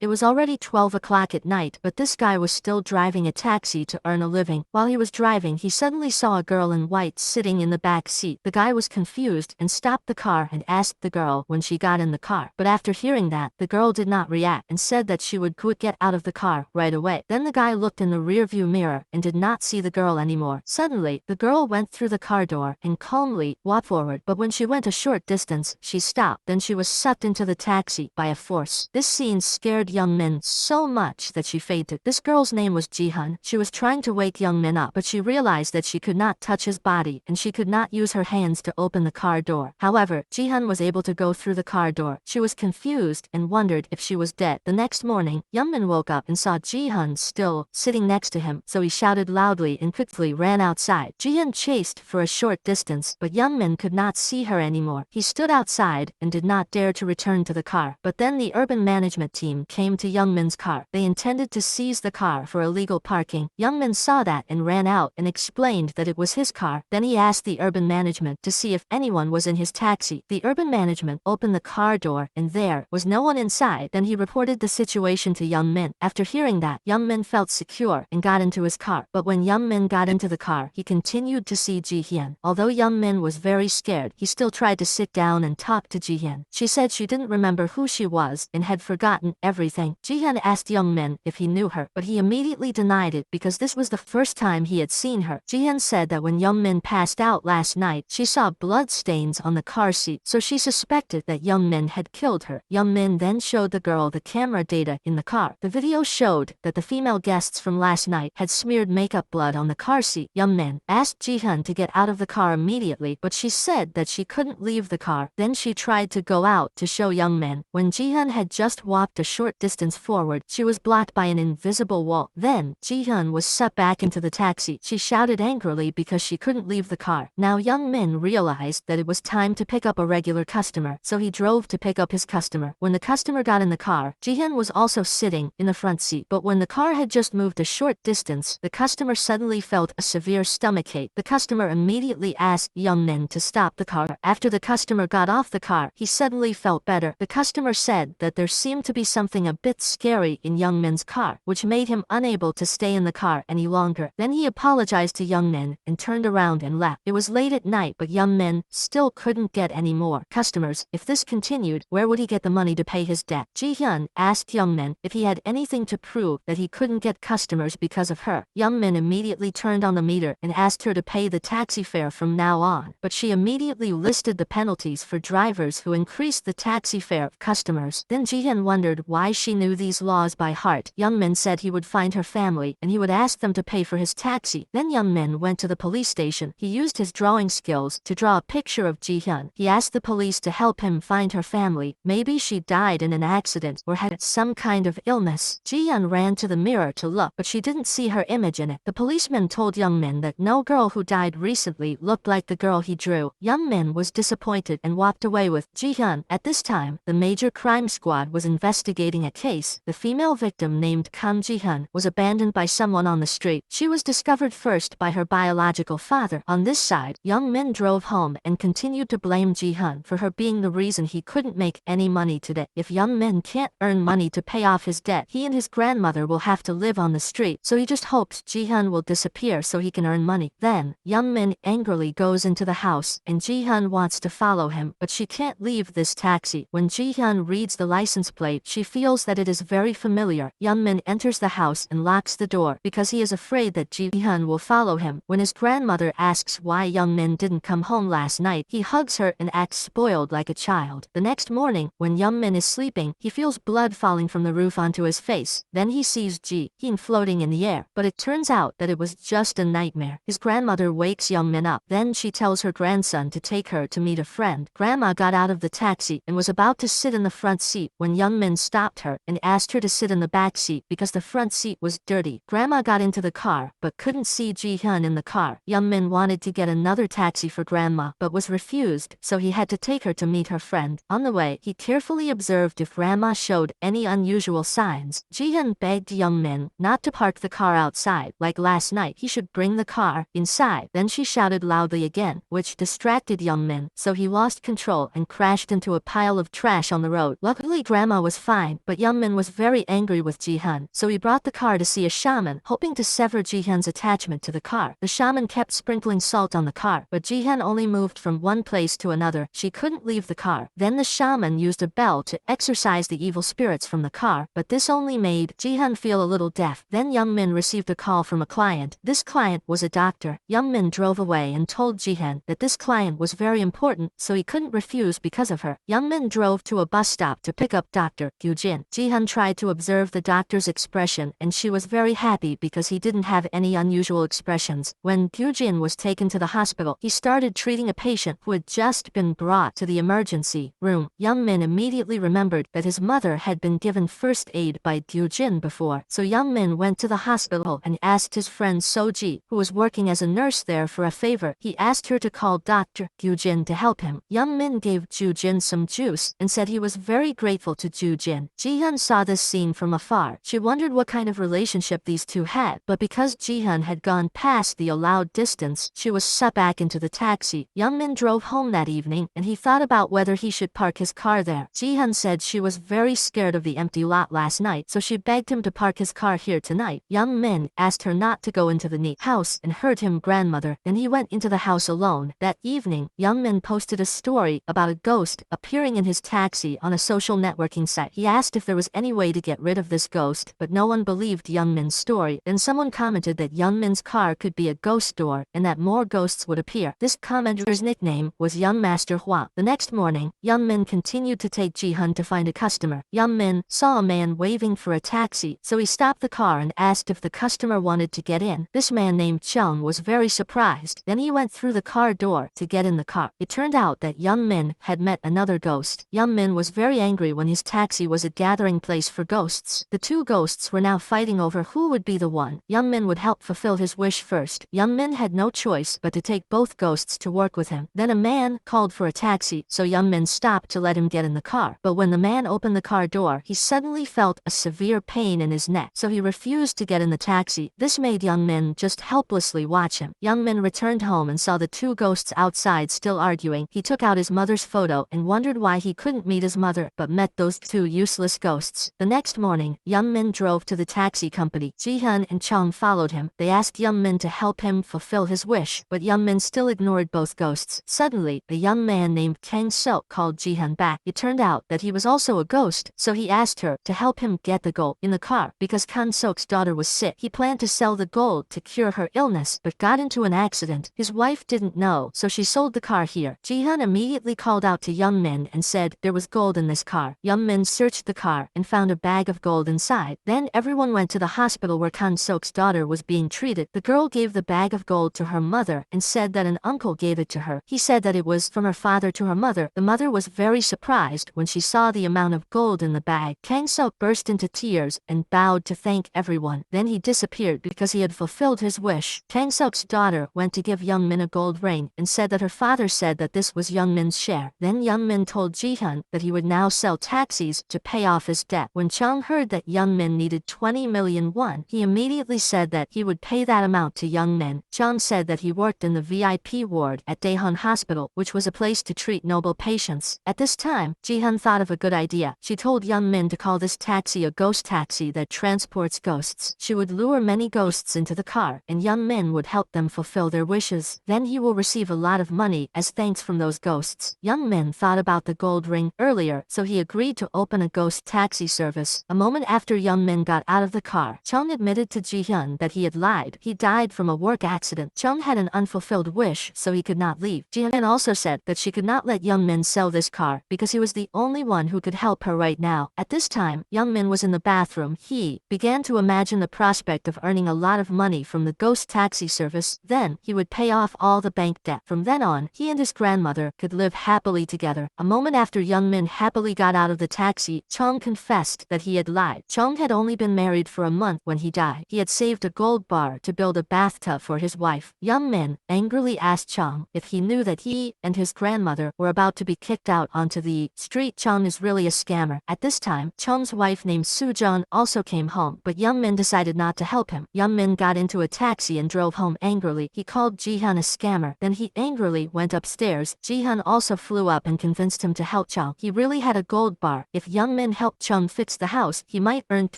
It was already 12 o'clock at night, but this guy was still driving a taxi to earn a living. While he was driving, he suddenly saw a girl in white sitting in the back seat. The guy was confused and stopped the car and asked the girl when she got in the car. But after hearing that, the girl did not react and said that she would get out of the car right away. Then the guy looked in the rearview mirror and did not see the girl anymore. Suddenly, the girl went through the car door and calmly walked forward, but when she went a short distance, she stopped. Then she was sucked into the taxi by a force. This scene scared Young Min so much that she fainted. This girl's name was Ji-hun. She was trying to wake Young Min up, but she realized that she could not touch his body and she could not use her hands to open the car door. However, Ji-hun was able to go through the car door. She was confused and wondered if she was dead. The next morning, Young Min woke up and saw Ji-hun still sitting next to him, so he shouted loudly and quickly ran outside. Ji-hun chased for a short distance, but Young Min could not see her anymore. He stood outside and did not dare to return to the car. But then the urban management team came to Young Min's car. They intended to seize the car for illegal parking. Young Min saw that and ran out and explained that it was his car. Then he asked the urban management to see if anyone was in his taxi. The urban management opened the car door and there was no one inside. Then he reported the situation to Young Min. After hearing that, Young Min felt secure and got into his car. But when Young Min got into the car, he continued to see Ji-hyun. Although Young Min was very scared, he still tried to sit down and talk to Ji-hyun. She said she didn't remember who she was and had forgotten everything. Ji-hyun asked Young Min if he knew her, but he immediately denied it because this was the first time he had seen her. Ji-hyun said that when Young Min passed out last night, she saw blood stains on the car seat, so she suspected that Young Min had killed her. Young Min then showed the girl the camera data in the car. The video showed that the female guests from last night had smeared makeup blood on the car seat. Young Min asked Ji-hyun to get out of the car immediately, but she said that she couldn't leave the car. Then she tried to go out to show Young Min. When Ji-hyun had just walked a short distance forward, she was blocked by an invisible wall. Then, Ji-hyun was sucked back into the taxi. She shouted angrily because she couldn't leave the car. Now Young Min realized that it was time to pick up a regular customer, so he drove to pick up his customer. When the customer got in the car, Ji-hyun was also sitting in the front seat. But when the car had just moved a short distance, the customer suddenly felt a severe stomachache. The customer immediately asked Young Min to stop the car. After the customer got off the car, he suddenly felt better. The customer said that there seemed to be something a bit scary in Young Min's car, which made him unable to stay in the car any longer. Then he apologized to Young Min and turned around and left. It was late at night, but Young Min still couldn't get any more customers. If this continued, where would he get the money to pay his debt? Ji-hyun asked Young Min if he had anything to prove that he couldn't get customers because of her. Young Min immediately turned on the meter and asked her to pay the taxi fare from now on, but she immediately listed the penalties for drivers who increased the taxi fare of customers. Then Ji-hyun wondered why she knew these laws by heart. Young Min said he would find her family and he would ask them to pay for his taxi. Then Young Min went to the police station. He used his drawing skills to draw a picture of Ji-hyun. He asked the police to help him find her family. Maybe she died in an accident or had some kind of illness. Ji-hyun ran to the mirror to look, but she didn't see her image in it. The policeman told Young Min that no girl who died recently looked like the girl he drew. Young Min was disappointed and walked away with Ji-hyun. At this time, the major crime squad was investigating a case. The female victim named Kam Ji-hyun was abandoned by someone on the street. She was discovered first by her biological father. On this side, Young Min drove home and continued to blame Ji-hyun for her being the reason he couldn't make any money today. If Young Min can't earn money to pay off his debt, he and his grandmother will have to live on the street, so he just hopes Ji-hyun will disappear so he can earn money. Then, Young Min angrily goes into the house and Ji-hyun wants to follow him, but she can't leave this taxi. When Ji-hyun reads the license plate, she feels that it is very familiar. Young Min enters the house and locks the door because he is afraid that Ji-hyun will follow him. When his grandmother asks why Young Min didn't come home last night, he hugs her and acts spoiled like a child. The next morning, when Young Min is sleeping, he feels blood falling from the roof onto his face. Then he sees Ji-hyun floating in the air, but it turns out that it was just a nightmare. His grandmother wakes Young Min up. Then she tells her grandson to take her to meet a friend. Grandma got out of the taxi and was about to sit in the front seat when Young Min stopped her and asked her to sit in the back seat because the front seat was dirty. Grandma got into the car but couldn't see Ji-hyun in the car. Young Min wanted to get another taxi for Grandma but was refused, so he had to take her to meet her friend. On the way, he carefully observed if Grandma showed any unusual signs. Ji-hyun begged Young Min not to park the car outside like last night. He should bring the car inside. Then she shouted loudly again, which distracted Young Min, so he lost control and crashed into a pile of trash on the road. Luckily, Grandma was fine, but but Young Min was very angry with Ji-hun, so he brought the car to see a shaman, hoping to sever Ji-hun's attachment to the car. The shaman kept sprinkling salt on the car, but Ji-hun only moved from one place to another. She couldn't leave the car. Then the shaman used a bell to exorcise the evil spirits from the car, but this only made Ji-hun feel a little deaf. Then Young Min received a call from a client. This client was a doctor. Young Min drove away and told Ji-hun that this client was very important, so he couldn't refuse because of her. Young Min drove to a bus stop to pick up Dr. Gyujin. Ji-hun tried to observe the doctor's expression, and she was very happy because he didn't have any unusual expressions. When Gyujin was taken to the hospital, he started treating a patient who had just been brought to the emergency room. Young Min immediately remembered that his mother had been given first aid by Gyujin before, so Young Min went to the hospital and asked his friend Soji, who was working as a nurse there, for a favor. He asked her to call Dr. Gyujin to help him. Young Min gave Gyujin some juice and said he was very grateful to Gyujin. Ji-hun saw this scene from afar. She wondered what kind of relationship these two had, but because Ji-hun had gone past the allowed distance, she was sucked back into the taxi. Young Min drove home that evening, and he thought about whether he should park his car there. Ji-hun said she was very scared of the empty lot last night, so she begged him to park his car here tonight. Young Min asked her not to go into the neat house and hurt him grandmother. Then he went into the house alone. That evening, Young Min posted a story about a ghost appearing in his taxi on a social networking site. He asked if there was any way to get rid of this ghost, but no one believed Young Min's story. Then someone commented that Young Min's car could be a ghost door and that more ghosts would appear. This commenter's nickname was Young Master Hua. The next morning, Young Min continued to take Ji-hun to find a customer. Young Min saw a man waving for a taxi, so he stopped the car and asked if the customer wanted to get in. This man named Chung was very surprised. Then he went through the car door to get in the car. It turned out that Young Min had met another ghost. Young Min was very angry when his taxi was a gathering place for ghosts. The two ghosts were now fighting over who would be the one. Young Min would help fulfill his wish first. Young Min had no choice but to take both ghosts to work with him. Then a man called for a taxi, so Young Min stopped to let him get in the car. But when the man opened the car door, he suddenly felt a severe pain in his neck, so he refused to get in the taxi. This made Young Min just helplessly watch him. Young Min returned home and saw the two ghosts outside still arguing. He took out his mother's photo and wondered why he couldn't meet his mother, but met those two useless ghosts. The next morning, Young Min drove to the taxi company. Ji-hun and Chung followed him. They asked Young Min to help him fulfill his wish, but Young Min still ignored both ghosts. Suddenly, a young man named Kang Sok called Ji-hun back. It turned out that he was also a ghost, so he asked her to help him get the gold in the car. Because Kang Sok's daughter was sick, he planned to sell the gold to cure her illness, but got into an accident. His wife didn't know, so she sold the car here. Ji-hun immediately called out to Young Min and said there was gold in this car. Young Min searched the car and found a bag of gold inside. Then everyone went to the hospital where Kang Sok's daughter was being treated. The girl gave the bag of gold to her mother and said that an uncle gave it to her. He said that it was from her father to her mother. The mother was very surprised when she saw the amount of gold in the bag. Kang Sok burst into tears and bowed to thank everyone. Then he disappeared because he had fulfilled his wish. Kang Sok's daughter went to give Young Min a gold ring and said that her father said that this was Young Min's share. Then Young Min told Ji-hun that he would now sell taxis to pay off his debt. When Chung heard that Young Min needed 20 million won, he immediately said that he would pay that amount to Young Min. Chung said that he worked in the VIP ward at Daehan Hospital, which was a place to treat noble patients. At this time, Ji-hun thought of a good idea. She told Young Min to call this taxi a ghost taxi that transports ghosts. She would lure many ghosts into the car, and Young Min would help them fulfill their wishes. Then he will receive a lot of money as thanks from those ghosts. Young Min thought about the gold ring earlier, so he agreed to open a ghost taxi service. A moment after Young Min got out of the car, Chung admitted to Ji-hun that he had lied. He died from a work accident. Chung had an unfulfilled wish, so he could not leave. Ji-hun also said that she could not let Young Min sell this car because he was the only one who could help her right now. At this time, Young Min was in the bathroom. He began to imagine the prospect of earning a lot of money from the ghost taxi service. Then, he would pay off all the bank debt. From then on, he and his grandmother could live happily together. A moment after Young Min happily got out of the taxi, Chung confessed that he had lied. Chung had only been married for a month when he died. He had saved a gold bar to build a bathtub for his wife. Young Min angrily asked Chung if he knew that he and his grandmother were about to be kicked out onto the street. Chung is really a scammer. At this time, Chung's wife named Soo-jeon also came home, but Young Min decided not to help him. Young Min got into a taxi and drove home angrily. He called Ji-hun a scammer. Then he angrily went upstairs. Ji-hun also flew up and convinced him to help Chung. He really had a gold bar. If Young Min Min helped Chung fix the house, he might earn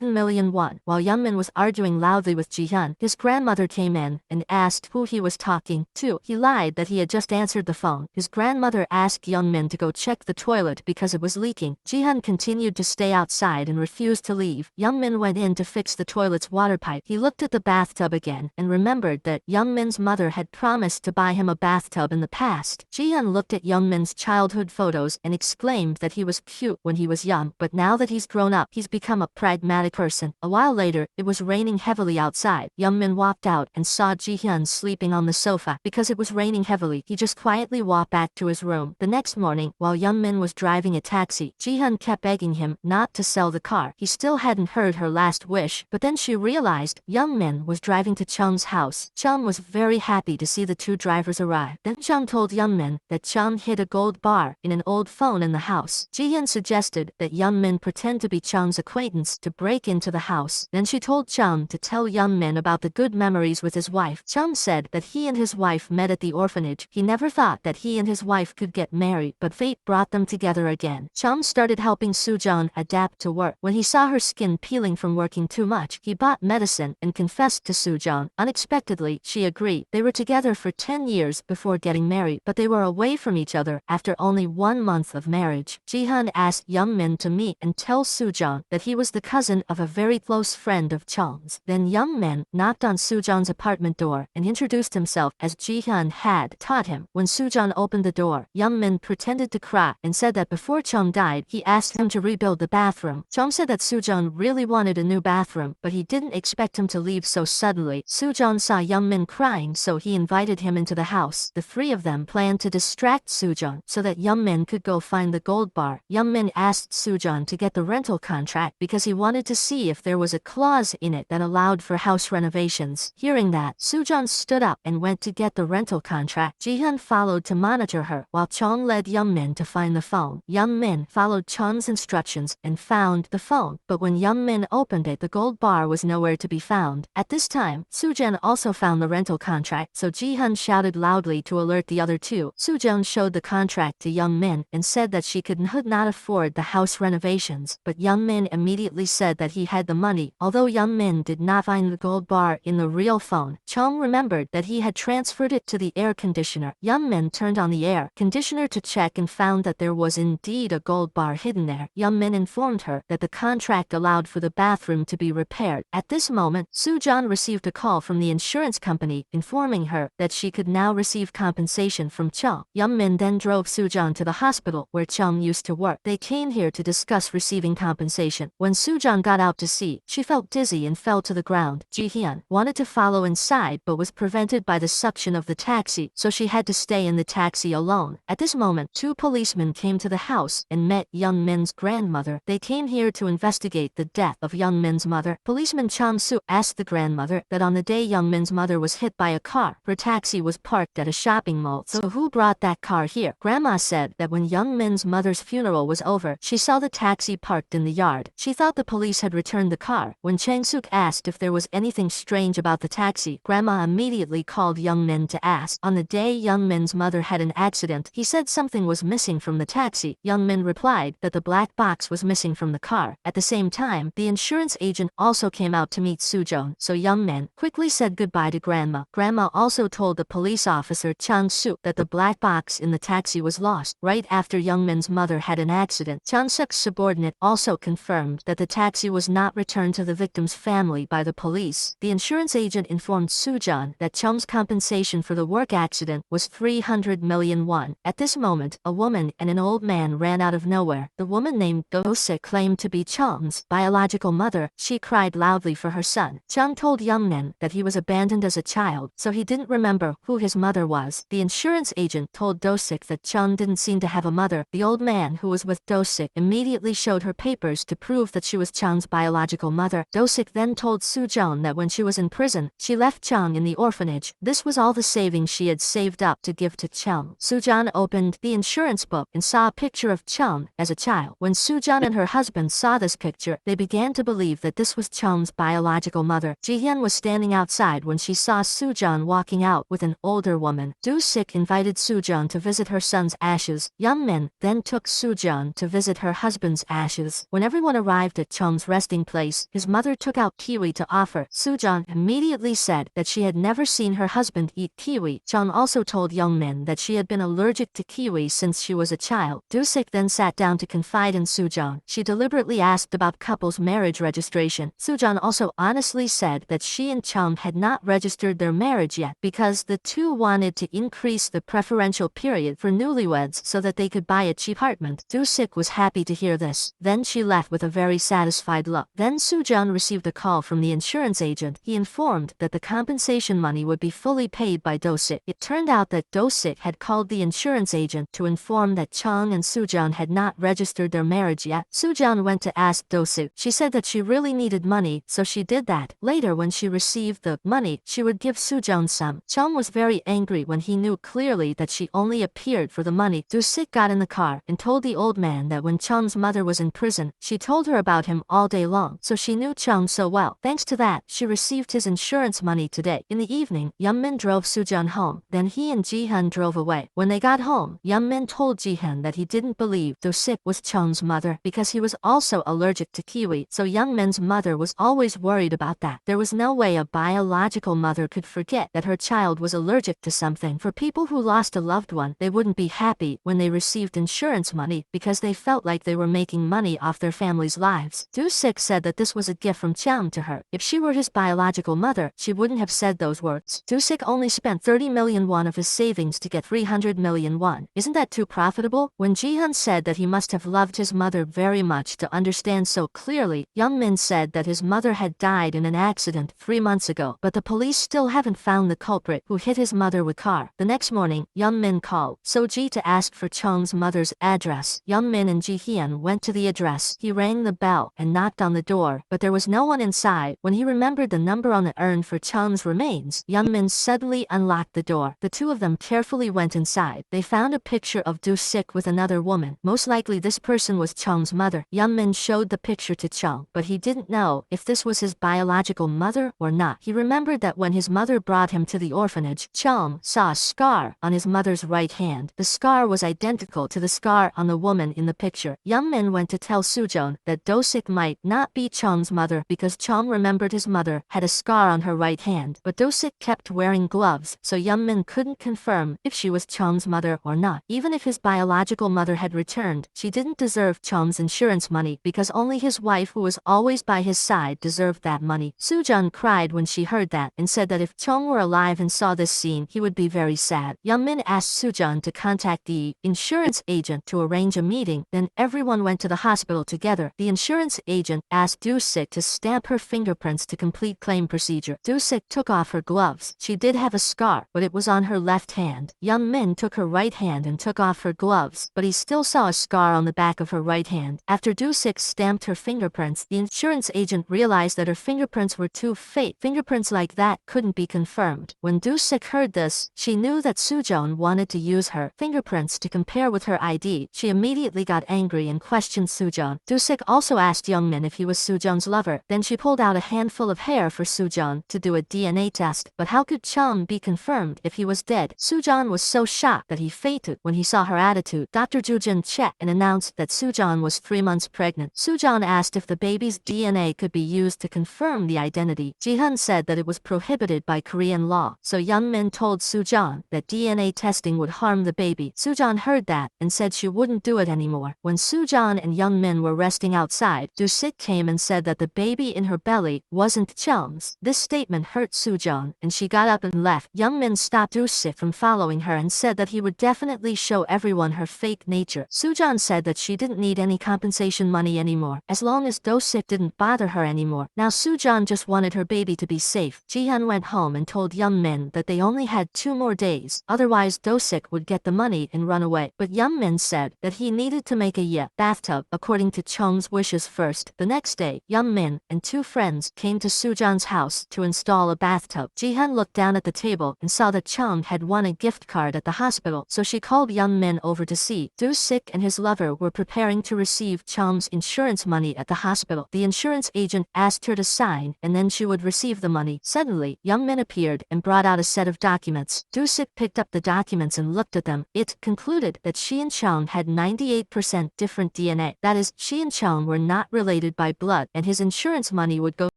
10 million won. While Young Min was arguing loudly with Ji-hyun, his grandmother came in and asked who he was talking to. He lied that he had just answered the phone. His grandmother asked Young Min to go check the toilet because it was leaking. Ji-hyun continued to stay outside and refused to leave. Young Min went in to fix the toilet's water pipe. He looked at the bathtub again and remembered that Young Min's mother had promised to buy him a bathtub in the past. Ji-hyun looked at Young Min's childhood photos and exclaimed that he was cute when he was young, but now that he's grown up, he's become a pragmatic person. A while later, it was raining heavily outside. Young Min walked out and saw Ji-hyun sleeping on the sofa. Because it was raining heavily, he just quietly walked back to his room. The next morning, while Young Min was driving a taxi, Ji-hyun kept begging him not to sell the car. He still hadn't heard her last wish, but then she realized Young Min was driving to Chung's house. Chung was very happy to see the two drivers arrive. Then Chung told Young Min that Chung hid a gold bar in an old phone in the house. Ji-hyun suggested that Young Min pretend to be Chung's acquaintance to break into the house. Then she told Chung to tell Young Min about the good memories with his wife. Chung said that he and his wife met at the orphanage. He never thought that he and his wife could get married, but fate brought them together again. Chung started helping Soo-jung adapt to work. When he saw her skin peeling from working too much, he bought medicine and confessed to Soo-jung. Unexpectedly, she agreed. They were together for 10 years before getting married, but they were away from each other after only 1 month of marriage. Ji-hyun asked Young Min to meet and tell Soo-jung that he was the cousin of a very close friend of Chung's. Then Young Min knocked on Soo-jung's apartment door and introduced himself as Ji-hyun had taught him. When Soo-jung opened the door, Young Min pretended to cry and said that before Chung died, he asked him to rebuild the bathroom. Chung said that Soo-jung really wanted a new bathroom, but he didn't expect him to leave so suddenly. Soo-jung saw Young Min crying, so he invited him into the house. The three of them planned to distract Soo-jung so that Young Min could go find the gold bar. Young Min asked Soo-jung to get the rental contract because he wanted to see if there was a clause in it that allowed for house renovations. Hearing that, Soo-jung stood up and went to get the rental contract. Ji-hyun followed to monitor her, while Chung led Young Min to find the phone. Young Min followed Chung's instructions and found the phone, but when Young Min opened it, the gold bar was nowhere to be found. At this time, Soo-jung also found the rental contract, so Ji-hyun shouted loudly to alert the other two. Soo-jung showed the contract to Young Min and said that she could not afford the house renovations, but Young Min immediately said that he had the money. Although Young Min did not find the gold bar in the real phone, Chung remembered that he had transferred it to the air conditioner. Young Min turned on the air conditioner to check and found that there was indeed a gold bar hidden there. Young Min informed her that the contract allowed for the bathroom to be repaired. At this moment, Soo-jung received a call from the insurance company informing her that she could now receive compensation from Chung. Young Min then drove Soo-jung to the hospital where Chung used to work. They came here to discuss receiving compensation. When Soo-jung got out to see, she felt dizzy and fell to the ground. Ji-hyun wanted to follow inside but was prevented by the suction of the taxi, so she had to stay in the taxi alone. At this moment, two policemen came to the house and met Young Min's grandmother. They came here to investigate the death of Young Min's mother. Policeman Chang-soo asked the grandmother that on the day Young Min's mother was hit by a car, her taxi was parked at a shopping mall. So who brought that car here? Grandma said that when Young Min's mother's funeral was over, she saw the taxi parked in the yard. She thought the police had returned the car. When Chang-suk asked if there was anything strange about the taxi, Grandma immediately called Young Min to ask. On the day Young Min's mother had an accident, he said something was missing from the taxi. Young Min replied that the black box was missing from the car. At the same time, the insurance agent also came out to meet Soo-jung, so Young Min quickly said goodbye to Grandma. Grandma also told the police officer Chang-suk that the black box in the taxi was lost. Right after Young Min's mother had an accident, Chang-suk's subordinate also confirmed that the taxi was not returned to the victim's family by the police. The insurance agent informed Soo-jung that Chung's compensation for the work accident was 300 million won. At this moment, a woman and an old man ran out of nowhere. The woman named Do-sik claimed to be Chung's biological mother. She cried loudly for her son. Chung told Young Min that he was abandoned as a child, so he didn't remember who his mother was. The insurance agent told Do-sik that Chung didn't seem to have a mother. The old man who was with Do-sik immediately showed her papers to prove that she was Chung's biological mother. Do-sik then told Soo-jung that when she was in prison, she left Chung in the orphanage. This was all the savings she had saved up to give to Chung. Soo-jung opened the insurance book and saw a picture of Chung as a child. When Soo-jung and her husband saw this picture, they began to believe that this was Chung's biological mother. Ji-hyun was standing outside when she saw Soo-jung walking out with an older woman. Do-sik invited Soo-jung to visit her son's ashes. Young Min then took Soo-jung to visit her husband's husband's ashes. When everyone arrived at Chung's resting place, his mother took out kiwi to offer. Soo-jung immediately said that she had never seen her husband eat kiwi. Chung also told Young-min that she had been allergic to kiwi since she was a child. Do-sik then sat down to confide in Soo-jung. She deliberately asked about couple's marriage registration. Soo-jung also honestly said that she and Chung had not registered their marriage yet because the two wanted to increase the preferential period for newlyweds so that they could buy a cheap apartment. Do-sik was happy to hear this. Then she left with a very satisfied look. Then Soo-jung received a call from the insurance agent. He informed that the compensation money would be fully paid by Do-sik. It turned out that Do-sik had called the insurance agent to inform that Chung and Soo-jung had not registered their marriage yet. Soo-jung went to ask Do-sik. She said that she really needed money, so she did that. Later, when she received the money, she would give Soo-jung some. Chung was very angry when he knew clearly that she only appeared for the money. Do-sik got in the car and told the old man that when Chung's mother was in prison, she told her about him all day long, so she knew Chung so well. Thanks to that, she received his insurance money today. In the evening, Young-min drove Soo-jung home. Then he and Ji-hun drove away. When they got home, Young-min told Ji-hun that he didn't believe Do-sik was Chung's mother because he was also allergic to kiwi, so Young-min's mother was always worried about that. There was no way a biological mother could forget that her child was allergic to something. For people who lost a loved one, they wouldn't be happy when they received insurance money because they felt like they were making money off their family's lives. Do-sik said that this was a gift from Chung to her. If she were his biological mother, she wouldn't have said those words. Do-sik only spent 30 million won of his savings to get 300 million won. Isn't that too profitable? When Ji-hun said that he must have loved his mother very much to understand so clearly, Young-min said that his mother had died in an accident 3 months ago, but the police still haven't found the culprit who hit his mother with car. The next morning, Young-min called So-ji to ask for Chung's mother's address. Young-min and Ji-hyun went to the address. He rang the bell and knocked on the door, but there was no one inside. When he remembered the number on the urn for Chung's remains, Young-min suddenly unlocked the door. The two of them carefully went inside. They found a picture of Do-sik with another woman. Most likely this person was Chung's mother. Young-min showed the picture to Chung, but he didn't know if this was his biological mother or not. He remembered that when his mother brought him to the orphanage, Chung saw a scar on his mother's right hand. The scar was identical to the scar on the woman in the picture. Young-min went to tell Soo-jung that Do-sik might not be Chung's mother because Chung remembered his mother had a scar on her right hand, but Do-sik kept wearing gloves, so Young-min couldn't confirm if she was Chung's mother or not. Even if his biological mother had returned, she didn't deserve Chung's insurance money because only his wife, who was always by his side, deserved that money. Soo-jung cried when she heard that and said that if Chung were alive and saw this scene, he would be very sad. Young-min asked Soo-jung to contact the insurance agent to arrange a meeting. Then everyone went to the hospital together. The insurance agent asked Do-sik to stamp her fingerprints to complete claim procedure. Do-sik took off her gloves. She did have a scar, but it was on her left hand. Young-min took her right hand and took off her gloves, but he still saw a scar on the back of her right hand. After Do-sik stamped her fingerprints, the insurance agent realized that her fingerprints were too fake. Fingerprints like that couldn't be confirmed. When Do-sik heard this, she knew that Soo-jung wanted to use her fingerprints to compare with her ID. She immediately got angry and questioned Soo-jung. Do-sik also asked Young-min if he was Soo-jung's lover. Then she pulled out a handful of hair for Soo-jung to do a DNA test. But how could Chung be confirmed if he was dead? Soo-jung was so shocked that he fainted when he saw her attitude. Dr. Joo-jin checked and announced that Soo-jung was 3 months pregnant. Soo-jung asked if the baby's DNA could be used to confirm the identity. Ji-hun said that it was prohibited by Korean law, so Young-min told Soo-jung that DNA testing would harm the baby. Soo-jung heard that and said she wouldn't do it anymore. When Soo-jung and Young-min were resting outside, Do-sik came and said that the baby in her belly wasn't Chung's. This statement hurt Soo-jung, and she got up and left. Young-min stopped Do-sik from following her and said that he would definitely show everyone her fake nature. Soo-jung said that she didn't need any compensation money anymore, as long as Do-sik didn't bother her anymore. Now Soo-jung just wanted her baby to be safe. Ji-hun went home and told Young-min that they only had 2 more days, otherwise Do-sik would get the money and run away. But Young-min said that he needed to make a bathtub according to Chung's wishes first. The next day, Young-min and 2 friends came to Soo-jung's house to install a bathtub. Ji-hun looked down at the table and saw that Chung had won a gift card at the hospital, so she called Young-min over to see. Do-sik and his lover were preparing to receive Chung's insurance money at the hospital. The insurance agent asked her to sign and then she would receive the money. Suddenly, Young-min appeared and brought out a set of documents. Do-sik picked up the documents and looked at them. It concluded that she and Chung had 98% different DNA. That is, she and Chung were not related by blood, and his insurance money would go to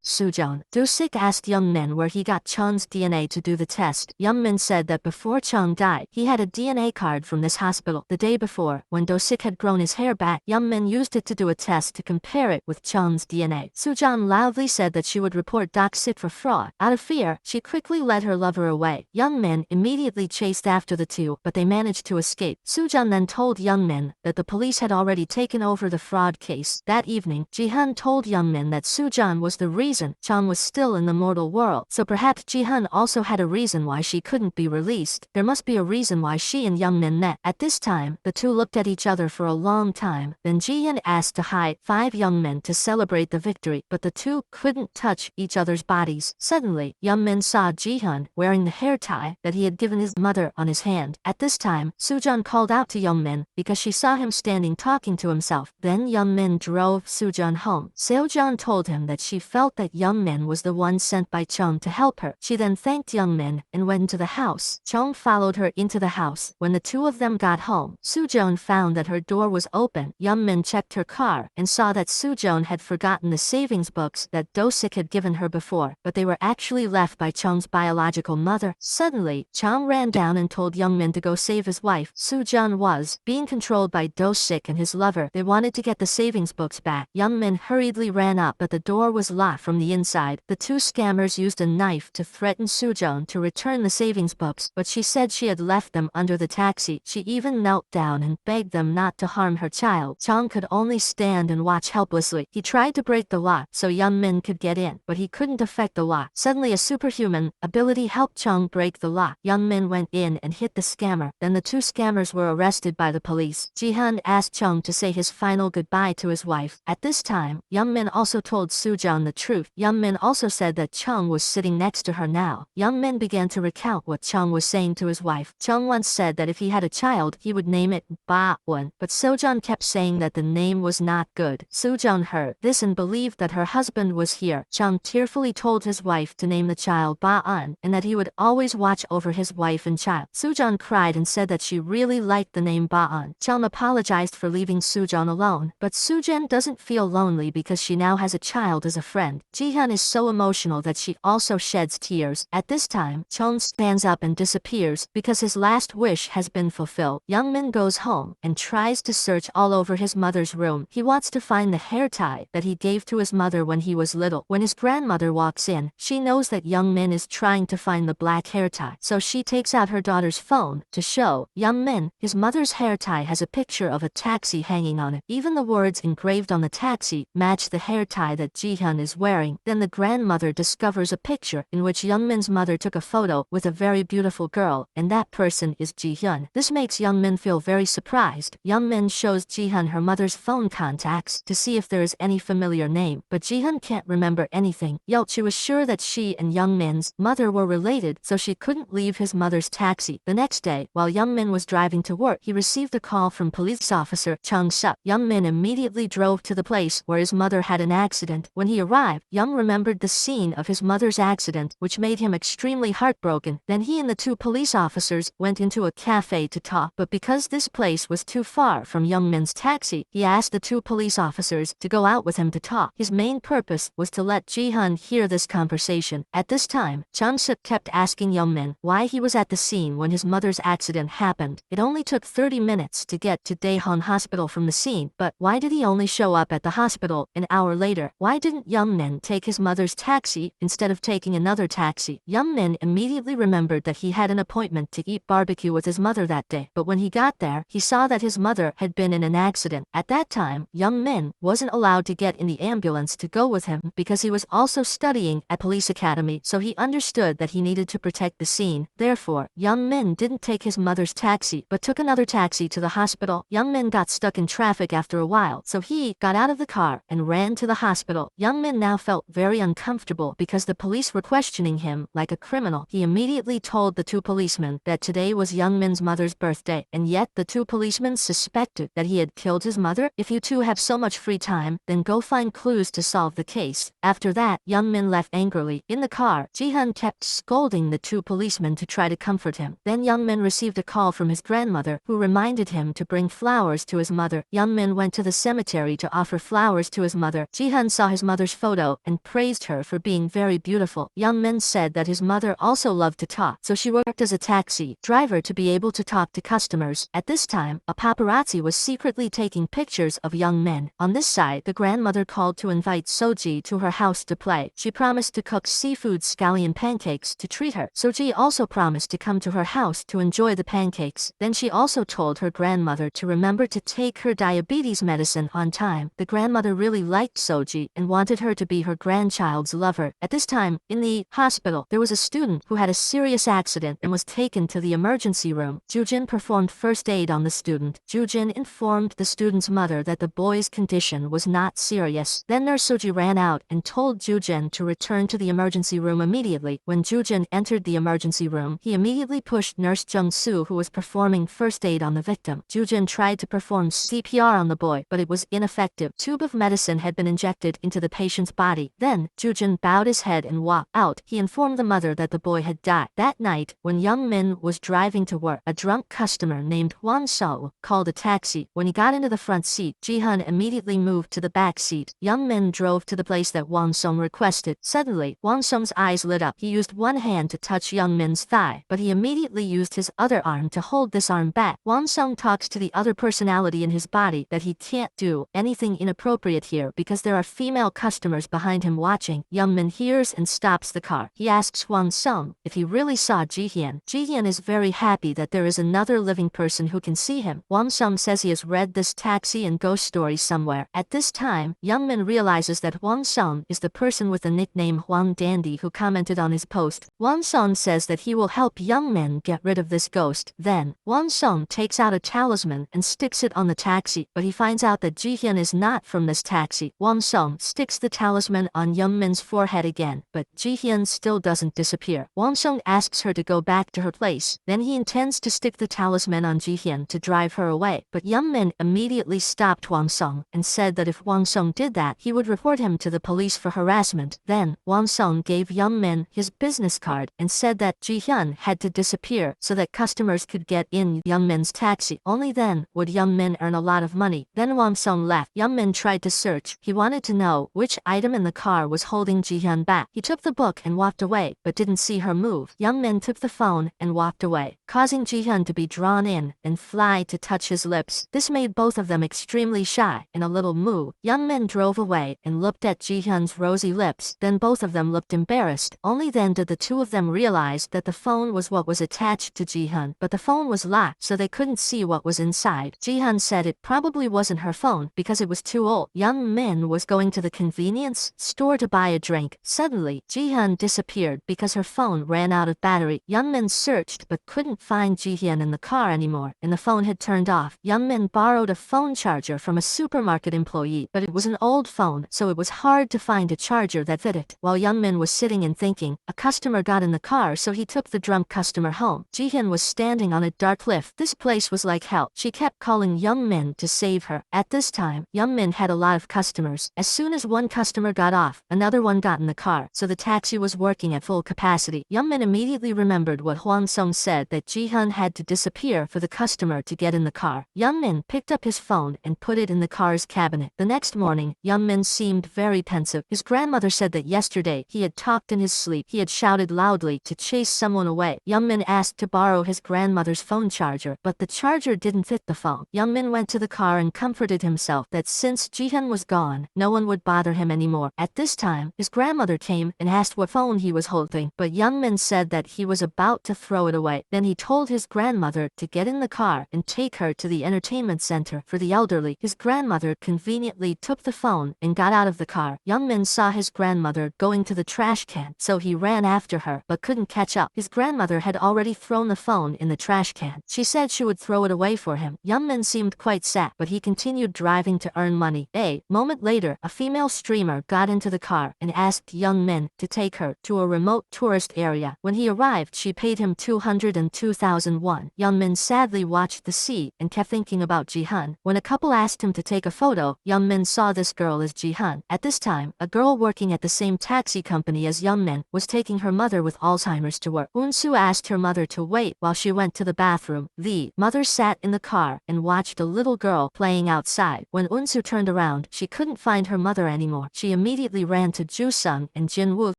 Soo-jung. Do-sik asked Young Min where he got Chung's DNA to do the test. Young Min said that before Chung died, he had a DNA card from this hospital. The day before, when Do-sik had grown his hair back, Young Min used it to do a test to compare it with Chung's DNA. Soo-jung loudly said that she would report Do-sik for fraud. Out of fear, she quickly led her lover away. Young Min immediately chased after the two, but they managed to escape. Soo-jung then told Young Min that the police had already taken over the fraud case. That evening, Ji-hun told Young Min that Soo-jung was the reason Chung was still in the mortal world, so perhaps Ji-hun also had a reason why she couldn't be released. There must be a reason why she and Young Min met. At this time, the two looked at each other for a long time. Then Ji-hun asked to hide 5 young men to celebrate the victory, but the two couldn't touch each other's bodies. Suddenly, Young Min saw Ji-hun wearing the hair tie that he had given his mother on his hand. At this time, Soo-jung called out to Young Min because she saw him standing talking to himself. Then Young Min drove Soo-jung home. Seo-jung told him that she felt that Young Min was the one sent by Chung to help her. She then thanked Young Min and went into the house. Chung followed her into the house. When the two of them got home, Soo-jung found that her door was open. Young Min checked her car and saw that Soo-jung had forgotten the savings books that Do-sik had given her before, but they were actually left by Chung's biological mother. Suddenly, Chung ran down and told Young Min to go save his wife. Soo-jung was being controlled by Do-sik and his lover. They wanted to get the savings books back. Young Min hurriedly ran up, but the door was locked from the inside. The two scammers used a knife to threaten Soo-jung to return the savings books, but she said she had left them under the taxi. She even knelt down and begged them not to harm her child. Chung could only stand and watch helplessly. He tried to break the lock so Young Min could get in, but he couldn't affect the lock. Suddenly, a superhuman ability helped Chung break the lock. Young Min went in and hit the scammer. Then the two scammers were arrested by the police. Ji-hun asked Chung to say his final goodbye to his wife. At this time, Young Min also told Soo-jung the truth. Young Min also said that Chung was sitting next to her now. Young Min began to recount what Chung was saying to his wife. Chung once said that if he had a child, he would name it Ba-won, but Soo-jung kept saying that the name was not good. Soo-jung heard this and believed that her husband was here. Chung tearfully told his wife to name the child Ba-un and that he would always watch over his wife and child. Soo-jung cried and said that she really liked the name Ba-un. Chung apologized for leaving Soo-jung alone, but Soo-jung doesn't feel lonely because she now has a child as a friend. Ji-hun is so emotional that she also sheds tears. At this time, Chung stands up and disappears because his last wish has been fulfilled. Young Min goes home and tries to search all over his mother's room. He wants to find the hair tie that he gave to his mother when he was little. When his grandmother walks in, she knows that Young Min is trying to find the black hair tie, so she takes out her daughter's phone to show Young Min. His mother's hair tie has a picture of a taxi hanging on it. Even the words engraved on the taxi match the hair tie that Ji-hun is wearing. Then the grandmother discovers a picture in which Young Min's mother took a photo with a very beautiful girl, and that person is Ji-hun. This makes Young Min feel very surprised. Young Min shows Ji-hun her mother's phone contacts to see if there is any familiar name, but Ji-hun can't remember anything. Yet she was sure that she and Young Min's mother were related, so she couldn't leave his mother's taxi. The next day, while Young Min was driving to work, he received a call from police officer Chung Suk. Young Min immediately drove to the place where his mother had an accident. When he arrived, Young remembered the scene of his mother's accident, which made him extremely heartbroken. Then he and the two police officers went into a cafe to talk, but because this place was too far from Young Min's taxi, he asked the two police officers to go out with him to talk. His main purpose was to let Ji-hun hear this conversation. At this time, Chung Suk kept asking Young Min why he was at the scene when his mother's accident happened. It only took 30 minutes to get to Daehan Hospital from the scene, but why did he only show up at the hospital an hour later? Why didn't Young Min take his mother's taxi instead of taking another taxi? Young Min immediately remembered that he had an appointment to eat barbecue with his mother that day, but when he got there, he saw that his mother had been in an accident. At that time, Young Min wasn't allowed to get in the ambulance to go with him because he was also studying at police academy, so he understood that he needed to protect the scene. Therefore, Young Min didn't take his mother's taxi, but took another taxi to the hospital. Young Min got stuck in traffic after a while, so he got out of the car and ran to the hospital. Young Min now felt very uncomfortable because the police were questioning him like a criminal. He immediately told the two policemen that today was Young Min's mother's birthday, and yet the two policemen suspected that he had killed his mother. If you two have so much free time, then go find clues to solve the case. After that, Young Min left angrily. In the car, Ji-hun kept scolding the two policemen to try to comfort him. Then Young Min received a call from his grandmother, who reminded him to bring flowers to his mother. Young Min went to the cemetery to offer flowers to his mother. Ji-hyun saw his mother's photo and praised her for being very beautiful. Young Min said that his mother also loved to talk, so she worked as a taxi driver to be able to talk to customers. At this time, a paparazzi was secretly taking pictures of Young Min. On this side, the grandmother called to invite Soji to her house to play. She promised to cook seafood scallion pancakes to treat her. Soji also promised to come to her house to enjoy the pancakes. Then she also told her grandmother to remember to take her diabetes medicine on time. The grandmother really liked Soji and wanted her to be her grandchild's lover. At this time, in the hospital, there was a student who had a serious accident and was taken to the emergency room. Joo-jin performed first aid on the student. Joo-jin informed the student's mother that the boy's condition was not serious. Then Nurse Soji ran out and told Joo-jin to return to the emergency room immediately. When Joo-jin entered the emergency room, he immediately pushed Nurse Jung-soo, who was performing first aid on the victim. Joo-jin tried to perform CPR on the boy, but it was ineffective. A tube of medicine had been injected into the patient's body. Then, Joo-jin bowed his head and walked out. He informed the mother that the boy had died. That night, when Young Min was driving to work, a drunk customer named Hwan Seo called a taxi. When he got into the front seat, Ji-hyun immediately moved to the back seat. Young Min drove to the place that Hwan Seo requested. Suddenly, Hwan Seo's eyes lit up. He used one hand to touch Young Min's thigh, but he immediately used his other arm to hold this arm back. Hwan Seo talks to the other personality in his body that he can't do anything inappropriate here because there are female customers behind him watching. Young Min hears and stops the car. He asks Hwan Seo if he really saw Ji-hyun. Ji-hyun is very happy that there is another living person who can see him. Hwan Seo says he has read this taxi and ghost story somewhere. At this time, Young Min realizes that Hwan Seo is the person with the nickname Hwang Dandy who commented on his post. Hwan Seo says that he will help Young Min get rid of this ghost. Then, Hwan Seo takes out a talisman and sticks it on the taxi, but he finds out that Ji-hyun is not from this taxi. Hwan Seo sticks the talisman on Young Min's forehead again, but Ji-hyun still doesn't disappear. Hwan Seo asks her to go back to her place. Then he intends to stick the talisman on Ji-hyun to drive her away, but Young Min immediately stopped Hwan Seo and said that if Hwan Seo did that, he would report him to the police for harassment. Then, Hwan Seo gave Young Min his business card and said that Ji-hyun had to disappear so that customers could get in Young Min's taxi. Only then would Young Min earn a lot of money. Then Hwan Seo left. Young Min tried to search. He wanted to know which item in the car was holding Ji-hyun back. He took the book and walked away, but didn't see her move. Young Min took the phone and walked away, causing Ji-hyun to be drawn in and fly to touch his lips. This made both of them extremely shy and a little moved. Young Min drove away and looked at Ji-hyun's rosy lips. Then both of them looked embarrassed. Only then did the two of them realize that the phone was what was attached to Ji-hyun, but the phone was locked, so they couldn't see what was inside. Ji-hyun said it probably wasn't her phone because it was too old. Young Min was going to the convenience store to buy a drink. Suddenly, Ji-hyun disappeared because her phone ran out of battery. Young Min searched but couldn't find Ji-hyun in the car anymore, and the phone had turned off. Young Min borrowed a phone charger from a supermarket employee, but it was an old phone, so it was hard to find a charger that fit it. While Young Min was sitting and thinking, a customer got in the car, so he took the drunk customer home. Ji-hyun was standing on a dark cliff. This place was like hell. She kept calling Young Min to save her. At this time, Young Min had a lot of customers. As soon as one customer got off, another one got in the car, so the taxi was working at full capacity. Young Min immediately remembered what Hwan Seo said, that Ji-hyun had to disappear for the customer to get in the car. Young Min picked up his phone and put it in the car's cabinet. The next morning, Young Min seemed very pensive. His grandmother said that yesterday he had talked in his sleep. He had shouted loudly to chase someone away. Young Min asked to borrow his grandmother's phone charger, but the charger didn't fit the phone. Young Min went to the car and comforted himself that since Ji-hyun was gone, no one would bother him anymore. At this time, his grandmother came and asked what phone he was holding, but Young Min said that he was about to throw it away. Then he told his grandmother to get in the car and take her to the entertainment center for the elderly. His grandmother conveniently took the phone and got out of the car. Young Min saw his grandmother going to the trash can, so he ran after her but couldn't catch up. His grandmother had already thrown the phone in the trash can. She said she would throw it away for him. Young Min seemed quite sad, but he continued driving to earn money. A moment later, a female streamer got into the car and asked Young Min to take her to a remote tourist area. When he arrived, she paid him 202,000 won. Young Min sadly watched the sea and kept thinking about Ji-hyun. When a couple asked him to take a photo, Young Min saw this girl as Ji-hyun. At this time, a girl working at the same taxi company as Young Min was taking her mother with Alzheimer's to work. Eun-soo asked her mother to wait while she went to the bathroom. The mother sat in the car and watched a little girl playing outside. When Eun-soo turned around, she couldn't find her mother anymore. She immediately ran to Ju-sung and Jin-woo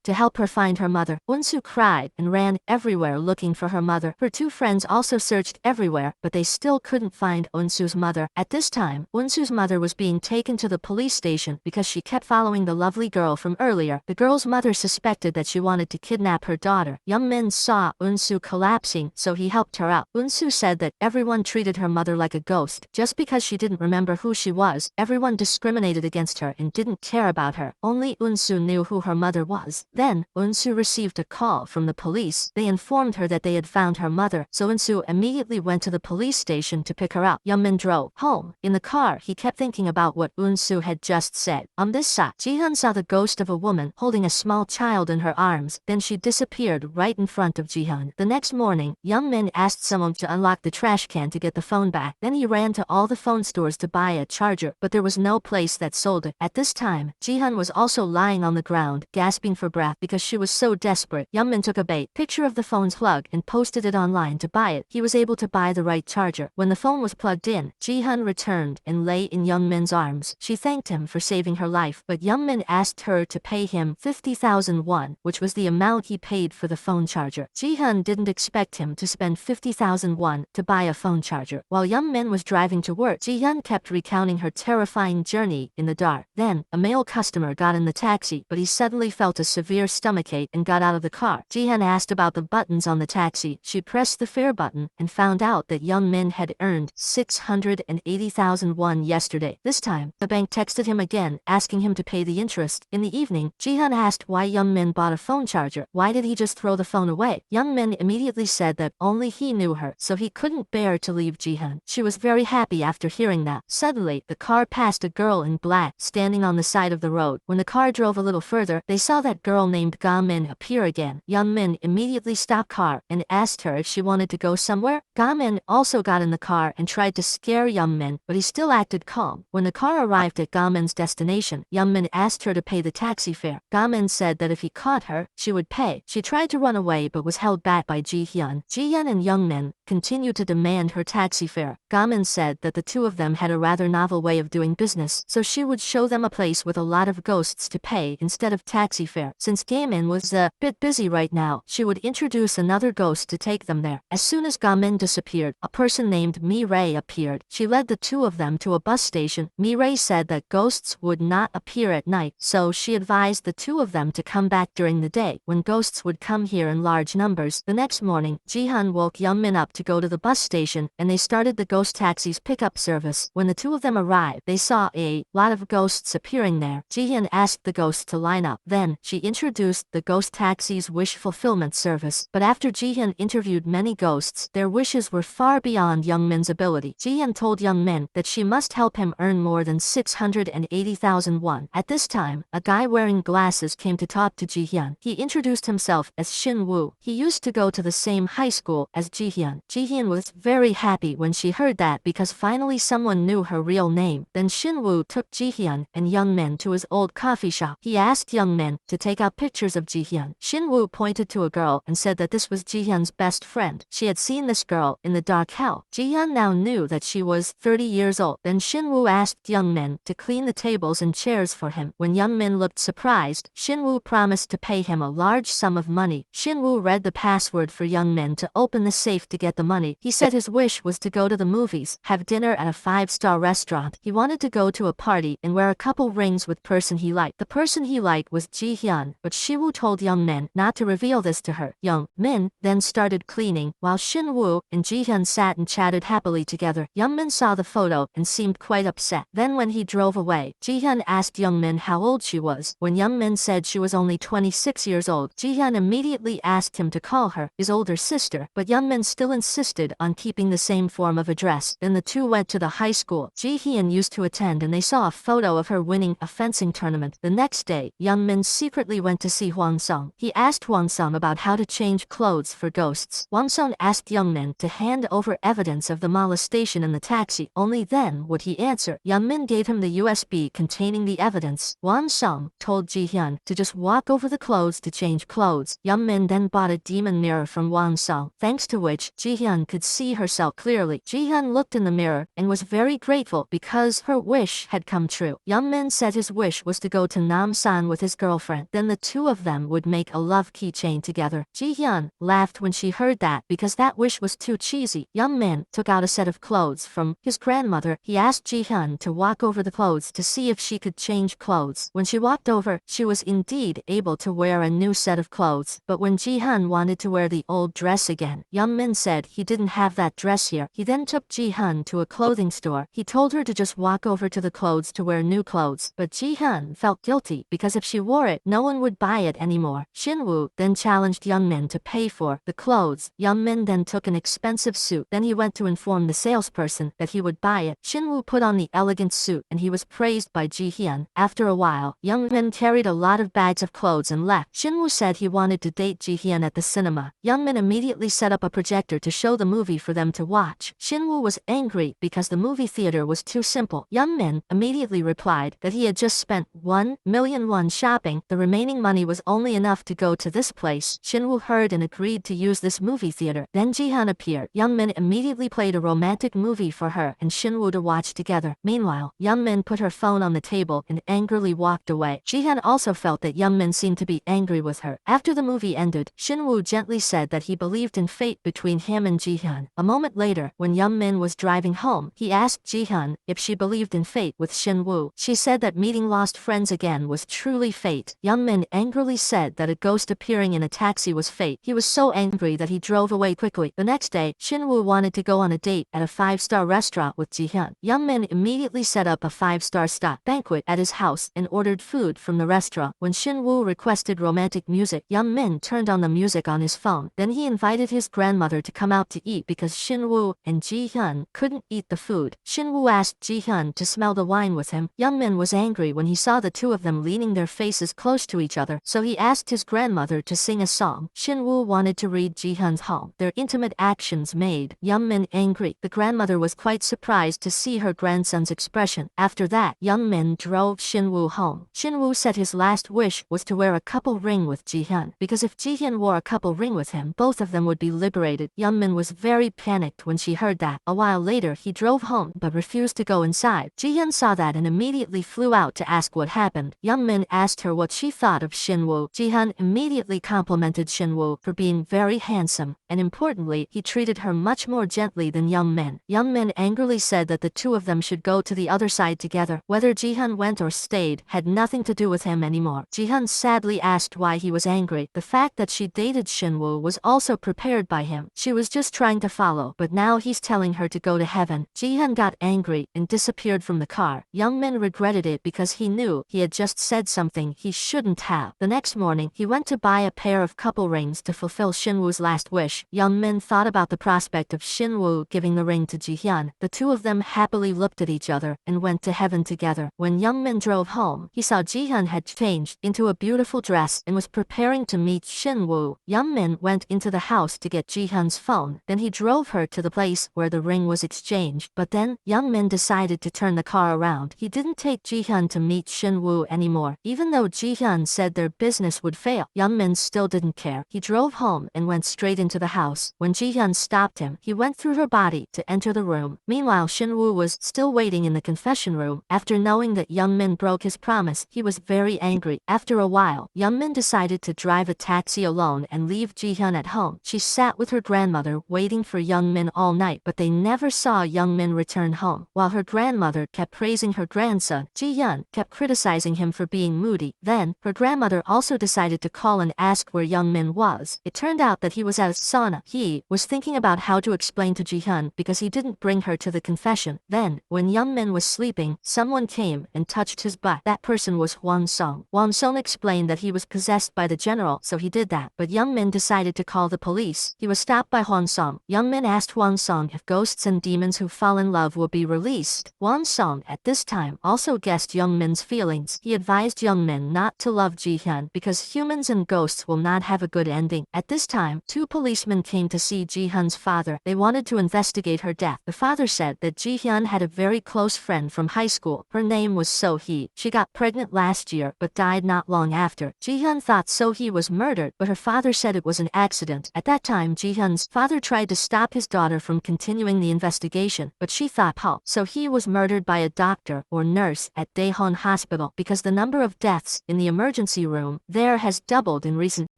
to help her find her mother. Eun-soo cried and ran everywhere looking for her mother. Her two friends also searched everywhere, but they still couldn't find Eun-soo's mother. At this time, Eun-soo's mother was being taken to the police station because she kept following the lovely girl from earlier. The girl's mother suspected that she wanted to kidnap her daughter. Young-min saw Eun-soo collapsing, so he helped her out. Eun-soo said that everyone treated her mother like a ghost. Just because she didn't remember who she was, everyone discriminated against her and didn't care about her. Only Eun-soo knew who her mother was. Then, Eun-soo received a call from the police. They informed her that they had found her mother, so Eun-soo immediately went to the police station to pick her up. Young-min drove home. In the car, he kept thinking about what Eun-soo had just said. On this side, Ji-hyun saw the ghost of a woman holding a small child in her arms. Then she disappeared right in front of Ji-hyun. The next morning, Young-min asked someone to unlock the trash can to get the phone back. Then he ran to all the phone stores to buy a charger, but there was no place that sold it. At this time, Ji-hyun was also lying on the ground, gasping for breath because she was so desperate. Young-min took a picture of the phone's plug and posted it online to buy it. He was able to buy the right charger. When the phone was plugged in, Ji-hyun returned and lay in Young-min's arms. She thanked him for saving her life, but Young-min asked her to pay him 50,000 won, which was the amount he paid for the phone charger. Ji-hyun didn't expect him to spend 50,000 won to buy a phone charger. While Young-min was driving to work, Ji-hyun kept recounting her terrifying journey in the dark. Then, a male customer got in the taxi, but he suddenly felt a severe stomachache and got out of the car. Ji-hyun asked about the buttons on the taxi. She pressed the fare button and found out that Young-min had earned 680,000 won yesterday. This time, the bank texted him again, asking him to pay the interest. In the evening, Ji-hyun asked why Young-min bought a phone charger. Why did he just throw the phone away? Young-min immediately said that only he knew her, so he couldn't bear to leave Ji-hyun. She was very happy after hearing that. Suddenly, the car passed a girl in black, standing on the side of the road. When the car drove a little further, they saw that girl named Ga-min appear again. Young-min immediately stopped car and asked her if she wanted to go somewhere. Ga-min also got in the car and tried to scare Young-min, but he still acted calm. When the car arrived at Ga-min's destination, Young-min asked her to pay the taxi fare. Ga-min said that if he caught her, she would pay. She tried to run away but was held back by Ji-hyun. Ji-hyun and Young-min continued to demand her taxi fare. Ga-min said that the two of them had a rather novel way of doing business, so she would show them a place with a lot of ghosts to pay instead of taxi fare. Since Ga-min was a bit busy right now, she would introduce another ghost to take them there. As soon as Ga-min disappeared, a person named Mi-rae appeared. She led the two of them to a bus station. Mi-rae said that ghosts would not appear at night, so she advised the two of them to come back during the day, when ghosts would come here in large numbers. The next morning, Ji-hyun woke Young-min up to go to the bus station, and they started the ghost taxi's pickup service. When the two of them arrived, they saw a lot of ghosts appearing there. Ji-hyun asked the ghosts to line up. Then, she introduced the ghost taxi's wish fulfillment service. But after Ji-hyun interviewed many ghosts, their wishes were far beyond Young-min's ability. Ji-hyun told Young-min that she must help him earn more than 680,000 won. At this time, a guy wearing glasses came to talk to Ji-hyun. He introduced himself as Shin-woo. He used to go to the same high school as Ji-hyun. Ji-hyun was very happy when she heard that because finally someone knew her real name. Then Shin-woo took Ji-hyun and Young-min to his old coffee shop. He asked Young-min to take out pictures of Ji-hyun. Shin-woo pointed to a girl and said that this was Ji-hyun's best friend. She had seen this girl in the dark hall. Ji-hyun now knew that she was 30 years old. Then Shin-woo asked Young-min to clean the tables and chairs for him. When Young-min looked surprised, Shin-woo promised to pay him a large sum of money. Shin-woo read the password for Young-min to open the safe to get the money. He said his wish was to go to the movies, have dinner at a 5-star restaurant. He wanted to go to a party and wear a couple rings with person he liked. The person he liked was Ji-hyun, but Shin-woo told Young-min not to reveal this to her. Young-min then started cleaning, while Shin-woo and Ji-hyun sat and chatted happily together. Young-min saw the photo and seemed quite upset. Then when he drove away, Ji-hyun asked Young-min how old she was. When Young-min said she was only 26 years old, Ji-hyun immediately asked him to call her his older sister, but Young-min still insisted on keeping the same form of address. Then the two went to the high school Ji-hyun used to attend and they saw a photo of her winning a fencing tournament. The next day, Young-min secretly went to see Hwang-sung. He asked Hwang-sung about how to change clothes for ghosts. Hwang-sung asked Young-min to hand over evidence of the molestation in the taxi. Only then would he answer. Young-min gave him the USB containing the evidence. Hwang-sung told Ji-hyun to just walk over the clothes to change clothes. Young-min then bought a demon mirror from Hwang-sung, thanks to which Ji-hyun could see herself clearly. Ji-hyun looked in the mirror her and was very grateful because her wish had come true. Young Min said his wish was to go to Namsan with his girlfriend. Then the two of them would make a love keychain together. Ji-hyun laughed when she heard that because that wish was too cheesy. Young Min took out a set of clothes from his grandmother. He asked Ji-hyun to walk over the clothes to see if she could change clothes. When she walked over, she was indeed able to wear a new set of clothes. But when Ji-hyun wanted to wear the old dress again, Young Min said he didn't have that dress here. He then took Ji-hyun to a clothing store. He told her to just walk over to the clothes to wear new clothes. But Ji-hyun felt guilty because if she wore it, no one would buy it anymore. Shin-woo then challenged Young Min to pay for the clothes. Young Min then took an expensive suit. Then he went to inform the salesperson that he would buy it. Shin-woo put on the elegant suit and he was praised by Ji-hyun. After a while, Young Min carried a lot of bags of clothes and left. Shin-woo said he wanted to date Ji-hyun at the cinema. Young Min immediately set up a projector to show the movie for them to watch. Shin-woo was angry because the movie theater was too simple. Young Min immediately replied that he had just spent 1 million won shopping. The remaining money was only enough to go to this place. Shin-woo heard and agreed to use this movie theater. Then Ji-hyun appeared. Young Min immediately played a romantic movie for her and Shin-woo to watch together. Meanwhile, Young Min put her phone on the table and angrily walked away. Ji-hyun also felt that Young Min seemed to be angry with her. After the movie ended, Shin-woo gently said that he believed in fate between him and Ji-hyun. A moment later, when Young Min was driving home, he asked Ji-hyun if she believed in fate with Shin-woo. She said that meeting lost friends again was truly fate. Young Min angrily said that a ghost appearing in a taxi was fate. He was so angry that he drove away quickly. The next day, Shin-woo wanted to go on a date at a 5-star restaurant with Ji-hyun. Young Min immediately set up a 5-star stock banquet at his house and ordered food from the restaurant. When Shin-woo requested romantic music, Young Min turned on the music on his phone. Then he invited his grandmother to come out to eat because Shin-woo and Ji-hyun couldn't eat the food. Shin-woo asked Ji-hyun to smell the wine with him. Young Min was angry when he saw the two of them leaning their faces close to each other, so he asked his grandmother to sing a song. Shin-woo wanted to read Ji-hyun's home. Their intimate actions made Young Min angry. The grandmother was quite surprised to see her grandson's expression. After that, Young Min drove Shin-woo home. Shin-woo said his last wish was to wear a couple ring with Ji-hyun, because if Ji-hyun wore a couple ring with him, both of them would be liberated. Young Min was very panicked when she heard that. A while later, he drove home but refused to go inside. Ji-hyun saw that and immediately flew out to ask what happened. Young Min asked her what she thought of Shin-woo. Ji-hyun immediately complimented Shin-woo for being very handsome, and importantly, he treated her much more gently than Young Min. Young Min angrily said that the two of them should go to the other side together. Whether Ji-hyun went or stayed had nothing to do with him anymore. Ji-hyun sadly asked why he was angry. The fact that she dated Shin-woo was also prepared by him. She was just trying to follow, but now he's telling her to go to heaven. Ji-hyun got angry and disappeared from the car. Young Min regretted it because he knew he had just said something he shouldn't have. The next morning, he went to buy a pair of couple rings to fulfill Shin-woo's last wish. Young Min thought about the prospect of Shin-woo giving the ring to Ji-hyun. The two of them happily looked at each other and went to heaven together. When Young Min drove home, he saw Ji-hyun had changed into a beautiful dress and was preparing to meet Shin-woo. Young Min went into the house to get Ji-hyun's phone. Then he drove her to the place where the ring was exchanged. But then, Young Min decided to turn the car around. He didn't take Ji-hyun to meet Shin-woo anymore. Even though Ji-hyun said their business would fail, Young Min still didn't care. He drove home and went straight into the house. When Ji-hyun stopped him, he went through her body to enter the room. Meanwhile, Shin-woo was still waiting in the confession room. After knowing that Young Min broke his promise, he was very angry. After a while, Young Min decided to drive a taxi alone and leave Ji-hyun at home. She sat with her grandmother waiting for Young Min all night, but they never saw Young Min return home. While her grandmother kept praising her grandson, Ji-hyun kept criticizing him for being moody. Then, her grandmother also decided to call and ask where Young Min was. It turned out that he was at a sauna. He was thinking about how to explain to Ji-hyun because he didn't bring her to the confession. Then, when Young Min was sleeping, someone came and touched his butt. That person was Hwang-sung. Hwang-sung explained that he was possessed by the general, so he did that. But Young Min decided to call the police. He was stopped by Hwang-sung. Young Min asked Hwang-sung if ghosts and demons who fall in love will be released. Hwang-sung at this time also guessed Young Min's feelings. He advised Young Min not to love Ji-hyun because humans and ghosts will not have a good ending. At this time, two policemen came to see Ji-hyun's father. They wanted to investigate her death. The father said that Ji-hyun had a very close friend from high school. Her name was So-hee. She got pregnant last year but died not long after. Ji-hyun thought So-hee was murdered, but her father said it was an accident. At that time, Ji-hyun's father tried to stop his daughter from continuing the investigation. investigation, but she thought, oh, so he was murdered by a doctor or nurse at Daejeon Hospital because the number of deaths in the emergency room there has doubled in recent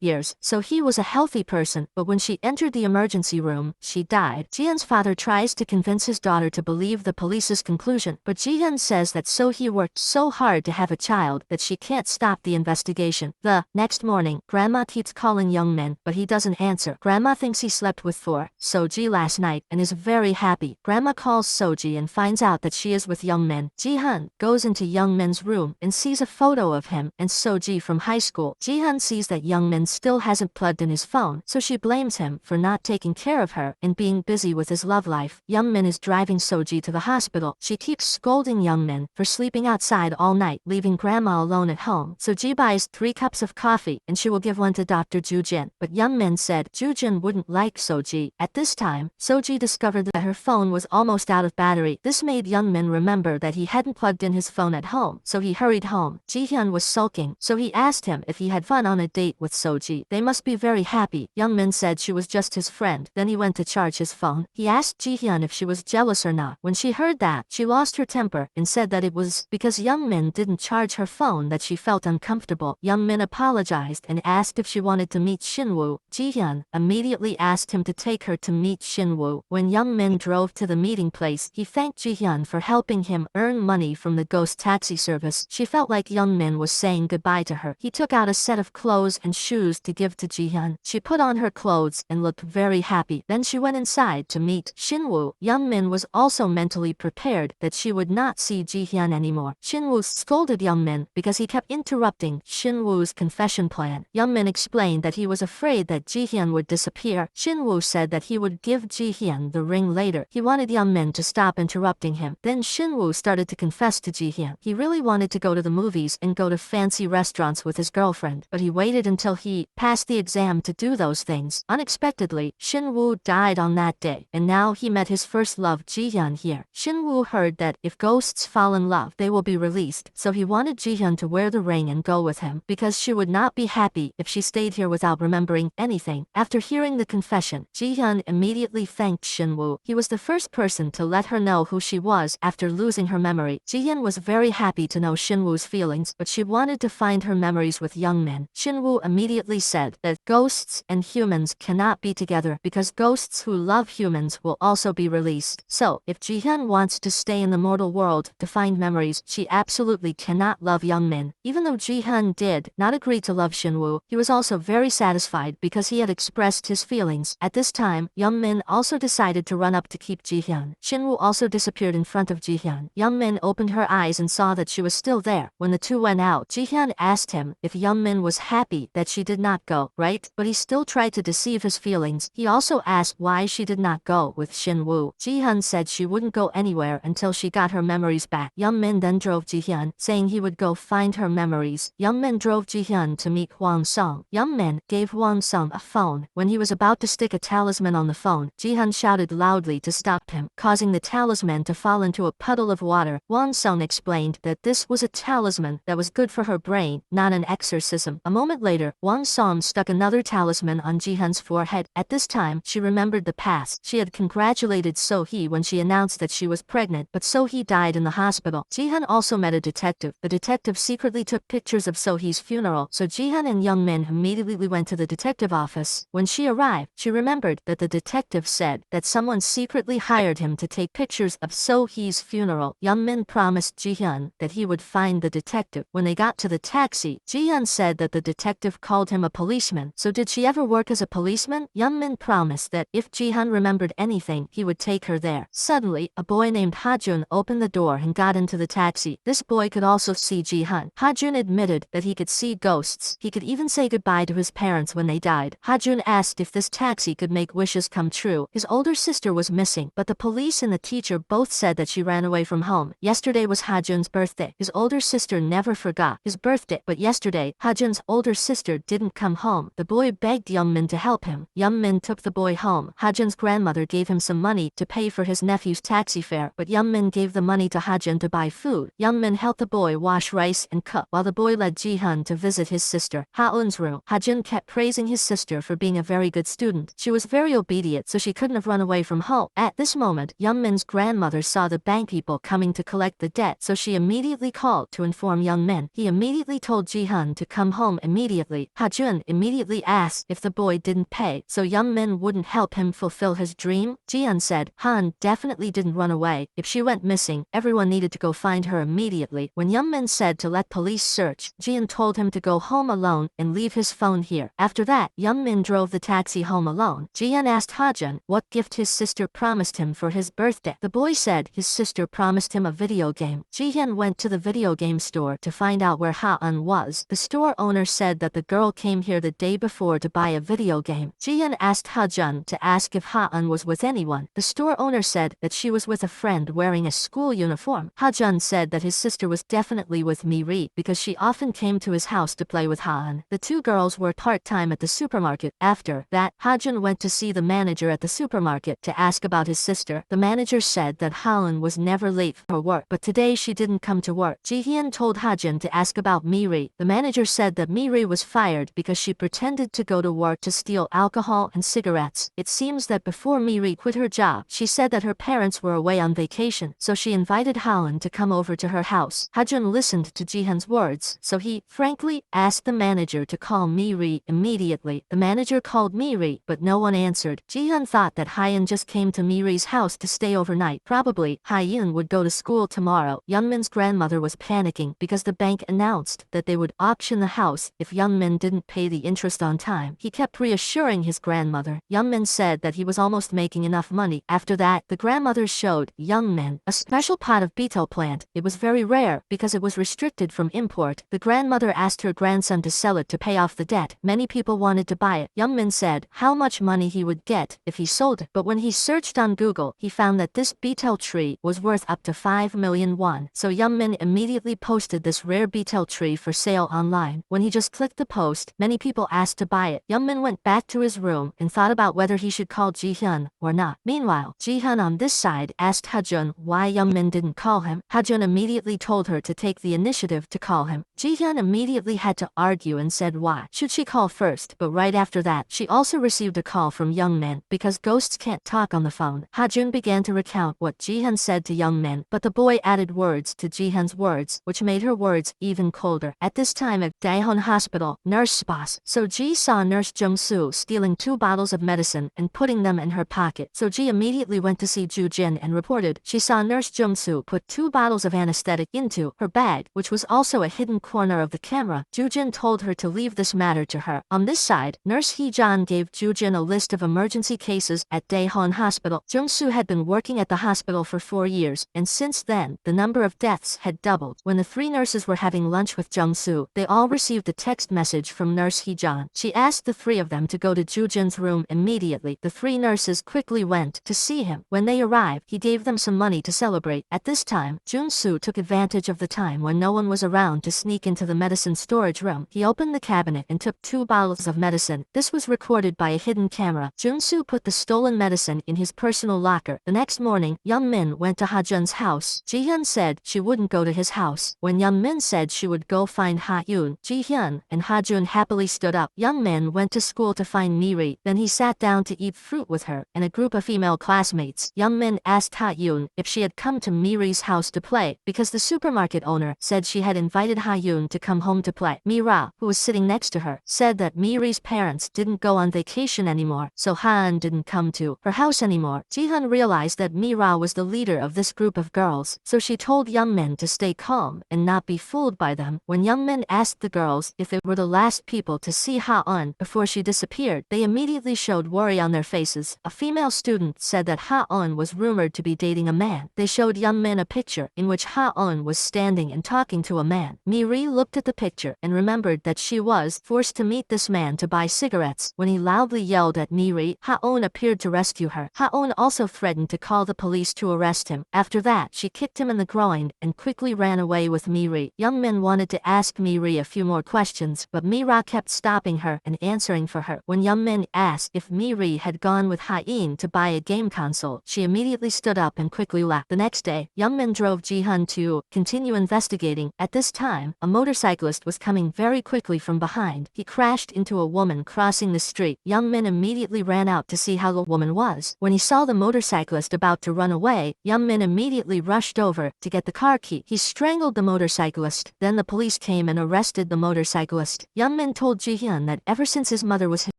years. So he was a healthy person, but when she entered the emergency room, she died. Jihyun's father tries to convince his daughter to believe the police's conclusion, but Jihyun says that he worked so hard to have a child that she can't stop the investigation. The next morning, Grandma keeps calling Youngmin, but he doesn't answer. Grandma thinks he slept with Soji last night and is very happy. Grandma calls Soji and finds out that she is with Youngmin. Jihyun goes into Youngmin's room and sees a photo of him and Soji from high school. Jihyun sees that Youngmin still hasn't plugged in his phone, so she blames him for not taking care of her and being busy with his love life. Youngmin is driving Soji to the hospital. She keeps scolding Youngmin for sleeping outside all night, leaving Grandma alone at home. Soji buys 3 cups of coffee and she will give one to Dr. Jujin, but Youngmin said Jujin wouldn't like Soji. At this time, Soji discovered that her phone was almost out of battery. This made Youngmin remember that he hadn't plugged in his phone at home, so he hurried home. Jihyun was sulking, so he asked him if he had fun on a date with Soji. They must be very happy. Youngmin said she was just his friend. Then he went to charge his phone. He asked Jihyun if she was jealous or not. When she heard that, she lost her temper and said that it was because Youngmin didn't charge her phone that she felt uncomfortable. Youngmin apologized and asked if she wanted to meet Shinwoo. Jihyun immediately asked him to take her to meet Shinwoo. When Youngmin drove to the meeting place, he thanked Jihyun for helping him earn money from the ghost taxi service. She felt like Youngmin was saying goodbye to her. He took out a set of clothes and shoes to give to Jihyun. She put on her clothes and looked very happy. Then she went inside to meet Shinwoo. Youngmin was also mentally prepared that she would not see Jihyun anymore. Shinwoo scolded Youngmin because he kept interrupting Shinwoo's confession plan. Youngmin explained that he was afraid that Jihyun would disappear. Shinwoo said that he would give Jihyun the ring later. He wanted Youngmin to stop interrupting him. Then Shinwoo started to confess to Jihyun. He really wanted to go to the movies and go to fancy restaurants with his girlfriend, but he waited until he passed the exam to do those things. Unexpectedly, Shinwoo died on that day, and now he met his first love, Jihyun, here. Shinwoo heard that if ghosts fall in love, they will be released, so he wanted Jihyun to wear the ring and go with him, because she would not be happy if she stayed here without remembering anything. After hearing the confession, Jihyun immediately thanked Shinwoo. He was the first person to let her know who she was after losing her memory. Jihyun was very happy to know Shinwoo's feelings, but she wanted to find her memories with Youngmin. Shinwoo immediately said that ghosts and humans cannot be together because ghosts who love humans will also be released. So, if Jihyun wants to stay in the mortal world to find memories, she absolutely cannot love Youngmin. Even though Jihyun did not agree to love Shinwoo, he was also very satisfied because he had expressed his feelings. At this time, Youngmin also decided to run up to keep Jihyun. Shinwoo also disappeared in front of Jihyun. Youngmin opened her eyes and saw that she was still there. When the two went out, Jihyun asked him if Youngmin was happy that she did not go, right? But he still tried to deceive his feelings. He also asked why she did not go with Shinwoo. Jihyun said she wouldn't go anywhere until she got her memories back. Youngmin then drove Jihyun, saying he would go find her memories. Youngmin drove Jihyun to meet Hwang Sung. Youngmin gave Hwang Sung a phone. When he was about to stick a talisman on the phone, Jihyun shouted loudly to stop him, causing the talisman to fall into a puddle of water. Hwang Sung explained that this was a talisman that was good for her brain, not an exorcism. A moment later, Hwang Sung stuck another talisman on Jihyun's forehead. At this time, she remembered the past. She had congratulated So-hee when she announced that she was pregnant, but So-hee died in the hospital. Jihyun also met a detective. The detective secretly took pictures of So-hee's funeral, so Jihyun and Youngmin immediately went to the detective office. When she arrived, she remembered that the detective said that someone secretly hired him to take pictures of So-hee's funeral. Youngmin promised Jihyun that he would find the detective. When they got to the taxi, Jihyun said that the detective called him a policeman. So did she ever work as a policeman? Youngmin promised that if Jihyun remembered anything, he would take her there. Suddenly, a boy named Hajun opened the door and got into the taxi. This boy could also see Jihyun. Hajun admitted that he could see ghosts. He could even say goodbye to his parents when they died. Hajun asked if this taxi could make wishes come true. His older sister was missing, but the police and the teacher both said that she ran away from home. Yesterday was Hajun's birthday. His older sister never forgot his birthday, but yesterday, Hajun's older sister didn't come home. The boy begged Youngmin to help him. Youngmin took the boy home. Hajun's grandmother gave him some money to pay for his nephew's taxi fare, but Youngmin gave the money to Hajun to buy food. Youngmin helped the boy wash rice and cook, while the boy led Jihyun to visit his sister, Ha-eun's room. Hajun kept praising his sister for being a very good student. She was very obedient, so she couldn't have run away from home. At this moment, Young Min's grandmother saw the bank people coming to collect the debt, so she immediately called to inform Young Min. He immediately told Ji-hun to come home immediately. Ha-jun immediately asked if the boy didn't pay, so Young Min wouldn't help him fulfill his dream. Ji-hun said Han definitely didn't run away. If she went missing, everyone needed to go find her immediately. When Young Min said to let police search, Ji-hun told him to go home alone and leave his phone here. After that, Young Min drove the taxi home alone. Ji-hun asked Ha-jun what gift his sister promised him for his birthday. The boy said his sister promised him a video game. Ji-hun went to the video game store to find out where Ha-eun was. The store owner said that the girl came here the day before to buy a video game. Ji-hun asked Ha-jun to ask if Ha-eun was with anyone. The store owner said that she was with a friend wearing a school uniform. Ha-jun said that his sister was definitely with Mi-ri because she often came to his house to play with Ha-eun. The two girls were part-time at the supermarket. After that, Ha-jun went to see the manager at the supermarket to ask about his sister. The manager said that Ha-eun was never late for work, but today she didn't come to work. Ji-hyun told Ha-jun to ask about Mi-ri. The manager said that Mi-ri was fired because she pretended to go to work to steal alcohol and cigarettes. It seems that before Mi-ri quit her job, she said that her parents were away on vacation, so she invited Ha-eun to come over to her house. Ha-jun listened to Ji-hyun's words, so he, frankly, asked the manager to call Mi-ri immediately. The manager called Mi-ri, but no one answered. Ji-hyun thought that Ha-eun just came to Mi-ri's house to stay overnight. Probably, Ha-eun would go to school tomorrow. Young Min's grandmother was panicking because the bank announced that they would auction the house if Young Min didn't pay the interest on time. He kept reassuring his grandmother. Young Min said that he was almost making enough money. After that, the grandmother showed Young Min a special pot of betel plant. It was very rare because it was restricted from import. The grandmother asked her grandson to sell it to pay off the debt. Many people wanted to buy it. Young Min said how much money he would get if he sold it, but when he searched on Google, he found that this betel tree was worth up to 5 million won. So Young Min immediately posted this rare betel tree for sale online. When he just clicked the post, many people asked to buy it. Young Min went back to his room and thought about whether he should call Ji-hyun or not. Meanwhile, Ji-hyun on this side asked Ha-jun why Young Min didn't call him. Ha-jun immediately told her to take the initiative to call him. Ji-hyun immediately had to argue and said why should she call first, but right after that, she also received a call from Young Min because ghosts can't talk on the phone. Ha-jun began to recount what Ji-hyun said to Young Min, but the boy added words to Ji-hyun's words, which made her words even colder. At this time at Daejeon Hospital, nurse boss So Ji saw Nurse Jung-soo stealing 2 bottles of medicine and putting them in her pocket. So Ji immediately went to see Ju-jin and reported she saw Nurse Jung-soo put 2 bottles of anesthetic into her bag, which was also a hidden corner of the camera. Ju-jin told her to leave this matter to her. On this side, Nurse Hee-jan gave Ju-jin a list of emergency cases at Daejeon Hospital. Jung-soo had been working at the hospital for 4 years, and since then, the number of deaths had doubled. When the 3 nurses were having lunch with Jung-soo, they all received a text message from Nurse Hee-jan. She asked the 3 of them to go to Ju-jin's room immediately. The 3 nurses quickly went to see him. When they arrived, he gave them some money to celebrate. At this time, Jung-soo took advantage of the time when no one was around to sneak into the medicine storage room. He opened the cabinet and took 2 bottles of medicine. This was recorded by a hidden camera. Jung-soo put the stolen medicine in his personal locker. The next morning, Young Min went to Ha-jun's house. Ji-hyun said she wouldn't go to his house. When Young Min said she would go find Ha-yoon, Ji-hyun and Ha-jun happily stood up. Young Min went to school to find Mi-ri. Then he sat down to eat fruit with her and a group of female classmates. Young Min asked Ha-yoon if she had come to Mi-ri's house to play because the supermarket owner said she had invited Ha-yoon to come home to play. Mi-ra, who was sitting next to her, said that Mi-ri's parents didn't go on vacation anymore, so Ha-eun didn't come to her house anymore. Ji-hyun realized that Mi-ra was the leader of this group of girls, so she told Young Min to stay calm and not be fooled by them. When Young Min asked the girls if they were the last people to see Ha-eun before she disappeared, they immediately showed worry on their faces. A female student said that Ha-eun was rumored to be dating a man. They showed Young Min a picture in which Ha-eun was standing and talking to a man. Mi-ri looked at the picture and remembered that she was forced to meet this man to buy cigarettes. When he loudly yelled at Mi-ri, Ha-eun appeared to rescue her. Ha-eun also threatened to call the police to arrest him. After that, she kicked him in the groin and quickly ran away with Mi-ri. Young Min wanted to ask Mi-ri a few more questions, but Mi-ra kept stopping her and answering for her. When Young Min asked if Mi-ri had gone with Ha-in to buy a game console, she immediately stood up and quickly left. The next day, Young Min drove Ji-hyun to continue investigating. At this time, a motorcyclist was coming very quickly from behind. He crashed into a woman crossing the street. Young Min immediately ran out to see how the woman was. When he saw the motorcyclist about to run away, Young Min immediately rushed over to get the car key. He strangled the motorcyclist. Then the police came and arrested the motorcyclist. Young Min told Ji-hyun that ever since his mother was hit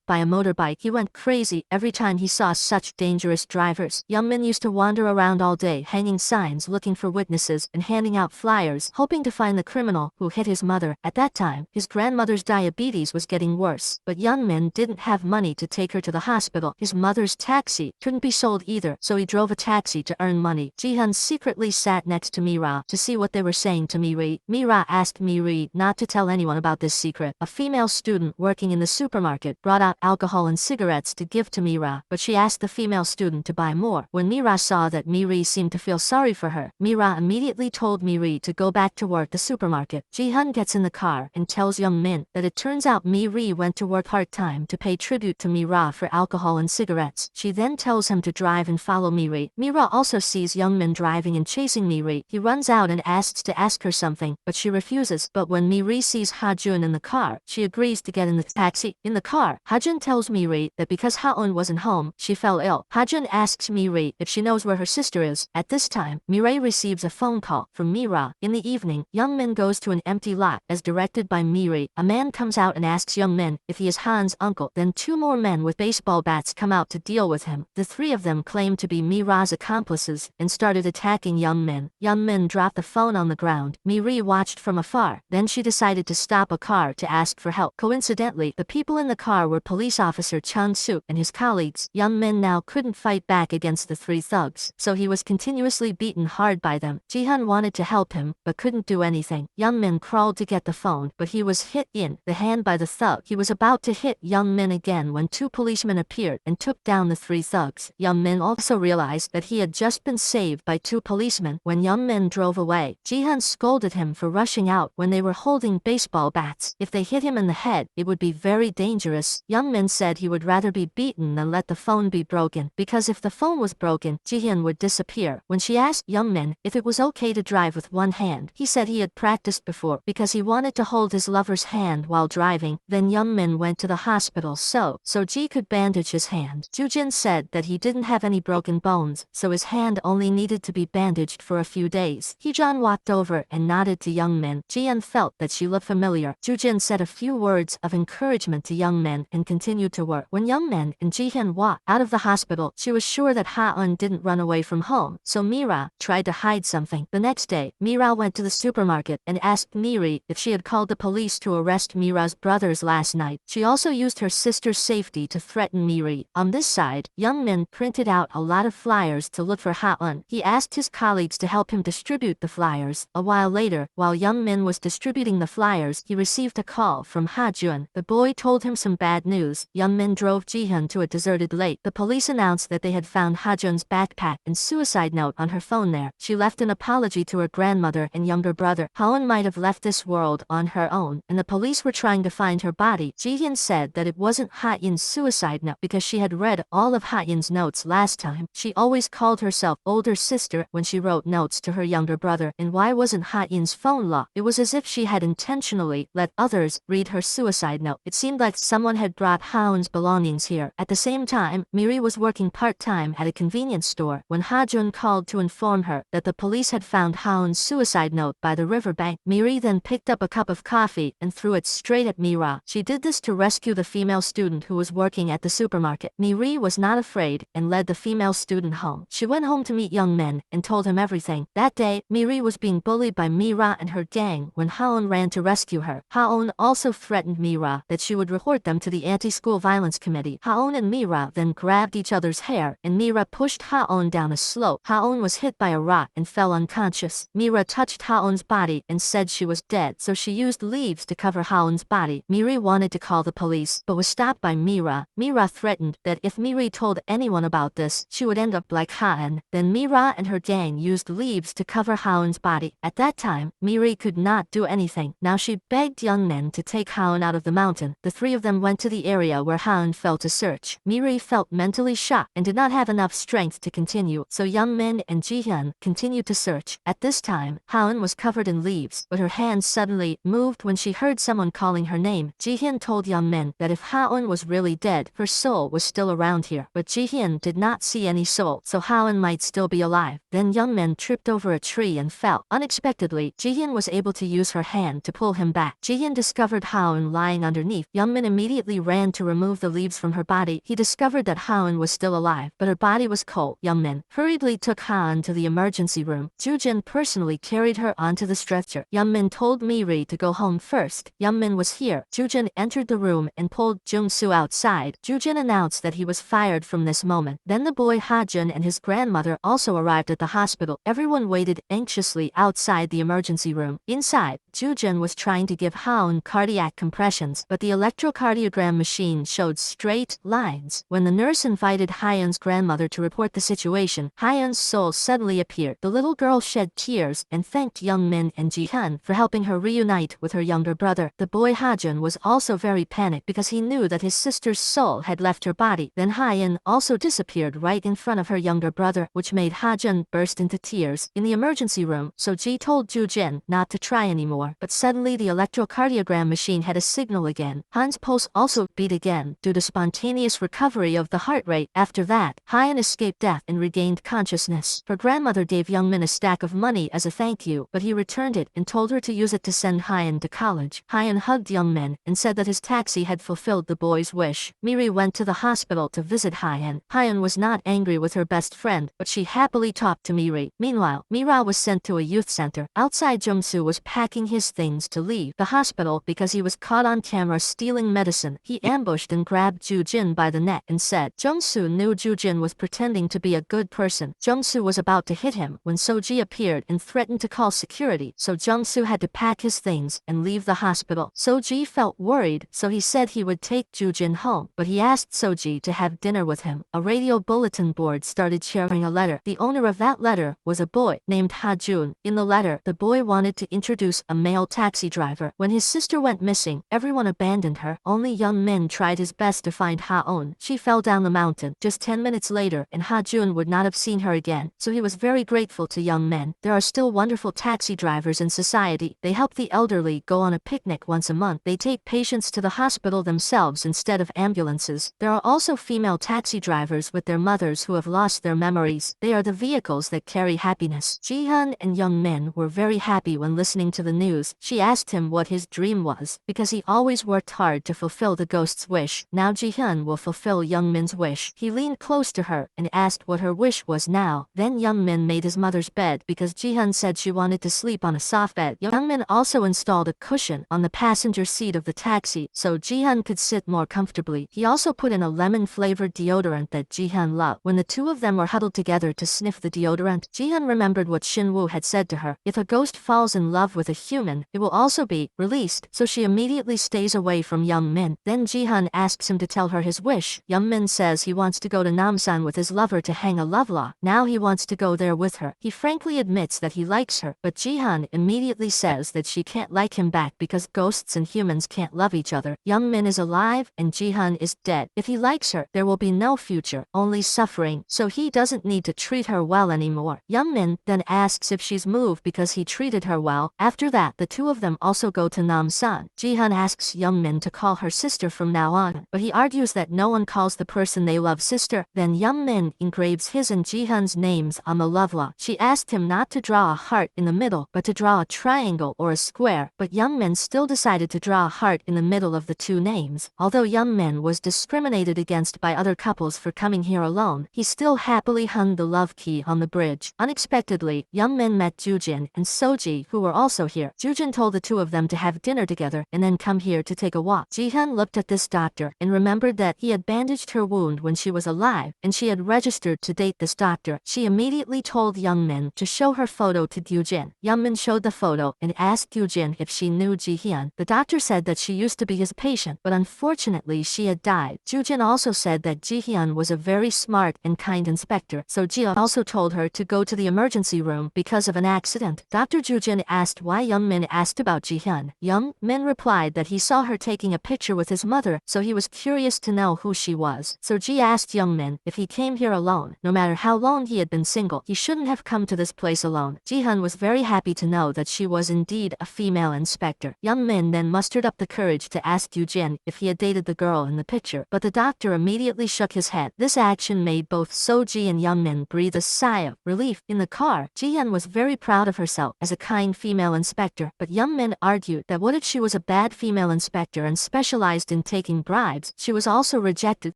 by a motorbike, he went crazy every time he saw such dangerous drivers. Young Min used to wander around all day hanging signs looking for witnesses and handing out flyers hoping to find the criminal who hit his mother. At that time, his grandmother's diabetes was getting worse, but Young Min didn't have money to take her to the hospital. His mother's taxi couldn't be sold either, so he drove a taxi to earn money. Ji-hyun secretly sat next to Mira to see what they were saying to Miri. Mira asked Miri not to tell anyone about this secret. A female student working in the supermarket brought out alcohol and cigarettes to give to Mira, but she asked the female student to buy more. When Mira saw that Miri seemed to feel sorry for her, Mira immediately told Miri to go back to work at the supermarket. Ji-hyun gets in the car and tells Young Min that it turns out Miri went to work part-time to pay tribute to Mira for alcohol and cigarettes. She then tells him to drive and follow Miri. Mira also sees Young Min driving and chasing Miri. He runs out and asks to ask her something, but she refuses. But when Miri sees Ha-jun in the car, she agrees to get in the taxi. In the car, Ha-jun tells Miri that because Ha-eun wasn't home, she fell ill. Ha-jun asks Miri if she knows where her sister is. At this time, Miri receives a phone call from Mira. In the evening, Young Min goes to an empty lot as directed by Miri. A man comes out and asks Young Min if he is Han's uncle. Then two more men with baseball bats come out to deal with him. The three of them claim to be Mira's accomplices and started attacking Young Min. Young Min dropped the phone on the ground. Miri watched from afar. Then she decided to stop a car to ask for help. Coincidentally, the people in the car were police officer Chang-soo and his colleagues. Young Min now couldn't fight back against the three thugs, so he was continuously beaten hard by them. Ji-hyun wanted to help him, but couldn't do anything. Young Min crawled to get the phone, but he was hit in the hand by the thug. He was about to hit Young Min again when two policemen appeared and took down the three thugs. Young Min also realized that he had just been saved by two policemen. When Young Min drove away, Ji-hyun scolded him for rushing out when they were holding baseball bats. If they hit him in the head, it would be very dangerous. Young Min said he would rather be beaten than let the phone be broken, because if the phone was broken, Ji-hyun would disappear. When she asked Young Min if it was okay to drive with one hand, he said he had practiced before because he wanted to hold his lover's hand while driving. Then Young Min went to the hospital so Ji could bandage his hand. Joo-jin said that he didn't have any broken bones, so his hand only needed to be bandaged for a few days. Hee-jeon walked over and nodded to Young Min. Ji-hyun felt that she looked familiar. Joo-jin said a few words of encouragement to Young Min and continued to work. When Young Min and Ji-hyun walked out of the hospital, she was sure that Ha-eun didn't run away from home, so Mira tried to hide something. The next day, Mira went to the supermarket and asked Miri if she had called the police to arrest Mira's brothers last night. She also used her sister's safety to threaten Miri. On this side, Young Min printed out a lot of flyers to look for Ha-eun. He asked his colleagues to help him distribute the flyers. A while later, while Young Min was distributing the flyers, he received a call from Ha-jun. The boy told him some bad news. Young Min drove Ji-hyun to a deserted lake. The police announced that they had found Ha-jun's backpack and suicide note on her phone there. She left an apology to her grandmother and younger brother. Ha-eun might have left this world on her own, and the police were trying to find her body. Ji-hyun said that it wasn't Ha-eun's suicide note because she had read all of Ha-eun's notes last time. She always called herself older sister when she wrote notes to her younger brother. And why wasn't Ha-eun's phone locked? It was as if she had intentionally let others read her suicide note. It seemed like someone had brought Ha-eun's belongings here. At the same time, Miri was working part-time at a convenience store when Ha-jun called to inform her that the police had found Ha-eun's suicide note by the riverbank. Miri then picked up a cup of coffee and threw it straight at Mira. She did this to rescue the female student who was working at the supermarket. Miri was not afraid and led the female student home. She went home to meet Young Min and told him everything. That day, Miri was being bullied by Mira and her gang when Ha-eun ran to rescue her. Ha-eun also threatened Mira that she would report them to the anti-school violence committee. Ha-eun and Mira then grabbed each other's hair and Mira pushed Ha-eun down a slope. Ha-eun was hit by a rock and fell unconscious. Mira touched Ha-eun's body and said she was dead, so she used leaves to cover Ha-eun's body. Miri wanted to call the police, but was stopped by Mira. Mira threatened that if Miri told anyone about this, she would end up like Ha-eun. Then Mira and her gang used leaves to cover Ha-eun's body. At that time, Miri could not do anything. Now she begged Young Min to take Ha-eun out of the mountain. The three of them went to the area where Han fell to search. Miri felt mentally shocked and did not have enough strength to continue, so Young Min and Ji-hyun continued to search. At this time, Han was covered in leaves, but her hands suddenly moved when she heard someone calling her name. Ji-hyun told Young Min that if Han was really dead, her soul was still around here, but Ji-hyun did not see any soul, so Han might still be alive. Then Young Min tripped over a tree and fell. Unexpectedly, Ji-hyun was able to use her hand to pull him back. Ji-hyun discovered Han lying underneath. Young Min immediately ran to remove the leaves from her body. He discovered that Han was still alive, but her body was cold. Young Min hurriedly took Han to the emergency room. Joo-jin personally carried her onto the stretcher. Young Min told Miri to go home first. Young Min was here. Joo-jin entered the room and pulled Jung-soo outside. Joo-jin announced that he was fired from this moment. Then the boy Ha-jun and his grandmother also arrived at the hospital. Everyone waited anxiously outside the emergency room. Inside, Joo-jin was trying to give Han cardiac compressions, but the electrocardiogram machine showed straight lines. When the nurse invited Hyun's grandmother to report the situation, Hyun's soul suddenly appeared. The little girl shed tears and thanked Young Min and Ji-hyun for helping her reunite with her younger brother. The boy Ha-jun was also very panicked because he knew that his sister's soul had left her body. Then Hyun also disappeared right in front of her younger brother, which made Ha-jun burst into tears. In the emergency room, So-ji told Joo-jin not to try anymore, but suddenly the electrocardiogram machine had a signal again. Han's pulse also beat again due to spontaneous recovery of the heart rate. After that, Hyun escaped death and regained consciousness. Her grandmother gave Young Min a stack of money as a thank you, but he returned it and told her to use it to send Hyun to college. Hyun hugged Young Min and said that his taxi had fulfilled the boy's wish. Miri went to the hospital to visit Hyun. Hyun was not angry with her best friend, but she happily talked to Miri. Meanwhile, Mira was sent to a youth center. Outside, Jung-soo was packing his things to leave the hospital because he was caught on camera stealing medicine. He ambushed and grabbed Joo-jin by the neck and said Jung-soo knew Joo-jin was pretending to be a good person. Jung-soo was about to hit him when So-ji appeared and threatened to call security, so Jung-soo had to pack his things and leave the hospital. So-ji felt worried, so he said he would take Joo-jin home, but he asked So-ji to have dinner with him. A radio bulletin board started sharing a letter. The owner of that letter was a boy named Ha-jun. In the letter, the boy wanted to introduce a male taxi driver. When his sister went missing, everyone abandoned her. Only Young Min tried his best to find Ha-eun. She fell down the mountain just 10 minutes later, and Ha-jun would not have seen her again, so he was very grateful to Young Min. There are still wonderful taxi drivers in society. They help the elderly go on a picnic once a month. They take patients to the hospital themselves instead of ambulances. There are also female taxi drivers with their mothers who have lost their memories. They are the vehicles that carry happiness. Ji-hyun and Young Min were very happy when listening to the news. She asked him what his dream was, because he always worked hard to fulfill the ghost's wish. Now Ji-hyun will fulfill Young Min's wish. He leaned close to her and asked what her wish was now. Then Young Min made his mother's bed because Ji-hyun said she wanted to sleep on a soft bed. Young Min also installed a cushion on the passenger seat of the taxi so Ji-hyun could sit more comfortably. He also put in a lemon-flavored deodorant that Ji-hyun loved. When the two of them were huddled together to sniff the deodorant, Ji-hyun remembered what Shin-woo had said to her. If a ghost falls in love with a human, it will also be released, so she immediately stays away from Young Min. Then Ji-hyun asks him to tell her his wish. Young Min says he wants to go to Namsan with his lover to hang a lovelock. Now he wants to go there with her. He frankly admits that he likes her, but Ji-hyun immediately says that she can't like him back because ghosts and humans can't love each other. Young Min is alive and Ji-hyun is dead. If he likes her, there will be no future, only suffering, so he doesn't need to treat her well anymore. Young Min then asks if she's moved because he treated her well. After that, the two of them also go to Namsan. Ji-hyun asks Young Min to call her sister from now on, but he argues that no one calls the person they love sister. Then Young Min engraves his and Ji-hyun's names on the lovelock. She asked him not to draw a heart in the middle, but to draw a triangle or a square, but Young Min still decided to draw a heart in the middle of the two names. Although Young Min was discriminated against by other couples for coming here alone, he still happily hung the love key on the bridge. Unexpectedly, Young Min met Joo-jin and So-ji, who were also here. Joo-jin told the two of them to have dinner together and then come here to take a walk. Ji-hyun looked at this doctor and remembered that he had bandaged her wound when she was alive, and she had registered to date this doctor. She immediately told Young Min to show her photo to Joo-jin. Young Min showed the photo and asked Joo-jin if she knew Ji-hyun. The doctor said that she used to be his patient, but unfortunately she had died. Joo-jin also said that Ji-hyun was a very smart and kind inspector, so Ji-hyun also told her to go to the emergency room because of an accident. Dr. Joo-jin asked why Young Min asked about Ji-hyun. Young Min replied that he saw her taking a picture with his mother mother, so he was curious to know who she was. So Ji asked Young Min if he came here alone. No matter how long he had been single, he shouldn't have come to this place alone. Ji-hun was very happy to know that she was indeed a female inspector. Young Min then mustered up the courage to ask Yoo-jin if he had dated the girl in the picture, but the doctor immediately shook his head. This action made both So-ji and Young Min breathe a sigh of relief. In the car, Ji-hun was very proud of herself as a kind female inspector, but Young Min argued that what if she was a bad female inspector and specialized in taking bribes? She was also rejected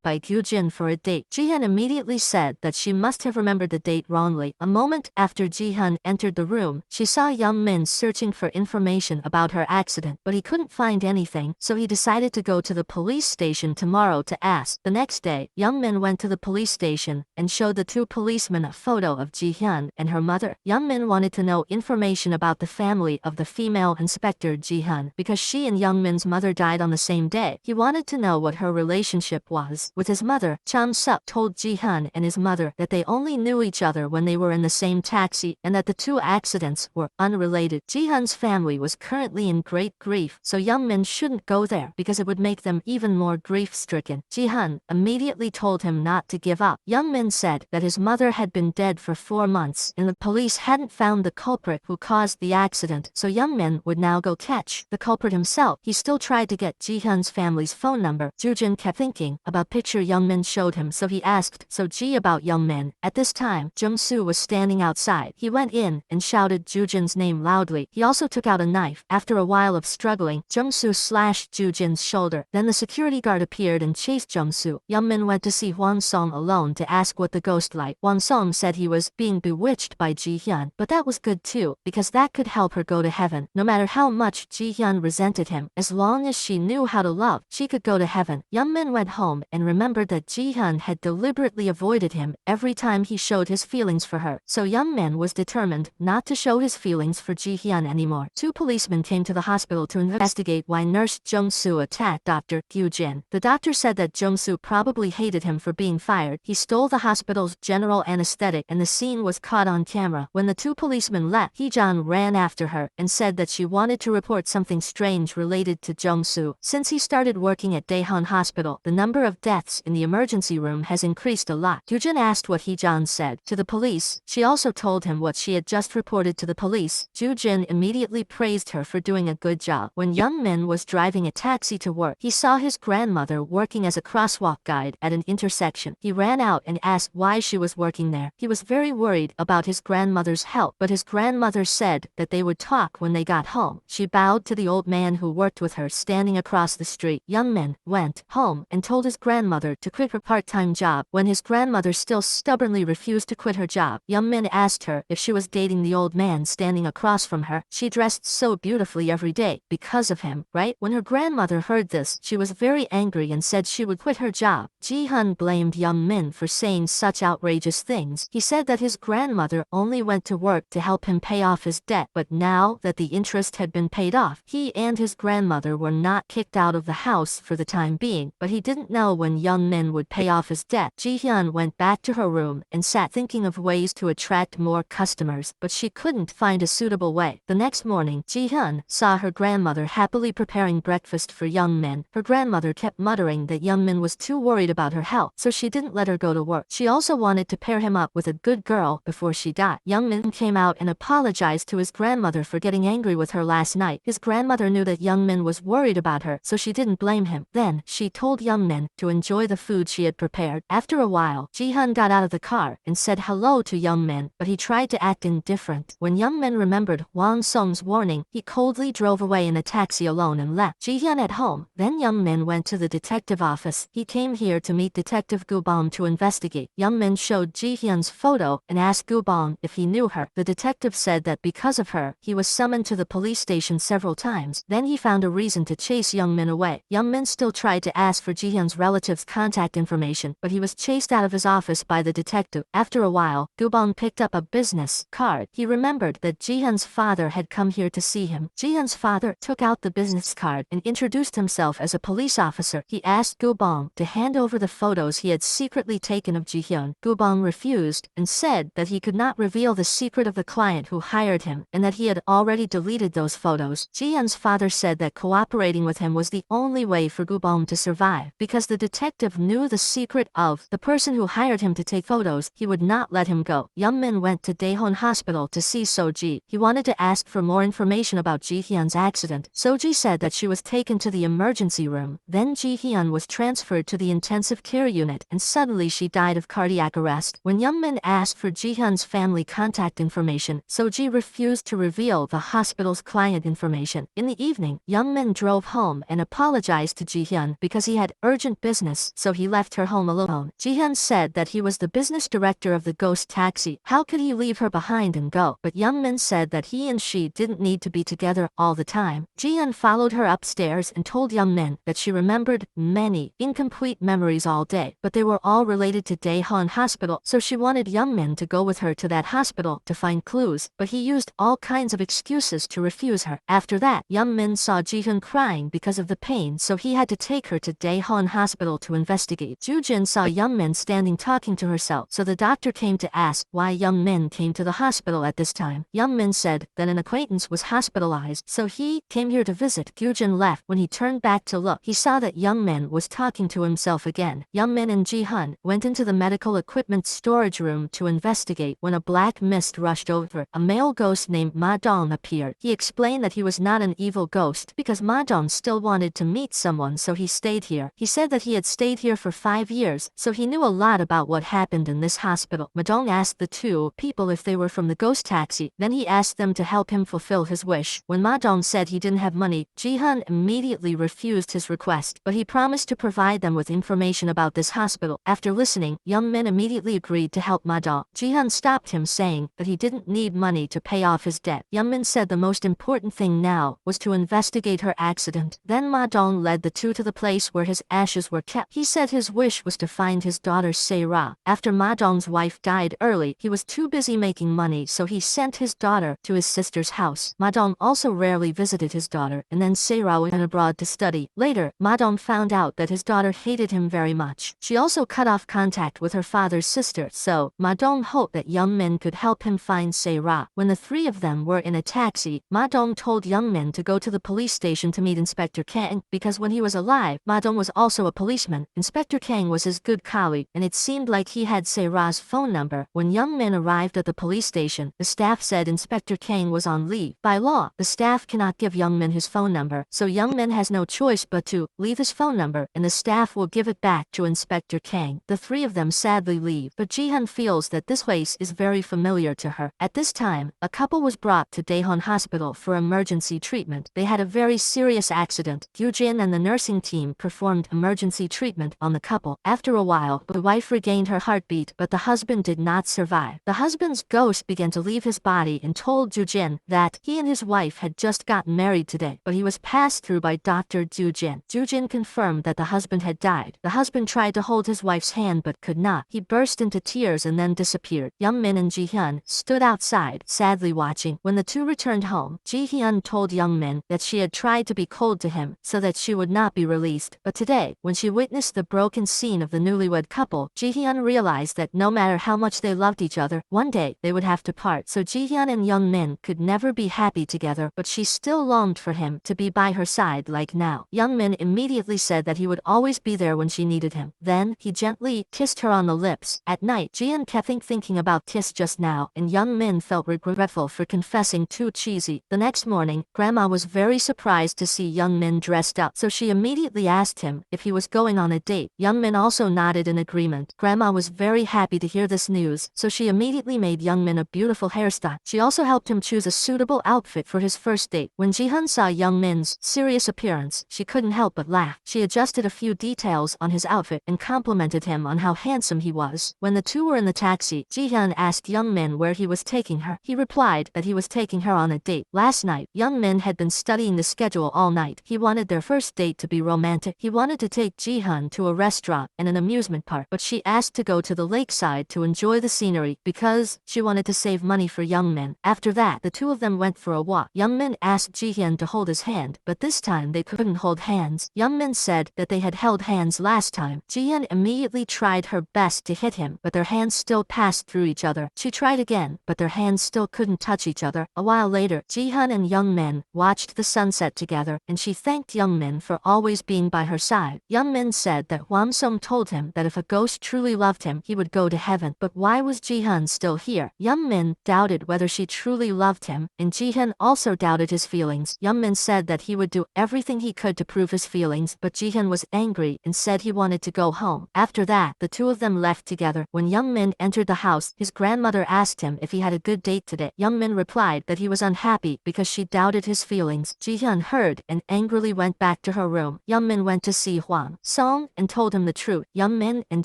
by Yoo-jin for a date. Ji-hun immediately said that she must have remembered the date wrongly. A moment after Ji-hun entered the room, she saw Young Min searching for information about her accident, but he couldn't find anything, so he decided to go to the police station tomorrow to ask. The next day, Young Min went to the police station and showed the two policemen a photo of Ji-hyun and her mother. Young Min wanted to know information about the family of the female inspector Ji-hyun because she and Young Min's mother died on the same day. He wanted to know what her relationship was with his mother. Cham-suk told Ji-hyun and his mother that they only knew each other when they were in the same taxi and that the two accidents were unrelated. Ji-hyun's family was currently in great grief, so Young Min shouldn't go there because it would make them even more grief-stricken. Ji-hyun immediately told him not to give up. Young Min said that his mother had been dead for 4 months and the police hadn't found the culprit who caused the accident, so Young Min would now go catch the culprit himself. He still tried to get Ji-hyun's family's phone number. Joo-jin kept thinking about picture Young Min showed him, so he asked So-ji about Young Min. At this time, Jung-soo was standing outside. He went in and shouted Joo-jin's name loudly. He also took out a knife. After a while of struggling, Jung-soo slashed Joo-jin's shoulder. Then the security guard appeared and chased Jung-soo. Young Min went to see Hwang Song alone to ask what the ghost like. Hwang Song said he was being bewitched by Ji-hyun, but that was good too, because that could help her go to heaven. No matter how much Ji-hyun resented him, as long as she knew how to love, she could go to heaven. Young Min went home and remembered that Ji-hyun had deliberately avoided him every time he showed his feelings for her, so Young Min was determined not to show his feelings for Ji-hyun anymore. Two policemen came to the hospital to investigate why Nurse Jung-soo attacked Dr. Yoo-jin. The doctor said that Jung-soo probably hated him for being fired. He stole the hospital's general anesthetic and the scene was caught on camera. When the two policemen left, Hee-jun ran after her and said that she wanted to report something strange related to Jung-soo. Since he started working at Daehan Hospital, the number of deaths in the emergency room has increased a lot. Yoo-jin asked what Hee-jun said to the police. She also told him what she had just reported to the police. Joo-jin immediately praised her for doing a good job. When Young Min was driving a taxi to work, he saw his grandmother working as a crosswalk guide at an intersection. He ran out and asked why she was working there. He was very worried about his grandmother's health, but his grandmother said that they would talk when they got home. She bowed to the old man who worked with her standing across the street. Young Min went home and told his grandmother to quit her part-time job. When his grandmother still stubbornly refused to quit her job, Young Min asked her if she was dating the old man standing across from her. She dressed so beautifully every day because of him, right? When her grandmother heard this, she was very angry and said she would quit her job. Ji-hyun blamed Young Min for saying such outrageous things. He said that his grandmother only went to work to help him pay off his debt, but now that the interest had been paid off, he and his grandmother were not kicked out of the house for the time being, but he didn't know when Young Min would pay off his debt. Ji-hyun went back to her room and sat thinking of ways to attract more customers, but she couldn't find a suitable way. The next morning, Ji-hyun saw her grandmother happily preparing breakfast for Young Min. Her grandmother kept muttering that Young Min was too worried about her health, so she didn't let her go to work. She also wanted to pair him up with a good girl before she died. Young Min came out and apologized to his grandmother for getting angry with her last night. His grandmother knew that Young Min was worried about her, so she didn't blame him. Then, she told Young Min to enjoy the food she had prepared. After a while, Ji-hyun got out of the car and said hello to Young Min, but he tried to act indifferent. When Young Min remembered Hwang Song's warning, he coldly drove away in a taxi alone and left. Ji-hyun at home. Then Young Min went to the detective office. He came here to meet Detective Gu-bong to investigate. Young Min showed Ji-hyun's photo and asked Gu-bong if he knew her. The detective said that because of her, he was summoned to the police station several times. Then he found a reason to chase Young Min away. Young Min still tried to ask for Ji-hyun's relatives' contact information, but he was chased out of his office by the detective. After a while, Gu-bong picked up a business card. He remembered that Ji-hyun's father had come here to see him. Ji-hyun's father took out the business card and introduced himself as a police officer. He asked Gu-bong to hand over the photos he had secretly taken of Ji-hyun. Gu-bong refused and said that he could not reveal the secret of the client who hired him and that he had already deleted those photos. Ji-hyun's father said that cooperating with him was the only only way for Gubom to survive. Because the detective knew the secret of the person who hired him to take photos, he would not let him go. Youngmin went to Daehoon Hospital to see Soji. He wanted to ask for more information about Ji-hyun's accident. Soji said that she was taken to the emergency room. Then Ji-hyun was transferred to the intensive care unit, and suddenly she died of cardiac arrest. When Youngmin asked for Ji-hyun's family contact information, Soji refused to reveal the hospital's client information. In the evening, Youngmin drove home and apologized to Ji-hyun because he had urgent business, so he left her home alone. Ji-hyun said that he was the business director of the ghost taxi. How could he leave her behind and go? But Youngmin said that he and she didn't need to be together all the time. Ji-hyun followed her upstairs and told Youngmin that she remembered many incomplete memories all day, but they were all related to Daehoon Hospital, so she wanted Youngmin to go with her to that hospital to find clues, but he used all kinds of excuses to refuse her. After that, Youngmin saw Ji-hyun crying because of the pain, so he had to take her to Daehoon Hospital to investigate. Joo-jin saw Youngmin standing talking to herself, so the doctor came to ask why Youngmin came to the hospital at this time. Youngmin said that an acquaintance was hospitalized, so he came here to visit. Joo-jin left. When he turned back to look, he saw that Youngmin was talking to himself again. Youngmin and Ji-hyun went into the medical equipment storage room to investigate when a black mist rushed over. A male ghost named Ma-dong appeared. He explained that he was not an evil ghost because Ma-dong still wanted to meet someone, so he stayed here. He said that he had stayed here for 5 years, so he knew a lot about what happened in this hospital. Ma-dong asked the two people if they were from the ghost taxi. Then he asked them to help him fulfill his wish. When Ma-dong said he didn't have money, Ji-hyun immediately refused his request, but he promised to provide them with information about this hospital. After listening, Youngmin immediately agreed to help Ma-dong. Ji-hyun stopped him, saying that he didn't need money to pay off his debt. Youngmin said the most important thing now was to investigate her accident. Then Ma-dong led the two to the place where his ashes were kept. He said his wish was to find his daughter Se-ra. After Ma-dong's wife died early, he was too busy making money, so he sent his daughter to his sister's house. Ma-dong also rarely visited his daughter, and then Se-ra went abroad to study. Later, Ma-dong found out that his daughter hated him very much. She also cut off contact with her father's sister, so Ma-dong hoped that Youngmin could help him find Se-ra. When the three of them were in a taxi, Ma-dong told Youngmin to go to the police station to meet Inspector Kang, because when he was alive, Ma-dong was also a policeman. Inspector Kang was his good colleague, and it seemed like he had Se-ra's phone number. When Youngmin arrived at the police station, the staff said Inspector Kang was on leave. By law, the staff cannot give Youngmin his phone number, so Youngmin has no choice but to leave his phone number, and the staff will give it back to Inspector Kang. The three of them sadly leave, but Ji-hyun feels that this place is very familiar to her. At this time, a couple was brought to Daehoon Hospital for emergency treatment. They had a very serious accident. Yoo-jin and the nursing team performed emergency treatment on the couple. After a while, the wife regained her heartbeat, but the husband did not survive. The husband's ghost began to leave his body and told Yoo-jin that he and his wife had just gotten married today, but he was passed through by Dr. Joo-jin. Joo-jin confirmed that the husband had died. The husband tried to hold his wife's hand but could not. He burst into tears and then disappeared. Youngmin and Ji-hyun stood outside, sadly watching. When the two returned home, Ji-hyun told Youngmin that she had tried to be cold to him so that she would not be released. But today, when she witnessed the broken scene of the newlywed couple, Ji-hyun realized that no matter how much they loved each other, one day they would have to part. So Ji-hyun and Youngmin could never be happy together, but she still longed for him to be by her side like now. Youngmin immediately said that he would always be there when she needed him. Then, he gently kissed her on the lips. At night, Ji-hyun kept thinking about kiss just now, and Youngmin felt regretful for confessing too cheesy. The next morning, Grandma was very surprised to see Youngmin dressed up, so she immediately asked him if he was going on a date. Youngmin also nodded in agreement. Grandma was very happy to hear this news, so she immediately made Youngmin a beautiful hairstyle. She also helped him choose a suitable outfit for his first date. When Ji-hyun saw Youngmin's serious appearance, she couldn't help but laugh. She adjusted a few details on his outfit and complimented him on how handsome he was. When the two were in the taxi, Ji-hyun asked Youngmin where he was taking her. He replied that he was taking her on a date. Last night, Youngmin had been studying the schedule all night. He wanted their first date to be romantic. He wanted to take Ji-hyun to a restaurant and an amusement park, but she asked to go to the lakeside to enjoy the scenery because she wanted to save money for Youngmin. After that, the two of them went for a walk. Youngmin asked Ji-hyun to hold his hand, but this time they couldn't hold hands. Youngmin said that they had held hands last time. Ji-hyun immediately tried her best to hit him, but their hands still passed through each other. She tried again, but their hands still couldn't touch each other. A while later, Ji-hyun and Youngmin watched the sunset together, and she thanked Youngmin Jihyun for always being by her side. Young Min said that Hwang Sung told him that if a ghost truly loved him, he would go to heaven. But why was Jihyun still here? Young Min doubted whether she truly loved him, and Jihyun also doubted his feelings. Young Min said that he would do everything he could to prove his feelings, but Jihyun was angry and said he wanted to go home. After that, the two of them left together. When Young Min entered the house, his grandmother asked him if he had a good date today. Young Min replied that he was unhappy because she doubted his feelings. Jihyun heard and angrily went back to her room. Young Min went to see Hwang Sung and told him the truth. Young Min and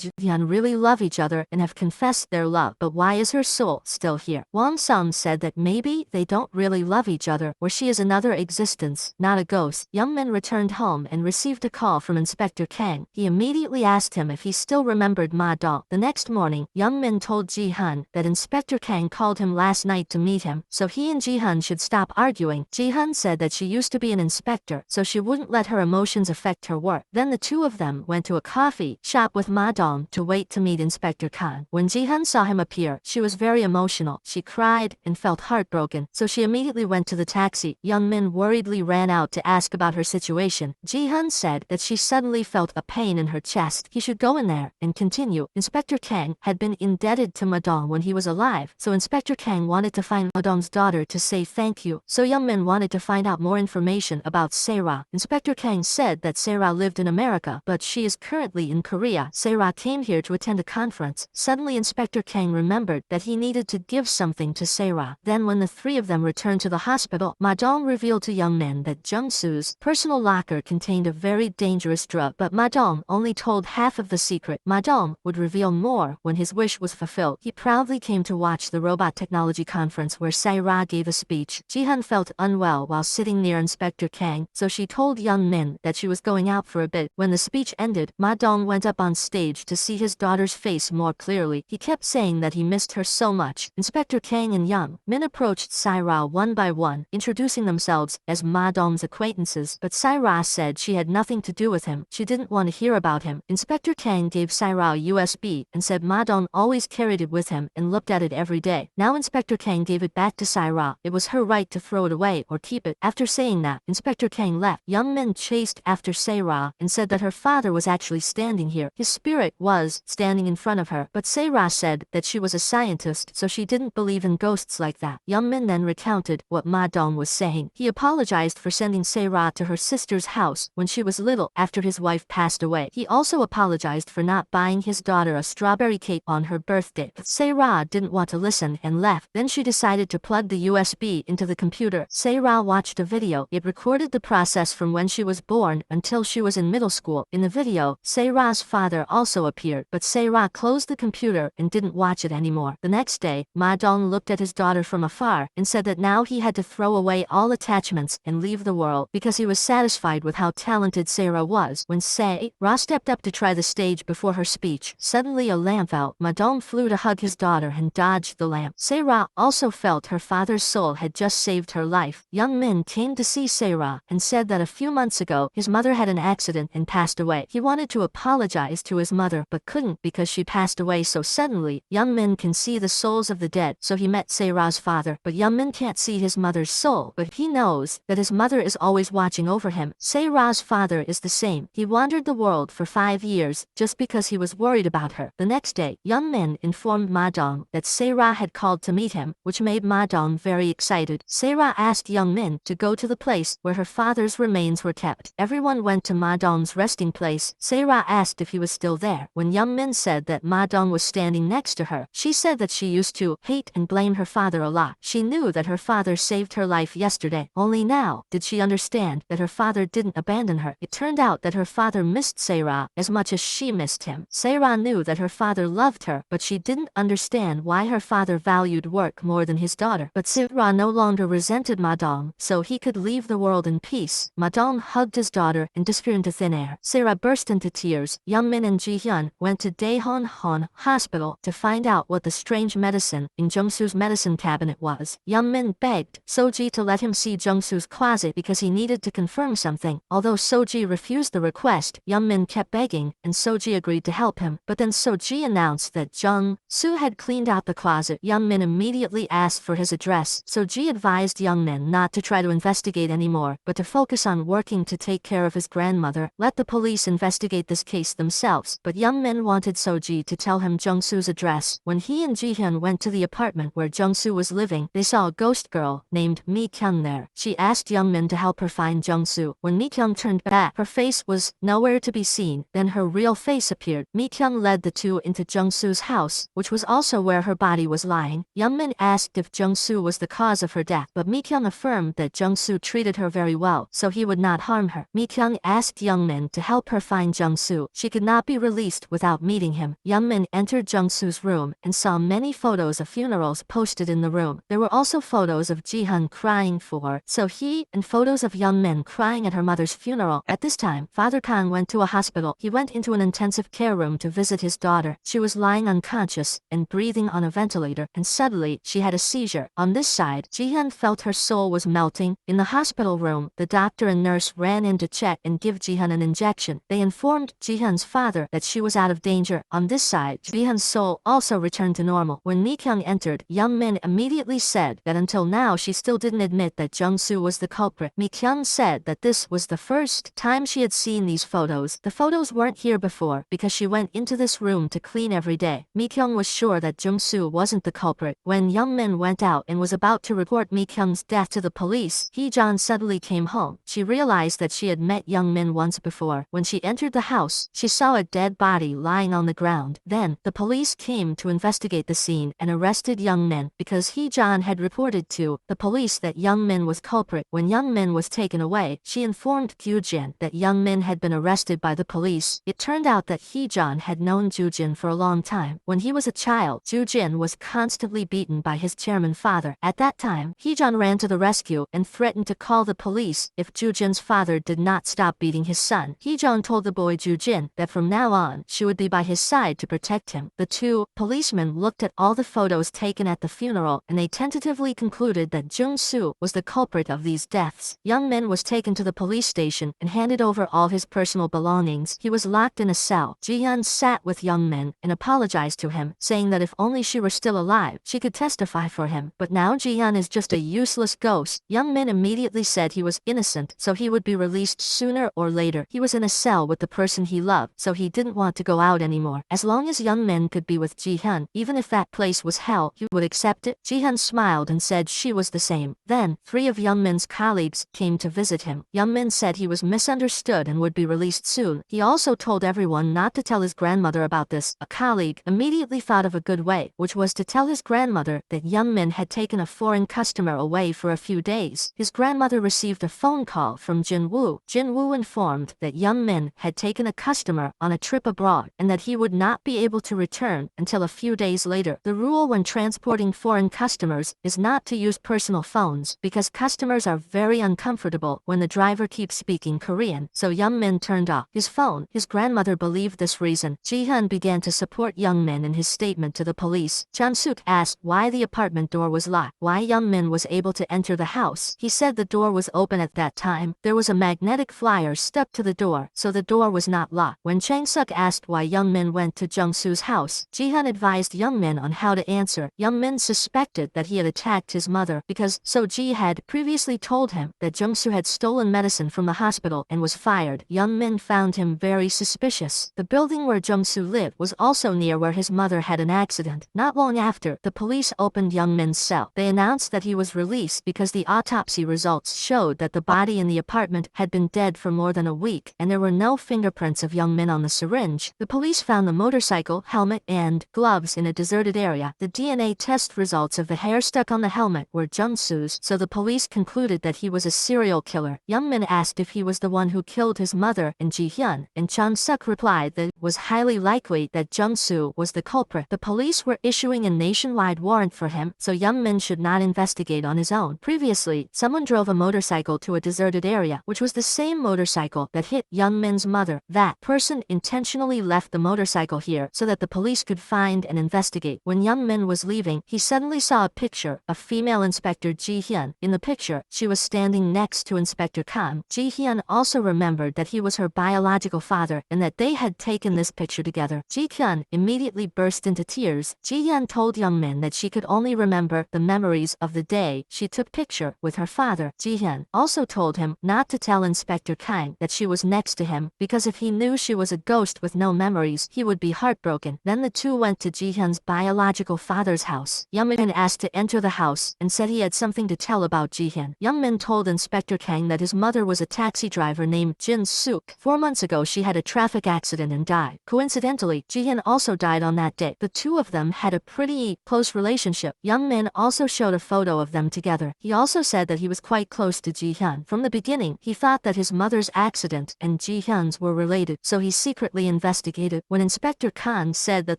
Jihyun really love each other and have confessed their love, but why is her soul still here? Hwang Sung said that maybe they don't really love each other, or she is another existence, not a ghost. Young Min returned home and received a call from Inspector Kang. He immediately asked him if he still remembered Ma Dong. The next morning, Young Min told Jihyun that Inspector Kang called him last night to meet him, so he and Jihyun should stop arguing. Jihyun said that she used to be an inspector, so she wouldn't let her emotions affect her work. Then the two of them went to a coffee shop with Ma Dong to wait to meet Inspector Kang. When Jihyun saw him appear, she was very emotional. She cried and felt heartbroken, so she immediately went to the taxi. Young Min worriedly ran out to ask about her situation. Jihyun said that she suddenly felt a pain in her chest. He should go in there and continue. Inspector Kang had been indebted to Ma Dong when he was alive, so Inspector Kang wanted to find Ma Dong's daughter to say thank you. So Young Min wanted to find out more information about Sarah. Inspector Kang said that Sarah lived in America, but she is currently in Korea. Sarah came here to attend a conference. Suddenly Inspector Kang remembered that he needed to give something to Sarah. Then when the three of them returned to the hospital, Ma Dong revealed to Young Min that Jung Soo's personal locker contained a very dangerous drug, but Ma Dong only told half of the secret. Ma Dong would reveal more when his wish was fulfilled. He proudly came to watch the robot technology conference where Sarah gave a speech. Jihyun felt unwell while sitting near Inspector Kang, so she told Young Min that she was going out for a bit. When the speech ended, Ma Dong went up on stage to see his daughter's face more clearly. He kept saying that he missed her so much. Inspector Kang and Young Min approached Sarah one by one, introducing themselves as Ma Dong's acquaintances, but Sarah said she had nothing to do with him. She didn't want to hear about him. Inspector Kang gave Sarah a USB and said Ma Dong always carried it with him and looked at it every day. Now Inspector Kang gave it back to Sarah. It was her right to throw it away or keep it. After saying that, Inspector Kang left. Young Min chased after Sarah and said that her father was actually standing here. His spirit was standing in front of her, but Sarah said that she was a scientist, so she didn't believe in ghosts like that. Young Min then recounted what Ma Dong was saying. He apologized for sending Sarah to her sister's house when she was little after his wife passed away. He also apologized for not buying his daughter a strawberry cake on her birthday. Sarah didn't want to listen and left. Then she decided to plug the USB into the computer. Sarah watched a video. It recorded the process from when she was born until she was in middle school. In the video, Sarah's father also appeared, but Sarah closed the computer and didn't watch it anymore. The next day, Ma Dong looked at his daughter from afar and said that now he had to throw away all attachments and leave the world because he was satisfied with how talented Sarah was. When Sarah stepped up to try the stage before her speech, suddenly a lamp fell. Ma Dong flew to hug his daughter and dodged the lamp. Sarah also felt her father's soul had just saved her life. Young Min came to see Sarah and said that a few months ago his mother had an accident and passed away. He wanted to apologize to his mother but couldn't because she passed away so suddenly. Young Min can see the souls of the dead, so he met Sarah's father, but Young Min can't see his mother's soul, but he knows that his mother is always watching over him. Sarah's father is the same. He wandered the world for 5 years just because he was worried about her. The next day, Young Min informed Ma Dong that Sarah had called to meet him, which made Ma Dong very excited. Sarah asked Young Min to go to the place where her father's remains were kept. Everyone went to Ma Dong's resting place. Sarah asked if he was still there. When Young Min said that Ma Dong was standing next to her, she said that she used to hate and blame her father a lot. She knew that her father saved her life yesterday. Only now did she understand that her father didn't abandon her. It turned out that her father missed Sarah as much as she missed him. Sarah knew that her father loved her, but she didn't understand why her father valued work more than his daughter. But Sarah no longer resented Ma Dong, so he could leave the world in peace. Ma Dong hugged his daughter and disappeared into thin air. Sarah burst into tears. Young Min and Jihyun went to Daehon Hospital to find out what the strange medicine in Jung-soo's medicine cabinet was. Young Min begged Soji to let him see Jung-soo's closet because he needed to confirm something. Although Soji refused the request, Young Min kept begging and Soji agreed to help him. But then Soji announced that Jung-soo had cleaned out the closet. Young Min immediately asked for his address. Soji advised Young Min not to try to investigate anymore, but to focus on working came to take care of his grandmother. Let the police investigate this case themselves. But Young Min wanted Soji to tell him Jung-soo's address. When he and Ji-hyun went to the apartment where Jung-soo was living, they saw a ghost girl named Mi-kyung there. She asked Young Min to help her find Jung-soo. When Mi-kyung turned back, her face was nowhere to be seen. Then her real face appeared. Mi-kyung led the two into Jung-soo's house, which was also where her body was lying. Young Min asked if Jung-soo was the cause of her death, but Mi-kyung affirmed that Jung-soo treated her very well, so he would not harm her. Mi-kyung asked Young Min to help her find Jung-soo. She could not be released without meeting him. Young Min entered Jung-soo's room and saw many photos of funerals posted in the room. There were also photos of Ji-hyun crying for So-hee and photos of Young Min crying at her mother's funeral. At this time, Father Kang went to a hospital. He went into an intensive care room to visit his daughter. She was lying unconscious and breathing on a ventilator, and suddenly she had a seizure. On this side, Ji-hyun felt her soul was melting. In the hospital room, the doctor and nurse ran in to check and give Ji-hyun an injection. They informed Ji-hyun's father that she was out of danger. On this side, Ji-hyun's soul also returned to normal. When Mi-kyung entered, Young Min immediately said that until now she still didn't admit that Jung-soo was the culprit. Mi-kyung said that this was the first time she had seen these photos. The photos weren't here before because she went into this room to clean every day. Mi-kyung was sure that Jung-soo wasn't the culprit. When Young Min went out and was about to report Mi-kyung's death to the police, Hee-jeon suddenly came home. She realized that she had met Young Min once before. When she entered the house, she saw a dead body lying on the ground. Then, the police came to investigate the scene and arrested Young Min because Hee-jeon had reported to the police that Young Min was culprit. When Young Min was taken away, she informed Kyujin that Young Min had been arrested by the police. It turned out that Hee-jeon had known Kyujin for a long time. When he was a child, Kyujin was constantly beaten by his chairman father. At that time, Hee-jeon ran to the rescue and threatened to call the police if Kyujin's father did not stop beating his son. Hee-jeon told the boy Kyujin that from now on, she would be by his side to protect him. The two policemen looked at all the photos taken at the funeral and they tentatively concluded that Jung-soo was the culprit of these deaths. Young Min was taken to the police station and handed over all his personal belongings. He was locked in a cell. Ji-hyun sat with Young Min and apologized to him, saying that if only she were still alive, she could testify for him. But now Ji-hyun is just a useless ghost. Young Min immediately said he was innocent, so he would be released sooner or later. He was in a cell with the person he loved, so he didn't want to go out anymore. As long as Young Min could be with Ji-hyun, even if that place was hell, he would accept it. Ji-hyun smiled and said she was the same. Then, 3 of Young Min's colleagues came to visit him. Young Min said he was misunderstood and would be released soon. He also told everyone not to tell his grandmother about this. A colleague immediately thought of a good way, which was to tell his grandmother that Young Min had taken a foreign customer away for a few days. His grandmother received a phone call from Jin-woo. Jin-woo informed that Young Min had taken a customer on a trip abroad and that he would not be able to return until a few days later. The rule when transporting foreign customers is not to use personal phones because customers are very uncomfortable when the driver keeps speaking Korean, so Young Min turned off his phone. His grandmother believed this reason. Ji-hyun began to support Young Min in his statement to the police. Chang-suk asked why the apartment door was locked, why Young Min was able to enter the house. He said the door was open at that time. There was a magnetic flyer stuck to the door, so the door was not locked. When Chang-suk asked why Young Min went to Jung-soo's house, Ji-hyun advised Young Min on how to answer. Young Min suspected that he had attacked his mother because So-ji had previously told him that Jung-soo had stolen medicine from the hospital and was fired. Young Min found him very suspicious. The building where Jung-soo lived was also near where his mother had an accident. Not long after, the police opened Young Min's cell. They announced that he was released because the autopsy results showed that the body in the apartment had been dead for more than a week and there were no fingerprints of Young Min on the syringe. The police found the motorcycle, helmet, and gloves in a deserted area. The DNA test results of the hair stuck on the helmet were Jung-soo's, so the police concluded that he was a serial killer. Young Min asked if he was the one who killed his mother and Ji-hyun, and Chang-suk replied that it was highly likely that Jung-soo was the culprit. The police were issuing a nationwide warrant for him, so Young Min should not investigate on his own. Previously, someone drove a motorcycle to a deserted area, which was the same motorcycle that hit Young Min's mother. That person intentionally left the motorcycle here so that the police could find and investigate. When Young Min was leaving, he suddenly saw a picture of female Inspector Ji-hyun. In the picture, she was standing next to Inspector Kang. Ji-hyun also remembered that he was her biological father and that they had taken taken this picture together. Ji-hyun immediately burst into tears. Ji-hyun told Youngmin that she could only remember the memories of the day she took picture with her father. Ji-hyun also told him not to tell Inspector Kang that she was next to him, because if he knew she was a ghost with no memories, he would be heartbroken. Then the two went to Ji-hyun's biological father's house. Youngmin asked to enter the house and said he had something to tell about Ji-hyun. Youngmin told Inspector Kang that his mother was a taxi driver named Jin Suk. 4 months ago she had a traffic accident and died. Coincidentally, Ji-hyun also died on that day. The two of them had a pretty close relationship. Youngmin also showed a photo of them together. He also said that he was quite close to Ji-hyun. From the beginning, he thought that his mother's accident and Ji-hyun's were related, so he secretly investigated. When Inspector Khan said that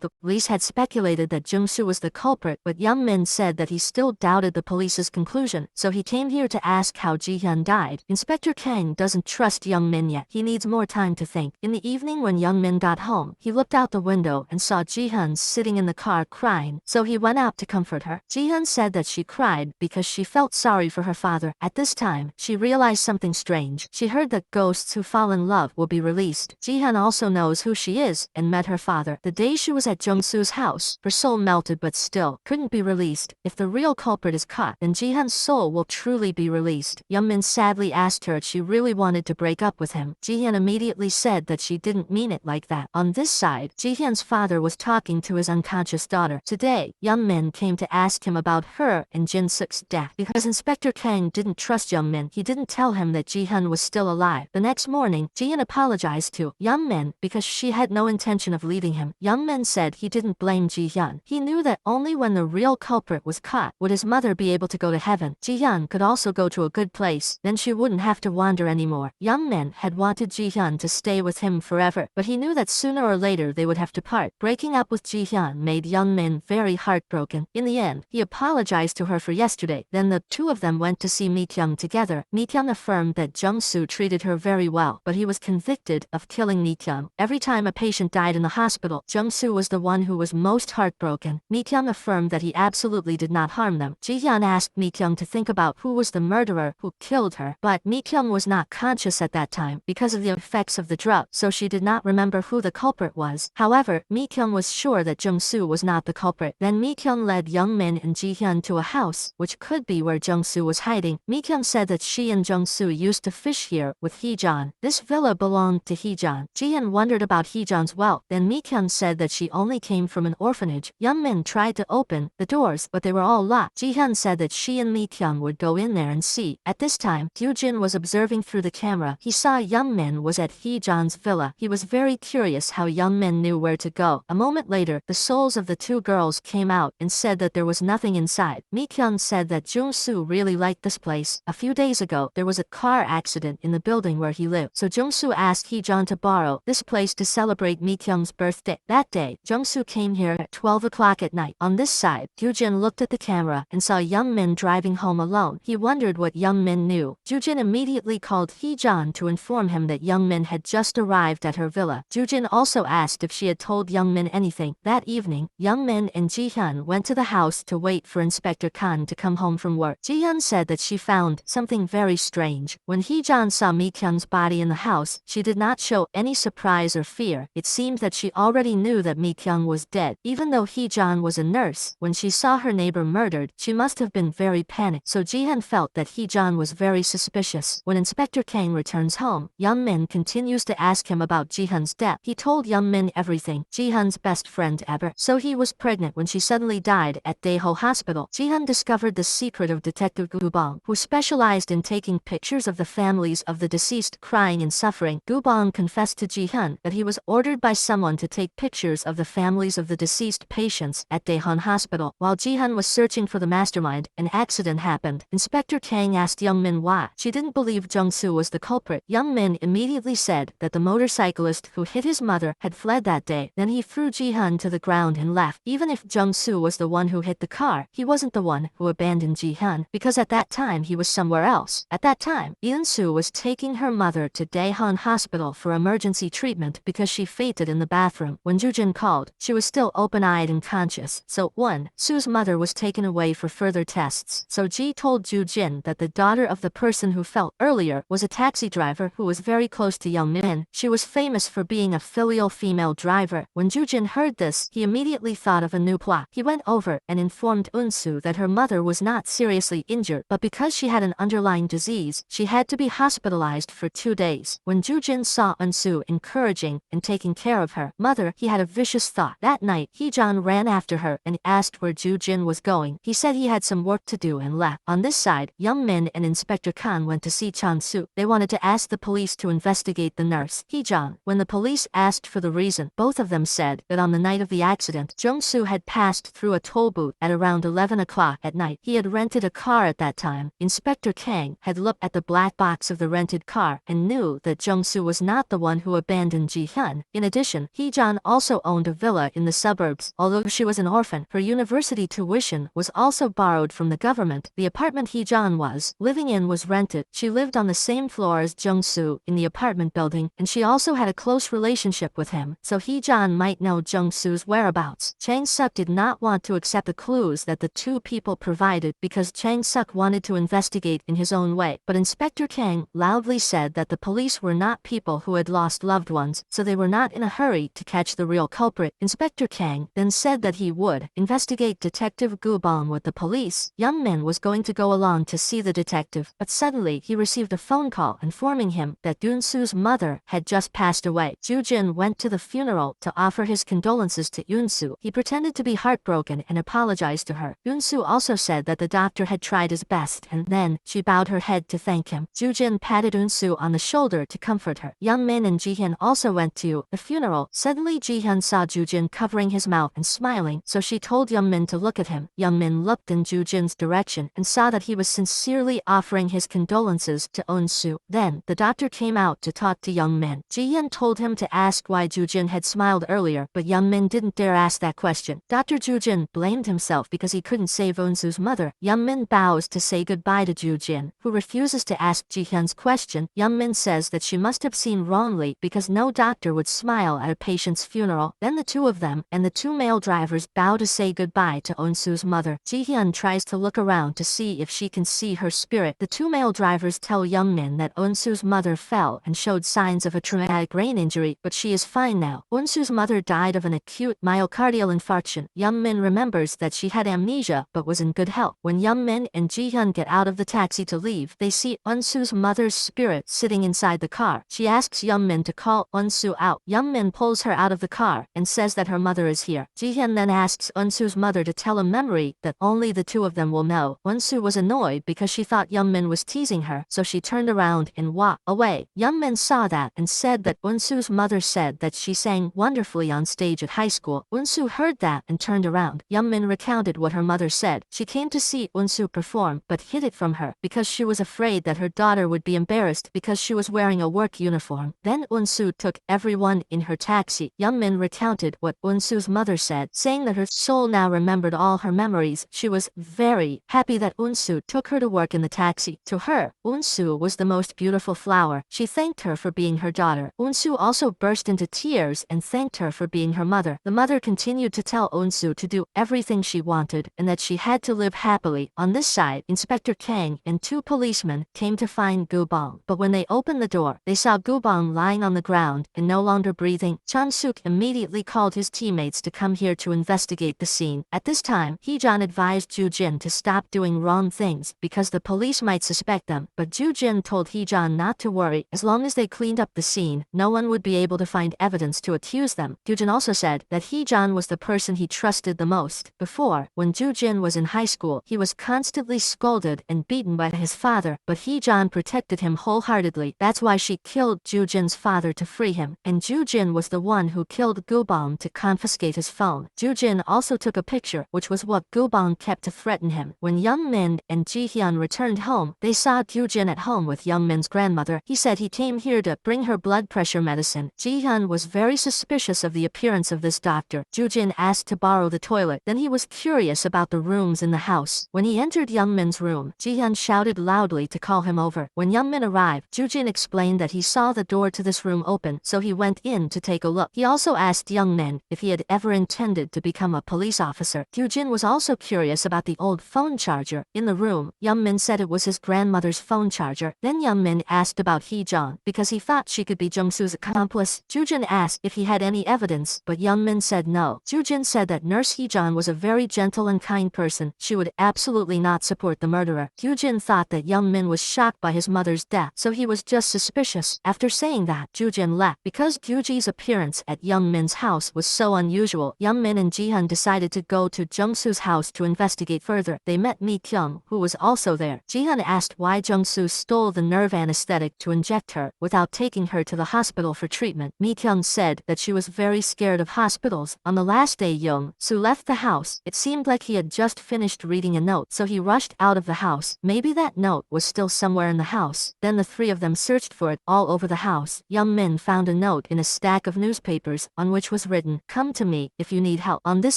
the police had speculated that Jung-soo was the culprit, but Youngmin said that he still doubted the police's conclusion, so he came here to ask how Ji-hyun died. Inspector Kang doesn't trust Youngmin yet. He needs more time to think. In the evening when Youngmin got home, he looked out the window and saw Ji-hyun sitting in the car crying, so he went out to comfort her. Ji-hyun said that she cried because she felt sorry for her father. At this time, she realized something strange. She heard that ghosts who fall in love will be released. Ji-hyun also knows who she is and met her father. The day she was at Jung-soo's house, her soul melted but still couldn't be released. If the real culprit is caught, then Ji-hyun's soul will truly be released. Youngmin sadly asked her if she really wanted to break up with him. Ji-hyun immediately said that she didn't mean it like that. On this side, Ji-hyun's father was talking to his unconscious daughter. Today, Youngmin came to ask him about her and Jin Suk's death. Because Inspector Kang didn't trust Youngmin, he didn't tell him that Ji-hyun was still alive. The next morning, Ji-hyun apologized to Youngmin because she had no intention of leaving him. Youngmin said he didn't blame Ji-hyun. He knew that only when the real culprit was caught would his mother be able to go to heaven. Ji-hyun could also go to a good place, then she wouldn't have to wander anymore. Youngmin had wanted Ji-hyun to stay with him forever, but he knew that sooner or later they would have to part. Breaking up with Ji-hyun made Youngmin very heartbroken. In the end, he apologized to her for yesterday. Then the two of them went to see Mi-kyung together. Mi-kyung affirmed that Jung-soo treated her very well, but he was convicted of killing Mi-kyung. Every time a patient died in the hospital, Jung-soo was the one who was most heartbroken. Mi-kyung affirmed that he absolutely did not harm them. Ji-hyun asked Mi-kyung to think about who was the murderer who killed her, but Mi-kyung was not conscious at that time because of the effects of the drug, so she did not remember who the culprit was. However, Mi-kyung was sure that Jung-soo was not the culprit. Then Mi-kyung led Youngmin and Ji-hyun to a house, which could be where Jung-soo was hiding. Mi-kyung said that she and Jung-soo used to fish here with Hee-jeon. This villa belonged to Hee-jeon. Ji-hyun wondered about Hee-jeon's wealth. Then Mi-kyung said that she only came from an orphanage. Youngmin tried to open the doors, but they were all locked. Ji-hyun said that she and Mi-kyung would go in there and see. At this time, Hyojin was observing through the camera. He saw Youngmin was at Hee-jeon's villa. He was very curious how Youngmin knew where to go. A moment later, the souls of the two girls came out and said that there was nothing inside. Mi-kyung said that Jung-soo really liked this place. A few days ago, there was a car accident in the building where he lived, so Jung-soo asked Hee-jeon to borrow this place to celebrate Mi-kyung's birthday. That day, Jung-soo came here at 12 o'clock at night. On this side, Hyojin looked at the camera and saw Youngmin driving home alone. He wondered what Youngmin knew. Hyojin immediately called Hee-jeon to inform him that Youngmin had just arrived at her villa. Hyojin also asked if she had told Youngmin anything. That evening, Youngmin and Ji-hyun went to the house to wait for Inspector Khan to come home from work. Ji-hyun said that she found something very strange. When Hee-jeon saw Mi-kyung's body in the house, she did not show any surprise or fear. It seemed that she already knew that Mi-kyung was dead. Even though Hee-jeon was a nurse, when she saw her neighbor murdered, she must have been very panicked, so Ji-hyun felt that Hee-jeon was very suspicious. When Inspector Kang returns home, Youngmin continues to ask him about Ji-hyun's death. He told Youngmin everything. Ji-hyun's best friend ever. So he was pregnant when she suddenly died at Daeho Hospital. Ji-hyun discovered the secret of Detective Gubong, who specialized in taking pictures of the families of the deceased crying and suffering. Gubong confessed to Ji-hyun that he was ordered by someone to take pictures of the families of the deceased patients at Daeho Hospital. While Ji-hyun was searching for the mastermind, an accident happened. Inspector Kang asked Youngmin why. She didn't believe Jung-soo was the culprit. Youngmin immediately said that the motorcyclist who hit his mother had fled that day. Then he threw Ji-hyun to the ground and left. Even if Jung-soo was the one who hit the car, he wasn't the one who abandoned Ji-hyun, because at that time he was somewhere else. At that time, Eun-soo was taking her mother to Daehan Hospital for emergency treatment because she fainted in the bathroom. When Joo-jin called, she was still open-eyed and conscious. So Soo's mother was taken away for further tests. So Ji told Joo-jin that the daughter of the person who fell earlier was a taxi driver who was very close to Youngmin. She was famous for being a filial female driver. When Ju-jin heard this, he immediately thought of a new plot. He went over and informed Eun-soo that her mother was not seriously injured, but because she had an underlying disease, she had to be hospitalized for 2 days. When Ju-jin saw Eun-soo encouraging and taking care of her mother, he had a vicious thought. That night, Hee-jeon ran after her and asked where Ju-jin was going. He said he had some work to do and left. On this side, Young Min and Inspector Khan went to see Chan-soo. They wanted to ask the police to investigate the nurse, Hee-jeon. When the police asked for the reason, both of them said that on the night of the accident, Jung-soo had passed through a toll booth at around 11 o'clock at night. He had rented a car at that time. Inspector Kang had looked at the black box of the rented car and knew that Jung-soo was not the one who abandoned Ji-hyun. In addition, Hee-jeon also owned a villa in the suburbs. Although she was an orphan, her university tuition was also borrowed from the government. The apartment Hee-jeon was living in was rented. She lived on the same floor as Jung-soo in the apartment building, and she also had a close relationship with him, so Hee-jeon might know Jung-soo's whereabouts. Chang-suk did not want to accept the clues that the two people provided because Chang-suk wanted to investigate in his own way, but Inspector Kang loudly said that the police were not people who had lost loved ones, so they were not in a hurry to catch the real culprit. Inspector Kang then said that he would investigate Detective Gu Bong with the police. Young Min was going to go along to see the detective, but suddenly he received a phone call informing him that Yoon-soo's mother had just passed away. Ju-jin went to the funeral to offer his condolences to Yoon-soo. He pretended to be heartbroken and apologized to her. Yoon-soo also said that the doctor had tried his best, and then she bowed her head to thank him. Ju-jin patted Yoon-soo on the shoulder to comfort her. Young Min and Ji-hyun also went to the funeral. Suddenly Ji-hyun saw Ju-jin covering his mouth and smiling, so she told Young Min to look at him. Young Min looked in Ju-jin's direction and saw that he was sincerely offering his condolences to Eun-soo. Then, the doctor came out to talk to Young Min. Ji-hyun told him to ask why Ju-jin had smiled earlier, but Young Min didn't dare ask that question. Dr. Ju-jin blamed himself because he couldn't save Eun-soo's mother. Young Min bows to say goodbye to Ju-jin, who refuses to ask Ji-hyun's question. Young Min says that she must have seen wrongly because no doctor would smile at a patient's funeral. Then the two of them and the two male drivers bow to say goodbye to Eun-soo's mother. Ji-hyun tries to look around to see if she can see her spirit. The two male drivers tell Young Min that Eun-soo's mother fell and showed signs of a traumatic brain injury, but she is fine now. Eun-soo's mother died of an acute myocardial infarction. Young Min remembers that she had amnesia but was in good health. When Young Min and Ji-hyun get out of the taxi to leave, they see Eun-soo's mother's spirit sitting inside the car. She asks Young Min to call Eun-soo out. Young Min pulls her out of the car and says that her mother is here. Ji-hyun then asks Eun-soo's mother to tell a memory that only the two of them will know. Eun-soo was annoyed because she thought Young Min was teasing her, so she turned around and walked away. Young Min saw that and said that Eun-soo's mother said that she sang wonderfully on stage at high school. Eun-soo heard that and turned around. Young Min recounted what her mother said. She came to see Eun-soo perform but hid it from her because she was afraid that her daughter would be embarrassed because she was wearing a work uniform. Then Eun-soo took everyone in her taxi. Young Min recounted what Eun-soo's mother said, saying that her soul now remembered all her memories. She was very happy that Eun-soo took her to work in the taxi. To her, Eun-soo was the most beautiful flower. She thanked her for being her daughter. Eun-soo also burst into tears and thanked her for being her mother. The mother continued to tell Eun-soo to do everything she wanted and that she had to live happily. On this side, Inspector Kang and two policemen came to find Gu Bong, but when they opened the door, they saw Gu Bong lying on the ground and no longer breathing. Chan-suk immediately called his teammates to come here to investigate the scene. At this time, Hee-jeon advised Ju-jin to stop doing wrong things because the police might suspect them, but Ju-jin told Hee-jeon not to worry. As long as they cleaned up the scene, no one would be able to find evidence to accuse them. Ju-jin also said that Hee-jeon was the person he trusted the most. Before, when Ju-jin was in high school, he was constantly scolded and beaten by his father, but Hee-jeon protected him wholeheartedly. That's why she killed Ju-jin's father to free him, and Ju-jin was the one who killed Gu Bong to confiscate his phone. Ju-jin also took a picture, which was what Gu Bong kept to threaten him. When Young Min and Ji-hyun returned home, they saw Ju-jin at home with Young Min's grandmother. He said he came here to bring her blood pressure medicine. Ji-hyun was very suspicious of the appearance of this doctor. Ju-jin asked to borrow the toilet. Then he was curious about the rooms in the house. When he entered Young Min's room, Ji-hyun shouted loudly to call him over. When Young Min arrived, Ju-jin explained that he saw the door to this room open, so he went in to take a look. He also asked Young Min if he had ever intended to become a police officer. Ju-jin was also curious about the old phone charger in the room. Young Min said it was his grandmother's phone charger. Then Young Min asked about Hee-jeon because he thought she could be Jung-soo's accomplice this. Ju-jin asked if he had any evidence, but Young Min said no. Ju-jin said that Nurse Hee-jeon was a very gentle and kind person. She would absolutely not support the murderer. Ju-jin thought that Young Min was shocked by his mother's death, so he was just suspicious. After saying that, Ju-jin left. Because Gyu-ji's appearance at Young Min's house was so unusual, Young Min and Ji-hyun decided to go to Jung-soo's house to investigate further. They met Mi-kyung, who was also there. Ji-hyun asked why Jung-soo stole the nerve anesthetic to inject her without taking her to the hospital for treatment. Mi-kyung said that she was very scared of hospitals. On the last day Jung-soo left the house, it seemed like he had just finished reading a note, so he rushed out of the house. Maybe that note was still somewhere in the house. Then the three of them searched for it all over the house. Young Min found a note in a stack of newspapers on which was written, "Come to me if you need help." On this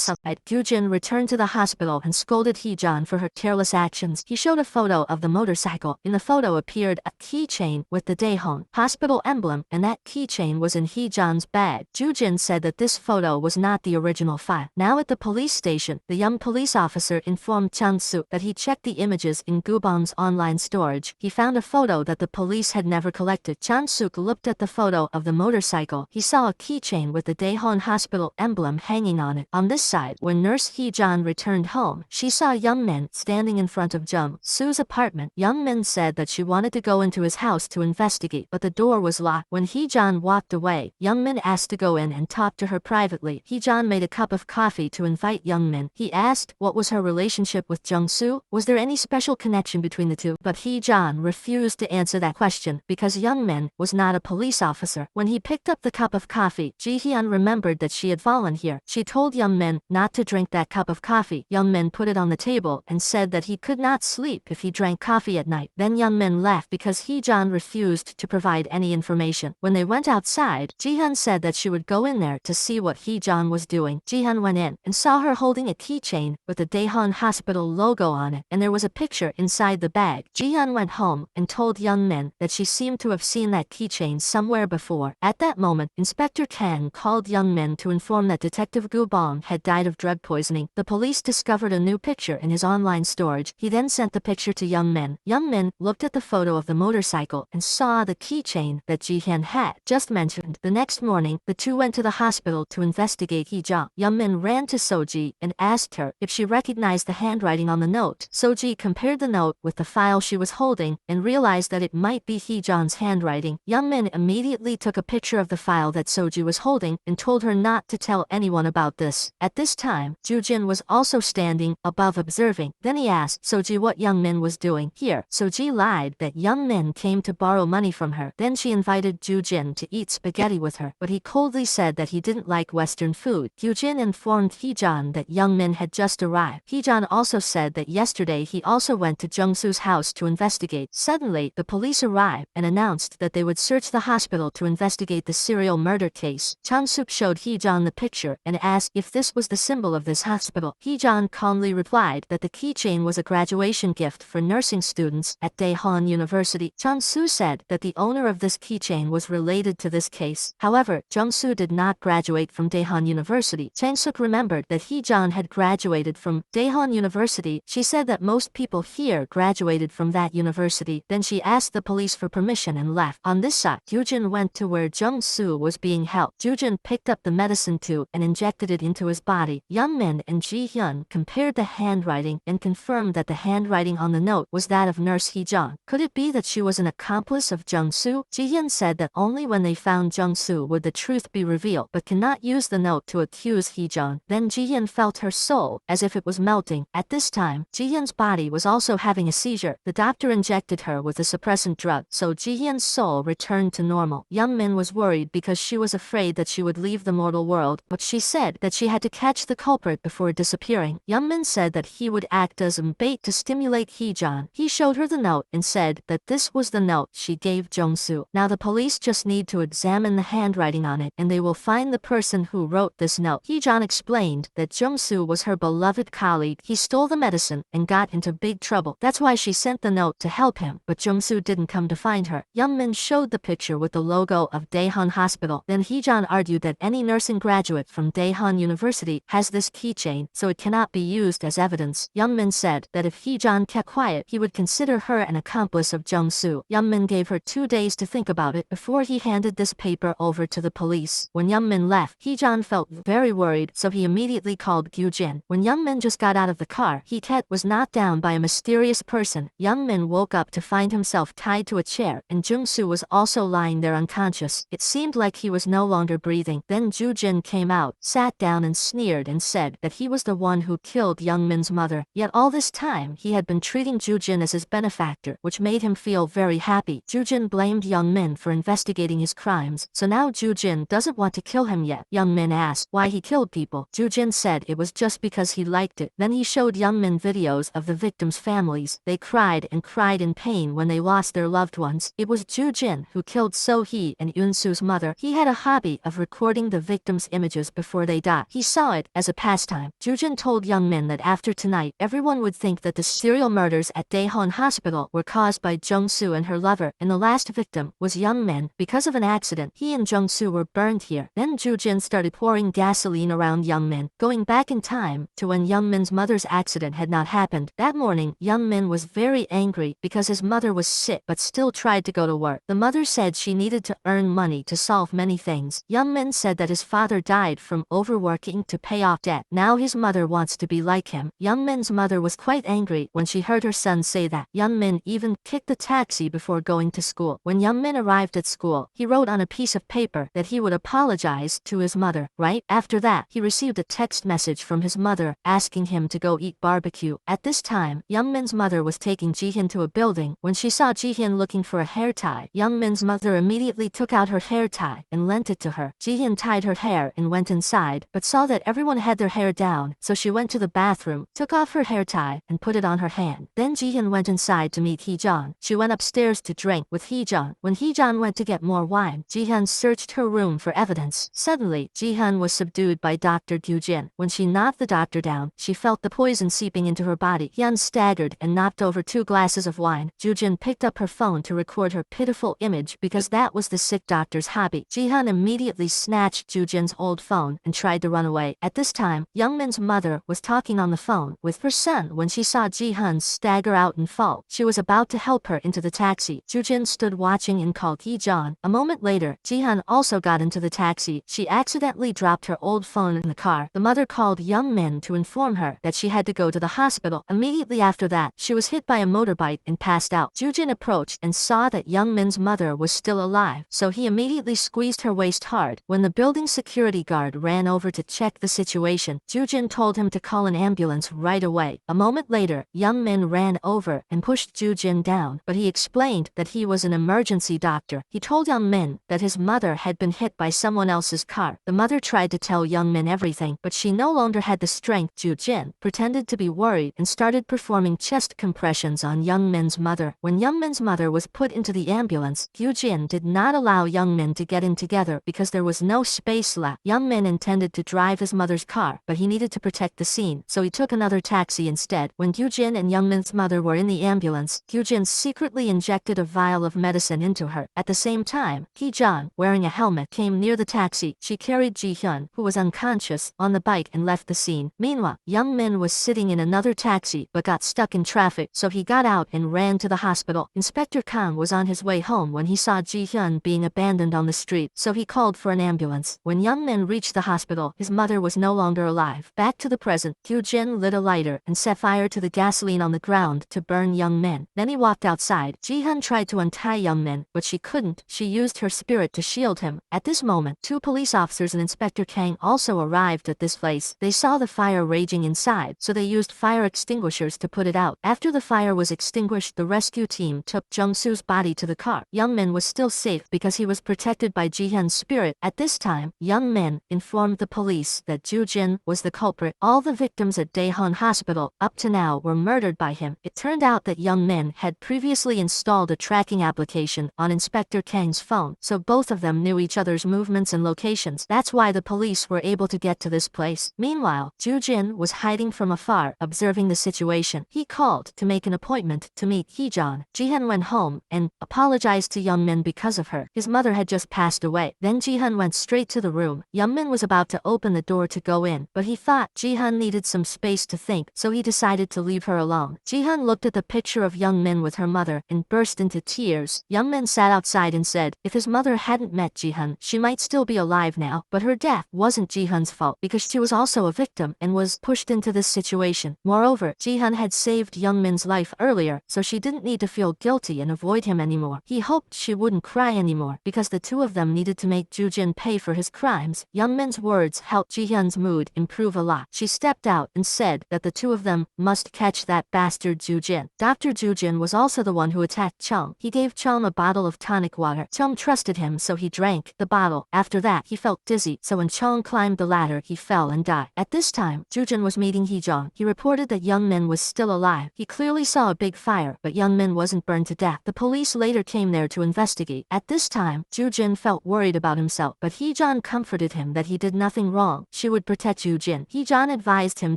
subject, Gyu-jin returned to the hospital and scolded Hee-jeon for her careless actions. He showed a photo of the motorcycle. In the photo appeared a keychain with the Daejeon hospital emblem, and that keychain was in Hee-jeon's bag. Ju-jin said that this photo was not the original file. Now at the police station, the young police officer informed Chang-soo that he checked the images in Gubong's online storage. He found a photo that the police had never collected. Chang-soo looked at the photo of the motorcycle. He saw a keychain with the Daejeon hospital emblem hanging on it. On this side, when Nurse Hee-jeon returned home, she saw Young Min standing in front of Jung-soo's apartment. Young Min said that she wanted to go into his house to investigate, but the door was locked. When Hee-jeon walked away, Young Min asked to go in and talk to her privately. Hee-jeon made a cup of coffee to invite Young Min. He asked what was her relationship with Jung-soo. Was there any special connection between the two? But Hee-jeon refused to answer that question because Young Min was not a police officer. When he picked up the cup of coffee, Ji-hyun remembered that she had fallen here. She told Young Min not to drink that cup of coffee. Young Min put it on the table and said that he could not sleep if he drank coffee at night. Then Young Min left because Hee-jeon refused to provide any information. When they went outside, Ji-hyun said that she would go in there to see what Hee-jeon was doing. Ji-hyun went in and saw her holding a keychain with the Daejeon hospital logo on it, and there was a picture inside the bag. Ji-hyun went home and told Young Min that she seemed to have seen that keychain somewhere before. At that moment, Inspector Kang called Young Min to inform that Detective Gubong had died of drug poisoning. The police discovered a new picture in his online storage. He then sent the picture to Young Min. Young Min looked at the photo of the motorcycle and saw the keychain that Ji-hyun had just mentioned. The next morning, the two went to the hospital to investigate Hee-jeon. Young Min ran to Soji and asked her if she recognized the handwriting on the note. Soji compared the note with the file she was holding and realized that it might be Hee-jeon's handwriting. Young Min immediately took a picture of the file that Soji was holding and told her not to tell anyone about this. At this time, Ju-jin was also standing above observing. Then he asked Soji what Young Min was doing here. Soji lied that Young Min came to borrow money from her. Then she invited Ju-jin to eat spaghetti with her, but he coldly said that he didn't like Western food. Ju-jin informed Hee-jeon that Young Min had just arrived. Hee-jeon also said that yesterday he also went to Jung-soo's house to investigate. Suddenly, the police arrived and announced that they would search the hospital to investigate the serial murder case. Chang-suk showed Hee-jeon the picture and asked if this was the symbol of this hospital. Hee-jeon calmly replied that the keychain was a graduation gift for nursing students at Daejeon University. Chang-soo said that the owner of this keychain was related to this case. However, Jung-soo did not graduate from Daejeon University. Chang-suk remembered that Hee-jeon had graduated from Daejeon University. She said that most people here graduated from that university. Then she asked the police for permission and left. On this side, Ju-jin went to where Jung-soo was being held. Ju-jin picked up the medicine tube and injected it into his body. Young Min and Ji-hyun compared the handwriting and confirmed that the handwriting on the note was that of Nurse Hee-jeon. Could it be that she was an accomplice of Jung-soo? Ji-hyun said that only when they found Jung-soo would the truth be revealed, but cannot use the note to accuse Hee-jeon. Then Ji-hyun felt her soul as if it was melting. At this time, Ji-hyun's body was also having a seizure. The doctor injected her with a suppressant drug, so Ji-hyun's soul returned to normal. Young Min was worried because she was afraid that she would leave the mortal world, but she said that she had to catch the culprit before disappearing. Young Min said that he would act as a bait to stimulate Hee-jeon. He showed her the note and said that this was the note she gave Jung-soo. Now the police just need to examine the handwriting on it and they will find the person who wrote this note. Hee-jeon explained that Jung-soo was her beloved colleague. He stole the medicine and got into big trouble. That's why she sent the note to help him, but Jung-soo didn't come to find her. Young Min showed the picture with the logo of Daejeon Hospital. Then Hee-jeon argued that any nursing graduate from Daejeon University has this keychain, so it cannot be used as evidence. Young Min said that if Hee-jeon kept quiet, he would consider her an accomplice of Jung-soo. Young Min gave her 2 days to think about it before he handed this paper paper over to the police. When Young Min left, Hee-jeon felt very worried, so he immediately called Gyu-jin. When Young Min just got out of the car, Hee-tet was knocked down by a mysterious person. Young Min woke up to find himself tied to a chair, and Jung-soo was also lying there unconscious. It seemed like he was no longer breathing. Then Ju-jin came out, sat down and sneered and said that he was the one who killed Young Min's mother. Yet all this time, he had been treating Ju-jin as his benefactor, which made him feel very happy. Ju-jin blamed Young Min for investigating his crimes, so now Ju-jin doesn't want to kill him yet. Young Min asked why he killed people. Ju-jin said it was just because he liked it. Then he showed Young Min videos of the victims' families. They cried and cried in pain when they lost their loved ones. It was Ju-jin who killed So-hee and Yoon-soo's mother. He had a hobby of recording the victims' images before they died. He saw it as a pastime. Ju-jin told Young Min that after tonight, everyone would think that the serial murders at Daejeon Hospital were caused by Jung-soo and her lover, and the last victim was Young Min. Because of an accident, he and Jung-soo were burned here. Then Ju-jin started pouring gasoline around Young Min, going back in time to when Young Min's mother's accident had not happened. That morning, Young Min was very angry because his mother was sick but still tried to go to work. The mother said she needed to earn money to solve many things. Young Min said that his father died from overworking to pay off debt. Now his mother wants to be like him. Young Min's mother was quite angry when she heard her son say that. Young Min even kicked the taxi before going to school. When Young Min arrived at school, he wrote on a piece of paper that he would apologize to his mother. Right after that, he received a text message from his mother asking him to go eat barbecue. At this time, Young Min's mother was taking Ji-hyun to a building. When she saw Ji-hyun looking for a hair tie, Young Min's mother immediately took out her hair tie and lent it to her. Ji-hyun tied her hair and went inside, but saw that everyone had their hair down, so she went to the bathroom, took off her hair tie, and put it on her hand. Then Ji-hyun went inside to meet Hee-jeon. She went upstairs to drink with Hee-jeon. When Hee-jeon went to get more wine, Ji-hyun searched her room for evidence. Suddenly, Ji-hyun was subdued by Dr. Gyu-jin. When she knocked the doctor down, she felt the poison seeping into her body. Hyun staggered and knocked over 2 glasses of wine. Ju-jin picked up her phone to record her pitiful image because that was the sick doctor's hobby. Ji-hyun immediately snatched Ju-jin's old phone and tried to run away. At this time, Young Min's mother was talking on the phone with her son when she saw Ji-hyun stagger out and fall. She was about to help her into the taxi. Ju-jin stood watching and called Hee-jeon. A moment later, Ji-hyun also got into the taxi. She accidentally dropped her old phone in the car. The mother called Young Min to inform her that she had to go to the hospital. Immediately after that, she was hit by a motorbike and passed out. Ju-jin approached and saw that Young Min's mother was still alive, so he immediately squeezed her waist hard. When the building security guard ran over to check the situation, Ju-jin told him to call an ambulance right away. A moment later, Young Min ran over and pushed Ju-jin down, but he explained that he was an emergency doctor. He told Young Min that his mother had been hit by someone else's car. The mother tried to tell Young Min everything, but she no longer had the strength. Ju-jin pretended to be worried and started performing chest compressions on Young Min's mother. When Young Min's mother was put into the ambulance, Gyu-jin did not allow Young Min to get in together because there was no space left. Young Min intended to drive his mother's car, but he needed to protect the scene, so he took another taxi instead. When Gyu-jin and Young Min's mother were in the ambulance, Gyu-jin secretly injected a vial of medicine into her. At the same time, Hee-jeon, wearing a helmet, came near the taxi. She carried Ji-hyun, who was unconscious, on the bike and left the scene. Meanwhile, Young Min was sitting in another taxi but got stuck in traffic, so he got out and ran to the hospital. Inspector Kang was on his way home when he saw Ji-hyun being abandoned on the street, so he called for an ambulance. When Young Min reached the hospital, his mother was no longer alive. Back to the present, Gyu-jin lit a lighter and set fire to the gasoline on the ground to burn Young Min. Then he walked outside. Ji-hyun tried to untie Young Min, but she couldn't. She used her spirit to shield him. At this moment, 2 police officers and Inspector Kang also arrived at this place. They saw the fire raging inside, so they used fire extinguishers to put it out. After the fire was extinguished, the rescue team took Jung-soo's body to the car. Young Min was still safe because he was protected by Ji-hyun's spirit. At this time, Young Min informed the police that Ju-jin was the culprit. All the victims at Daejeon Hospital up to now were murdered by him. It turned out that Young Min had previously installed a tracking application on Inspector Kang's phone, so both of them knew each other's movements and locations. That's why the police were able to get to this place. Meanwhile, Ju-jin was hiding from afar, observing the situation. He called to make an appointment to meet Hee-jeon. Ji-hyun went home and apologized to Young Min because of her. His mother had just passed away. Then Ji-hyun went straight to the room. Young Min was about to open the door to go in, but he thought Ji-hyun needed some space to think, so he decided to leave her alone. Ji-hyun looked at the picture of Young Min with her mother and burst into tears. Young Min sat outside and said, if his mother mother hadn't met Jihyun, she might still be alive now, but her death wasn't Jihyun's fault because she was also a victim and was pushed into this situation. Moreover, Jihyun had saved Youngmin's life earlier, so she didn't need to feel guilty and avoid him anymore. He hoped she wouldn't cry anymore because the two of them needed to make Joo-jin pay for his crimes. Youngmin's words helped Jihyun's mood improve a lot. She stepped out and said that the two of them must catch that bastard Joo-jin. Dr. Joo-jin was also the one who attacked Chung. He gave Chung a bottle of tonic water. Chung trusted him, so he drank the bottle. After that, he felt dizzy, so when Chung climbed the ladder, he fell and died. At this time, Joo-jin was meeting Hee-jong. He reported that Youngmin was still alive. He clearly saw a big fire, but Youngmin wasn't burned to death. The police later came there to investigate. At this time, Joo-jin felt worried about himself, but Hee-jong comforted him that he did nothing wrong. She would protect Joo-jin. Hee-jong advised him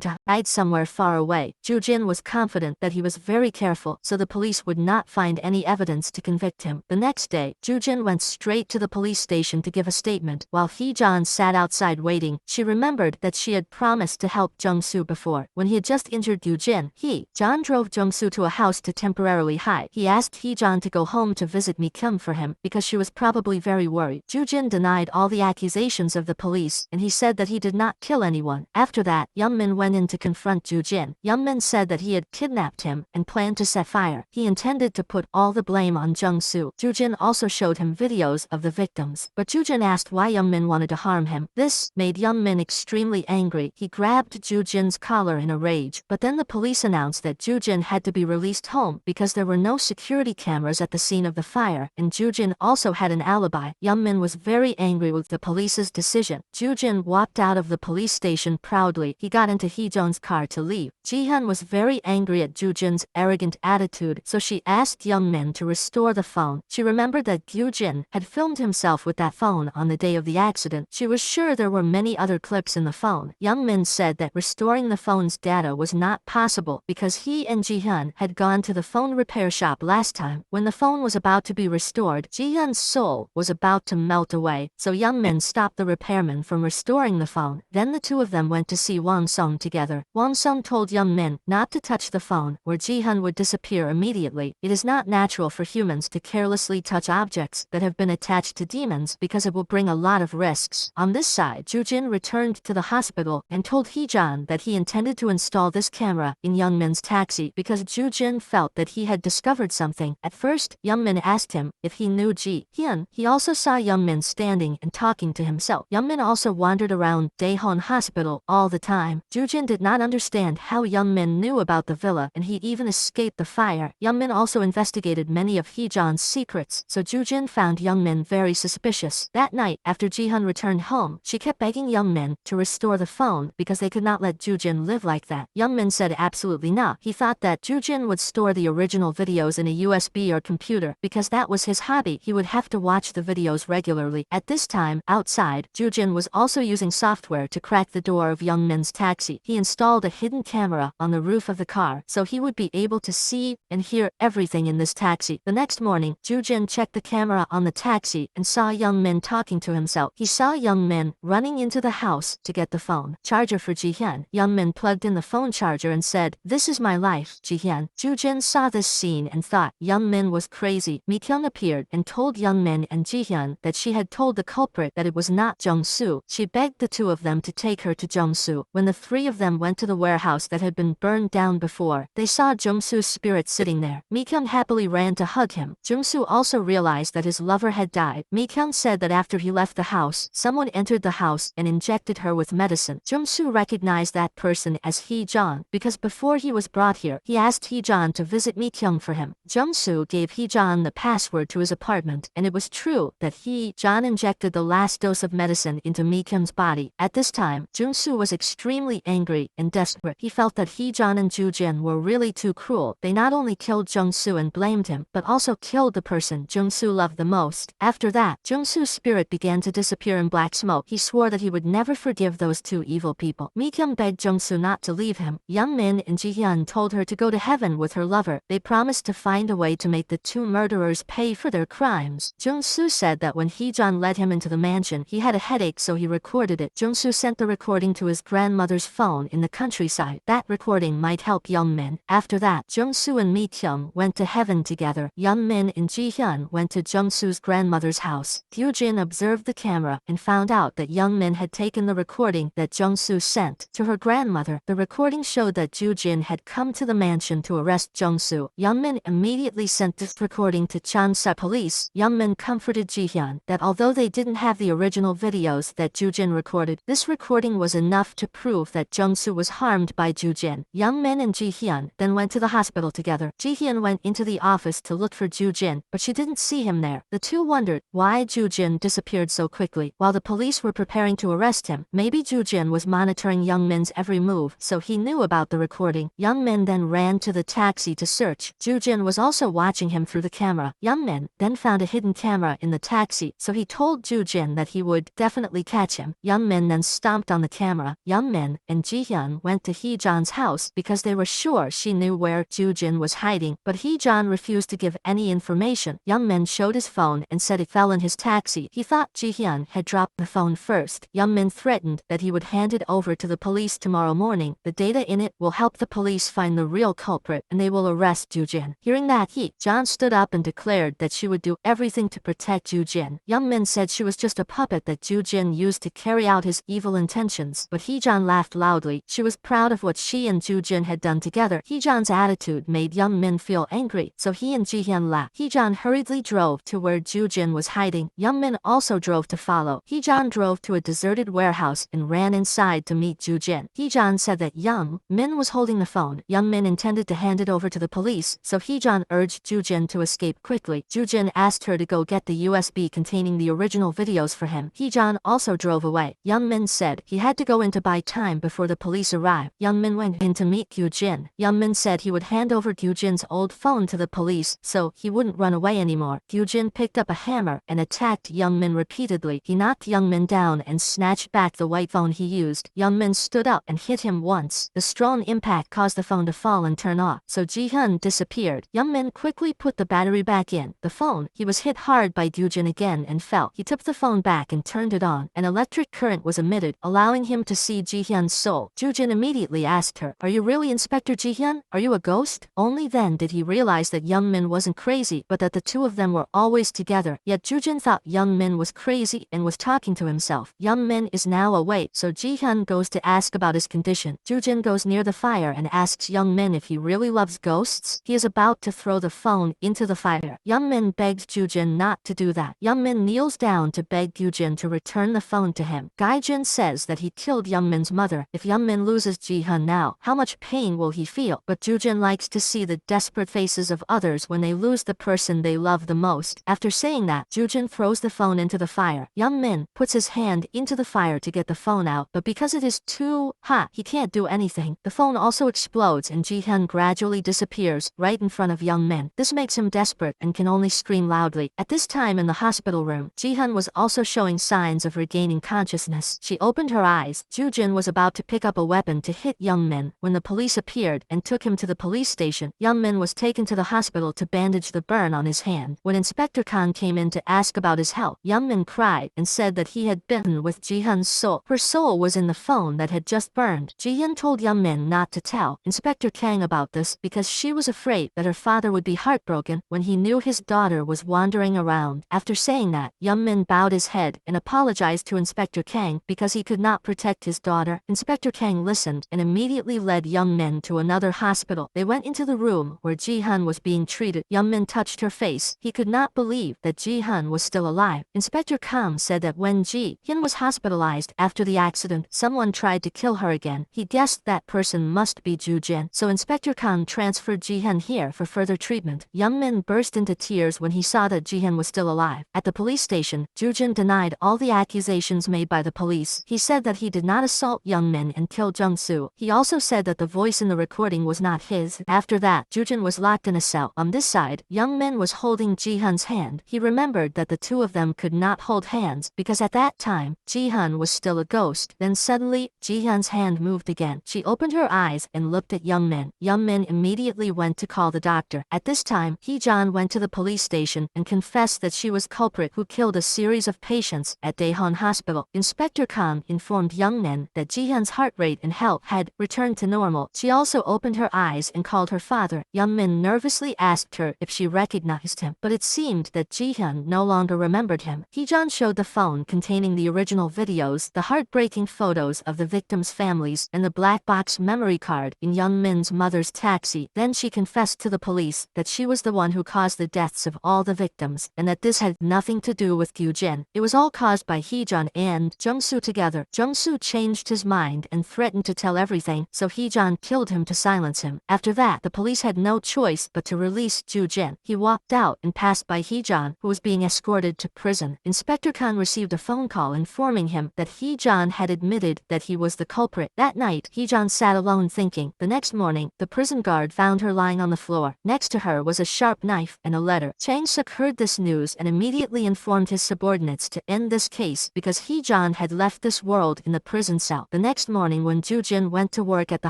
to hide somewhere far away. Joo-jin was confident that he was very careful, so the police would not find any evidence to convict him. The next day, Joo-jin went straight to the police station to give a statement. While Hee-jong sat outside waiting, she remembered that she had promised to help Jung-soo before. When he had just injured Yoo-jin, Hee-jong drove Jung-soo to a house to temporarily hide. He asked Hee-jong to go home to visit Mi-kyung for him because she was probably very worried. Joo-jin denied all the accusations of the police, and he said that he did not kill anyone. After that, Youngmin went in to confront Joo-jin. Youngmin said that he had kidnapped him and planned to set fire. He intended to put all the blame on Jung-soo. Joo-jin also showed him videos of the victims, but Joo-jin asked why Youngmin wanted to harm him. This made Youngmin extremely angry. He grabbed Joo-jin's collar in a rage, but then the police announced that Joo-jin had to be released home because there were no security cameras at the scene of the fire, and Joo-jin also had an alibi. Youngmin was very angry with the police's decision. Joo-jin walked out of the police station proudly. He got into Hee-jong's car to leave. Jihyun was very angry at Joo-jin's arrogant attitude, so she asked Youngmin to restore the phone. She remembered that Joo-jin had filmed himself with that phone on the day of the accident. She was sure there were many other clips in the phone. Youngmin said that restoring the phone's data was not possible because he and Jihyun had gone to the phone repair shop last time. When the phone was about to be restored, Jihyun's soul was about to melt away, so Youngmin stopped the repairman from restoring the phone. Then the two of them went to see Won-sung together. Won-sung told Youngmin not to touch the phone, where Jihyun would disappear immediately. It is not natural for humans to carelessly touch objects that have been attached to demons because it will bring a lot of risks. On this side, Joo-jin returned to the hospital and told Hee-jong that he intended to install this camera in Youngmin's taxi because Joo-jin felt that he had discovered something. At first, Youngmin asked him if he knew Ji-hyun. He also saw Youngmin standing and talking to himself. Youngmin also wandered around Daejeon Hospital all the time. Joo-jin did not understand how Youngmin knew about the villa, and he even escaped the fire. Youngmin also investigated many of Hee-jong's secrets, so Joo-jin found Youngmin very suspicious. That night, after Jihyun returned home, she kept begging Youngmin to restore the phone because they could not let Joo-jin live like that. Youngmin said absolutely not. He thought that Joo-jin would store the original videos in a USB or computer because that was his hobby. He would have to watch the videos regularly. At this time, outside, Joo-jin was also using software to crack the door of Youngmin's taxi. He installed a hidden camera on the roof of the car so he would be able to see and hear everything in this taxi. The next morning, Joo-jin checked the camera on the taxi and saw Youngmin talking to himself. He saw Youngmin running into the house to get the phone charger for Jihyun. Youngmin plugged in the phone charger and said, "This is my life, Jihyun." Joo-jin saw this scene and thought Youngmin was crazy. Mi-kyung appeared and told Youngmin and Jihyun that she had told the culprit that it was not Jung-soo. She begged the two of them to take her to Jung-soo. When the three of them went to the warehouse that had been burned down before, they saw Jung-soo's spirit sitting there. Mi-kyung happily ran to hug him. Jung-soo also realized that his lover had died. Mi-kyung said that after he left the house, someone entered the house and injected her with medicine. Jung-soo recognized that person as Hee-jong because before he was brought here, he asked Hee-jong to visit Mi-kyung for him. Jung-soo gave Hee-jong the password to his apartment, and it was true that Hee-jong injected the last dose of medicine into Mi-kyung's body. At this time, Jung-soo was extremely angry and desperate. He felt that Hee-jong and Joo-jin were really too cruel. They not only killed Jung-soo and blamed him, but also killed the person Jung-soo loved the most. After that, Jung-soo's spirit began to disappear in black smoke. He swore that he would never forgive those two evil people. Mi-kyung begged Jung-soo not to leave him. Youngmin and Jihyun told her to go to heaven with her lover. They promised to find a way to make the two murderers pay for their crimes. Jung-soo said that when Hee-jong led him into the mansion, he had a headache, so he recorded it. Jung-soo sent the recording to his grandmother's phone in the countryside. That recording might help Youngmin. After that, Jung-soo and Mi-kyung went to heaven together. Youngmin and Jihyun went to Jung-soo's grandmother's grandmother's house. Jin observed the camera and found out that Young Min had taken the recording that Jung-soo sent to her grandmother. The recording showed that Jin had come to the mansion to arrest Jung-soo. Young Min immediately sent this recording to Cheonsa police. Young Min comforted Ji-hyun that although they didn't have the original videos that Jin recorded, this recording was enough to prove that Jung-soo was harmed by Jin. Young Min and Ji-hyun then went to the hospital together. Ji-hyun went into the office to look for Jin, but she didn't see him there. The two wondered why Jin disappeared so quickly. While the police were preparing to arrest him, maybe Jin was monitoring Young Min's every move, so he knew about the recording. Young Min then ran to the taxi to search. Jin was also watching him through the camera. Young Min then found a hidden camera in the taxi, so he told Jin that he would definitely catch him. Young Min then stomped on the camera. Young Min and Ji-hyun went to Hee-jan's house because they were sure she knew where Jin was hiding, but Hee-jan refused to give any information. Young Min showed his phone and said it fell in his taxi. He thought Ji-hyun had dropped the phone first. Young Min threatened that he would hand it over to the police tomorrow morning. The data in it will help the police find the real culprit and they will arrest Jin. Hearing that, Hee-jan stood up and declared that she would do everything to protect Jin. Young Min said she was just a puppet that Jin used to carry out his evil intentions, but Hee-jan laughed loudly. She was proud of what she and Jin had done together. Hee-jan's attitude made Young Min feel angry, so he and Ji-hyun laughed. Hee-jan hurriedly drove to where Jin was hiding. Young Min also drove to follow. Hee-jan drove to a deserted warehouse and ran inside to meet Jin. Hee-jan said that Young Min was holding the phone. Young Min intended to hand it over to the police, so Hee-jan urged Jin to escape quickly. Jin asked her to go get the USB containing the original videos for him. Hee-jan also drove away. Young Min said he had to go in to buy time before the police arrived. Young Min went in to meet Jin. Young Min said he would hand over Jin's old phone to the police so he wouldn't run away anymore. Jin picked up a hammer and attacked Young Min repeatedly. He knocked Young Min down and snatched back the white phone he used. Young Min stood up and hit him once. The strong impact caused the phone to fall and turn off, so Ji-hyun disappeared. Young Min quickly put the battery back in the phone. He was hit hard by Jin again and fell. He took the phone back and turned it on. An electric current was emitted, allowing him to see Ji-hyun's soul. Jin immediately asked her, "Are you really Inspector Ji-hyun? Are you a ghost?" Only then did he realize that Young Min wasn't crazy, but that the two of them were always together. Yet Jin thought Young Min was crazy and was talking to himself. Young Min is now awake, so Ji-hyun goes to ask about his condition. Jin goes near the fire and asks Young Min if he really loves ghosts. He is about to throw the phone into the fire. Young Min begged Jin not to do that. Young Min kneels down to beg Jin to return the phone to him. Jin says that he killed Young Min's mother. If Young Min loses Ji-hyun now, how much pain will he feel? But Jin likes to see the desperate faces of others when they lose the person they love the most. After saying that, Jin throws the phone into the fire. Young Min puts his hand into the fire to get the phone out, but because it is too hot, he can't do anything. The phone also explodes and Ji-hyun gradually disappears right in front of Young Min. This makes him desperate and can only scream loudly. At this time in the hospital room, Ji-hyun was also showing signs of regaining consciousness. She opened her eyes. Jin was about to pick up a weapon to hit Young Min when the police appeared and took him to the police station. Young Min was taken to the hospital to bandage the burn on his hand. When Inspector Kang came in to ask about his health, Young Min cried and said that he had bitten with Ji-hyun's soul. Her soul was in the phone that had just burned. Ji-hyun told Young Min not to tell Inspector Kang about this because she was afraid that her father would be heartbroken when he knew his daughter was wandering around. After saying that, Young Min bowed his head and apologized to Inspector Kang because he could not protect his daughter. Inspector Kang listened and immediately led Young Min to another hospital. They went into the room where Ji-hyun was being treated. Young Min touched her face. He could not believe that Ji-hyun was still alive. Inspector Kang said that when Ji-hyun was hospitalized after the accident, someone tried to kill her again. He guessed that person must be Jin, so Inspector Kang transferred Ji-hyun here for further treatment. Young Min burst into tears when he saw that Ji-hyun was still alive. At the police station, Jin denied all the accusations made by the police. He said that he did not assault Young Min and kill Jung-soo. He also said that the voice in the recording was not his. After that, Jin was locked in a cell. On this side, Young Min was holding Ji-hyun's hand. He remembered that the two of them could not hold hands because at that time, Ji-hyun was still a ghost. Then suddenly, Ji-hyun's hand moved again. She opened her eyes and looked at Young Min. Young Min immediately went to call the doctor. At this time, Hee-jan went to the police station and confessed that she was culprit who killed a series of patients at Daehan Hospital. Inspector Kang informed Young Min that Ji-hyun's heart rate and health had returned to normal. She also opened her eyes and called her father. Young Min nervously asked her if she recognized him, but it seemed that Ji-hyun no longer remembered him. Hee-jeon showed the phone containing the original videos, the heartbreaking photos of the victims' families, and the black box memory card in Young Min's mother's taxi. Then she confessed to the police that she was the one who caused the deaths of all the victims, and that this had nothing to do with Kyu-jin. It was all caused by Hee-jeon and Jung-soo together. Jung-soo changed his mind and threatened to tell everything, so Hee-jeon killed him to silence him. After that, the police had no choice but to release Ju-jin. He walked out and passed by Hee-jeon, who was being escorted to prison. Inspector Khan received a phone call informing him that Hee-jeon had admitted that he was the culprit. That night, Hee-jeon sat alone thinking. The next morning, the prison guard found her lying on the floor. Next to her was a sharp knife and a letter. Chang-suk heard this news and immediately informed his subordinates to end this case because Hee-jeon had left this world in the prison cell. The next morning when Ju-jin went to work at the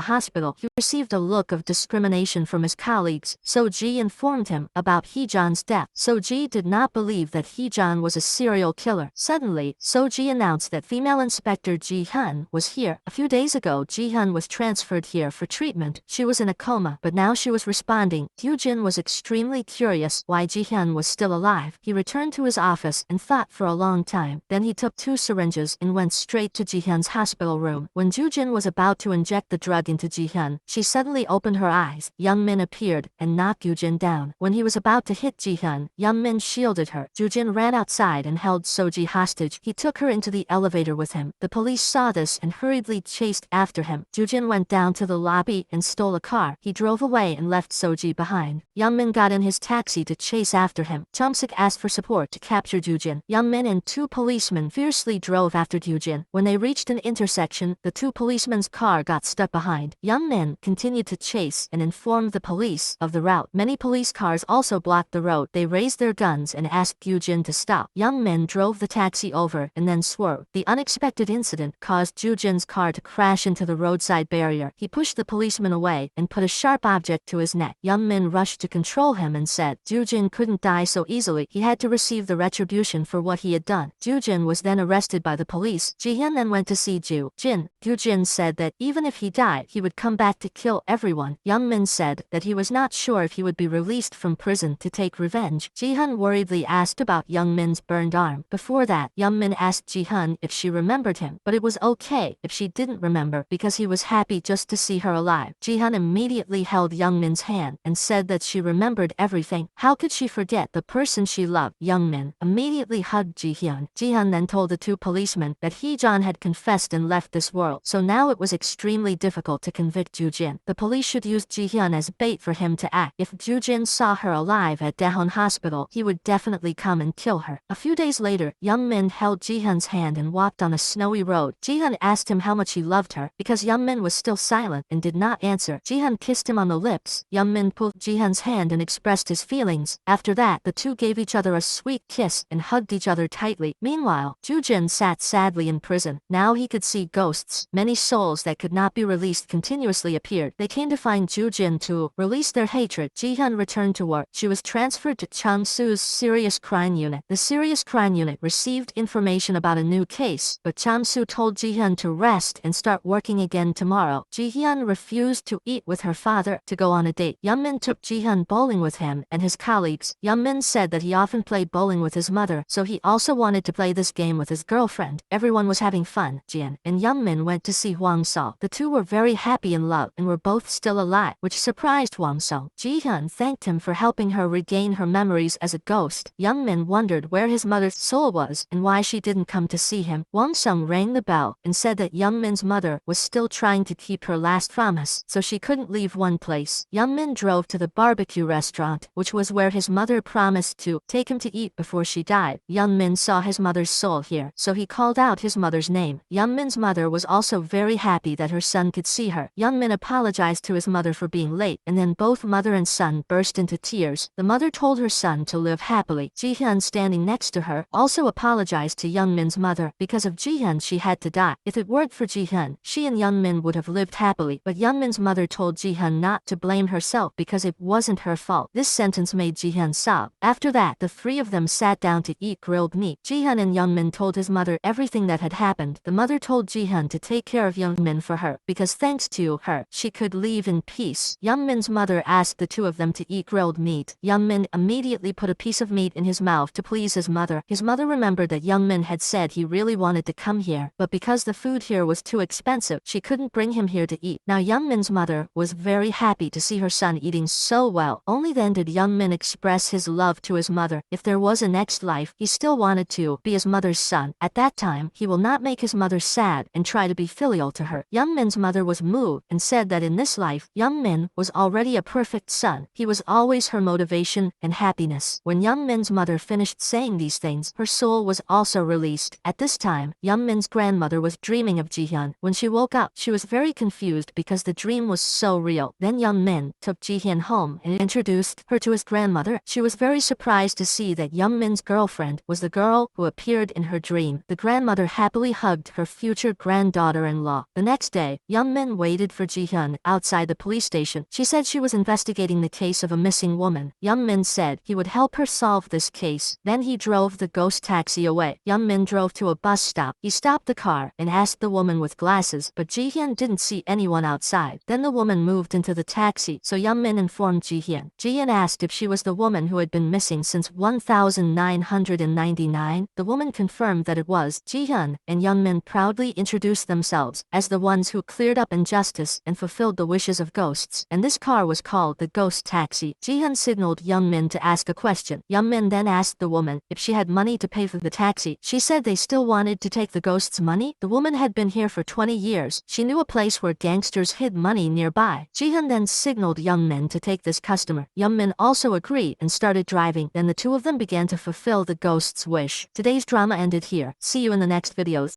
hospital, he received a look of discrimination from his colleagues. So-ji informed him about Hee-jeon's death. So-ji did not believe that Hee-jeon was a serial killer. Suddenly, So-ji announced that female inspector Ji-hyun was here. A few days ago, Ji-hyun was transferred here for treatment. She was in a coma, but now she was responding. Hyun was extremely curious why Ji-hyun was still alive. He returned to his office and thought for a long time. Then he took 2 syringes and went straight to Ji-hyun's hospital room. When Ju-jin was about to inject the drug into Ji-hyun, she suddenly opened her eyes. Young Min appeared and knocked Ju-jin down. When he was about to hit Ji-hyun, Young Min shielded her. Ju-jin ran outside and held So-ji hostage. He took her into the elevator with him. The police saw this and hurriedly chased after him. Ju-jin went down to the lobby and stole a car. He drove away and left So-ji behind. Young Min got in his taxi to chase after him. Chomsik asked for support to capture Ju-jin. Young Min and 2 policemen fiercely drove after Ju-jin. When they reached an intersection, the 2 policemen's car got stuck behind. Young Min continued to chase and informed the police of the route. Many police cars also blocked the road. They raised their guns and asked Ju-jin to stop. Young Min drove the taxi over and then swerved. The unexpected incident caused Ju-jin's car to crash into the roadside barrier. He pushed the policeman away and put a sharp object to his neck. Young Min rushed to control him and said Ju-jin couldn't die so easily. He had to receive the retribution for what he had done. Ju-jin was then arrested by the police. Ji-hyun then went to see Ju-jin. Ju-jin said that even if he died, he would come back to kill everyone. Young Min said that he was not sure if he would be released from prison to take revenge. Ji-hyun worriedly asked about Young Min's burned arm. Before that, Young Min asked Ji-hyun if she remembered him, but it was okay if she didn't remember because he was happy just to see her alive. Ji-hyun immediately held Young Min's hand and said that she remembered everything. How could she forget the person she loved? Young Min immediately hugged Ji-hyun. Ji-hyun then told the 2 policemen that Hee-jeon had confessed and left this world, so now it was extremely difficult to convict Ju-jin. The police should use Ji-hyun as bait for him to act. If Ju-jin saw her alive at Daejeon Hospital, he would definitely come and kill her. A few days later, Young Min held Ji-hyun's hand and walked on a snowy road. Ji-hyun asked him how much he loved her. Because Young Min was still silent and did not answer, Ji-hyun kissed him on the lips. Young Min pulled Ji-hyun's hand and expressed his feelings. After that, the 2 gave each other a sweet kiss and hugged each other tightly. Meanwhile, Ju-jin sat sadly in prison. Now he could see ghosts. Many souls that could not be released continuously appeared. They came to find Ju-jin to release their hatred. Ji-hyun returned to work. She was transferred to Chang-soo's serious crime unit. The serious crime unit received information about a new case, but Chang-soo told Ji-hyun to rest and start working again tomorrow. Ji-hyun refused to eat with her father to go on a date. Young Min took Ji-hyun bowling with him and his colleagues. Young Min said that he often played bowling with his mother, so he also wanted to play this game with his girlfriend. Everyone was having fun. Jian and Young Min went to see Hwang Seo. The 2 were very happy in love and were both still alive, which surprised Hwang Seo. Ji-hyun thanked him for helping her regain her memories as a ghost. Young Min wondered where his mother's soul was and why she didn't come to see him. Hwang Seo rang the bell and said that Young Min's mother was still trying to keep her last promise, so she couldn't leave one place. Young Min drove to the barbecue restaurant, which was where his mother promised to take him to eat before she died. Young Min saw his mother's soul here, so he called out his mother's name. Young Min's mother was also very happy that her son could see her. Young Min apologized to his mother for being late, and then both mother and son burst into tears. The mother told her son to live happily. Ji-hyun, standing next to her, also apologized to Young Min's mother. Because of Ji-hyun, she had to die. If it weren't for Ji-hyun, she and Young Min would have lived happily, but Young Min's mother told Ji-hyun not to blame herself because it wasn't her fault. This sentence made Ji-hyun sob. After that, the 3 of them sat down to eat grilled meat. Ji-hyun and Young Min told his mother everything that had happened. The mother told Ji-hyun to take care of Young Min for her, because thanks to her, she could leave in peace. Young Min's mother asked the 2 of them to eat grilled meat. Young Min immediately put a piece of of meat in his mouth to please his mother. His mother remembered that Young Min had said he really wanted to come here, but because the food here was too expensive, she couldn't bring him here to eat. Now Young Min's mother was very happy to see her son eating so well. Only then did Young Min express his love to his mother. If there was a next life, he still wanted to be his mother's son. At that time, he will not make his mother sad and try to be filial to her. Young Min's mother was moved and said that in this life, Young Min was already a perfect son. He was always her motivation and happiness. When Young Min's mother finished saying these things, her soul was also released. At this time, Young Min's grandmother was dreaming of Jihyun. When she woke up, she was very confused because the dream was so real. Then Young Min took Jihyun home and introduced her to his grandmother. She was very surprised to see that Young Min's girlfriend was the girl who appeared in her dream. The grandmother happily hugged her future granddaughter-in-law. The next day, Young Min waited for Jihyun outside the police station. She said she was investigating the case of a missing woman. Young Min said he would help her solve this case. Then he drove the ghost taxi away. Young Min drove to a bus stop. He stopped the car and asked the woman with glasses, but Jihyun didn't see anyone outside. Then the woman moved into the taxi, so Young Min informed Jihyun. Jihyun asked if she was the woman who had been missing since 1999. The woman confirmed that it was. Jihyun and Young Min proudly introduced themselves as the ones who cleared up injustice and fulfilled the wishes of ghosts, and this car was called the ghost taxi. Jihyun signaled Young Min to ask a question. Young Min then asked the woman if she had money to pay for the taxi. She said they still wanted to take the ghost's money. The woman had been here for 20 years. She knew a place where gangsters hid money nearby. Jihyun then signaled Young Min to take this customer. Young Min also agreed and started driving. Then the two of them began to fulfill the ghost's wish. Today's drama ended here. See you in the next videos.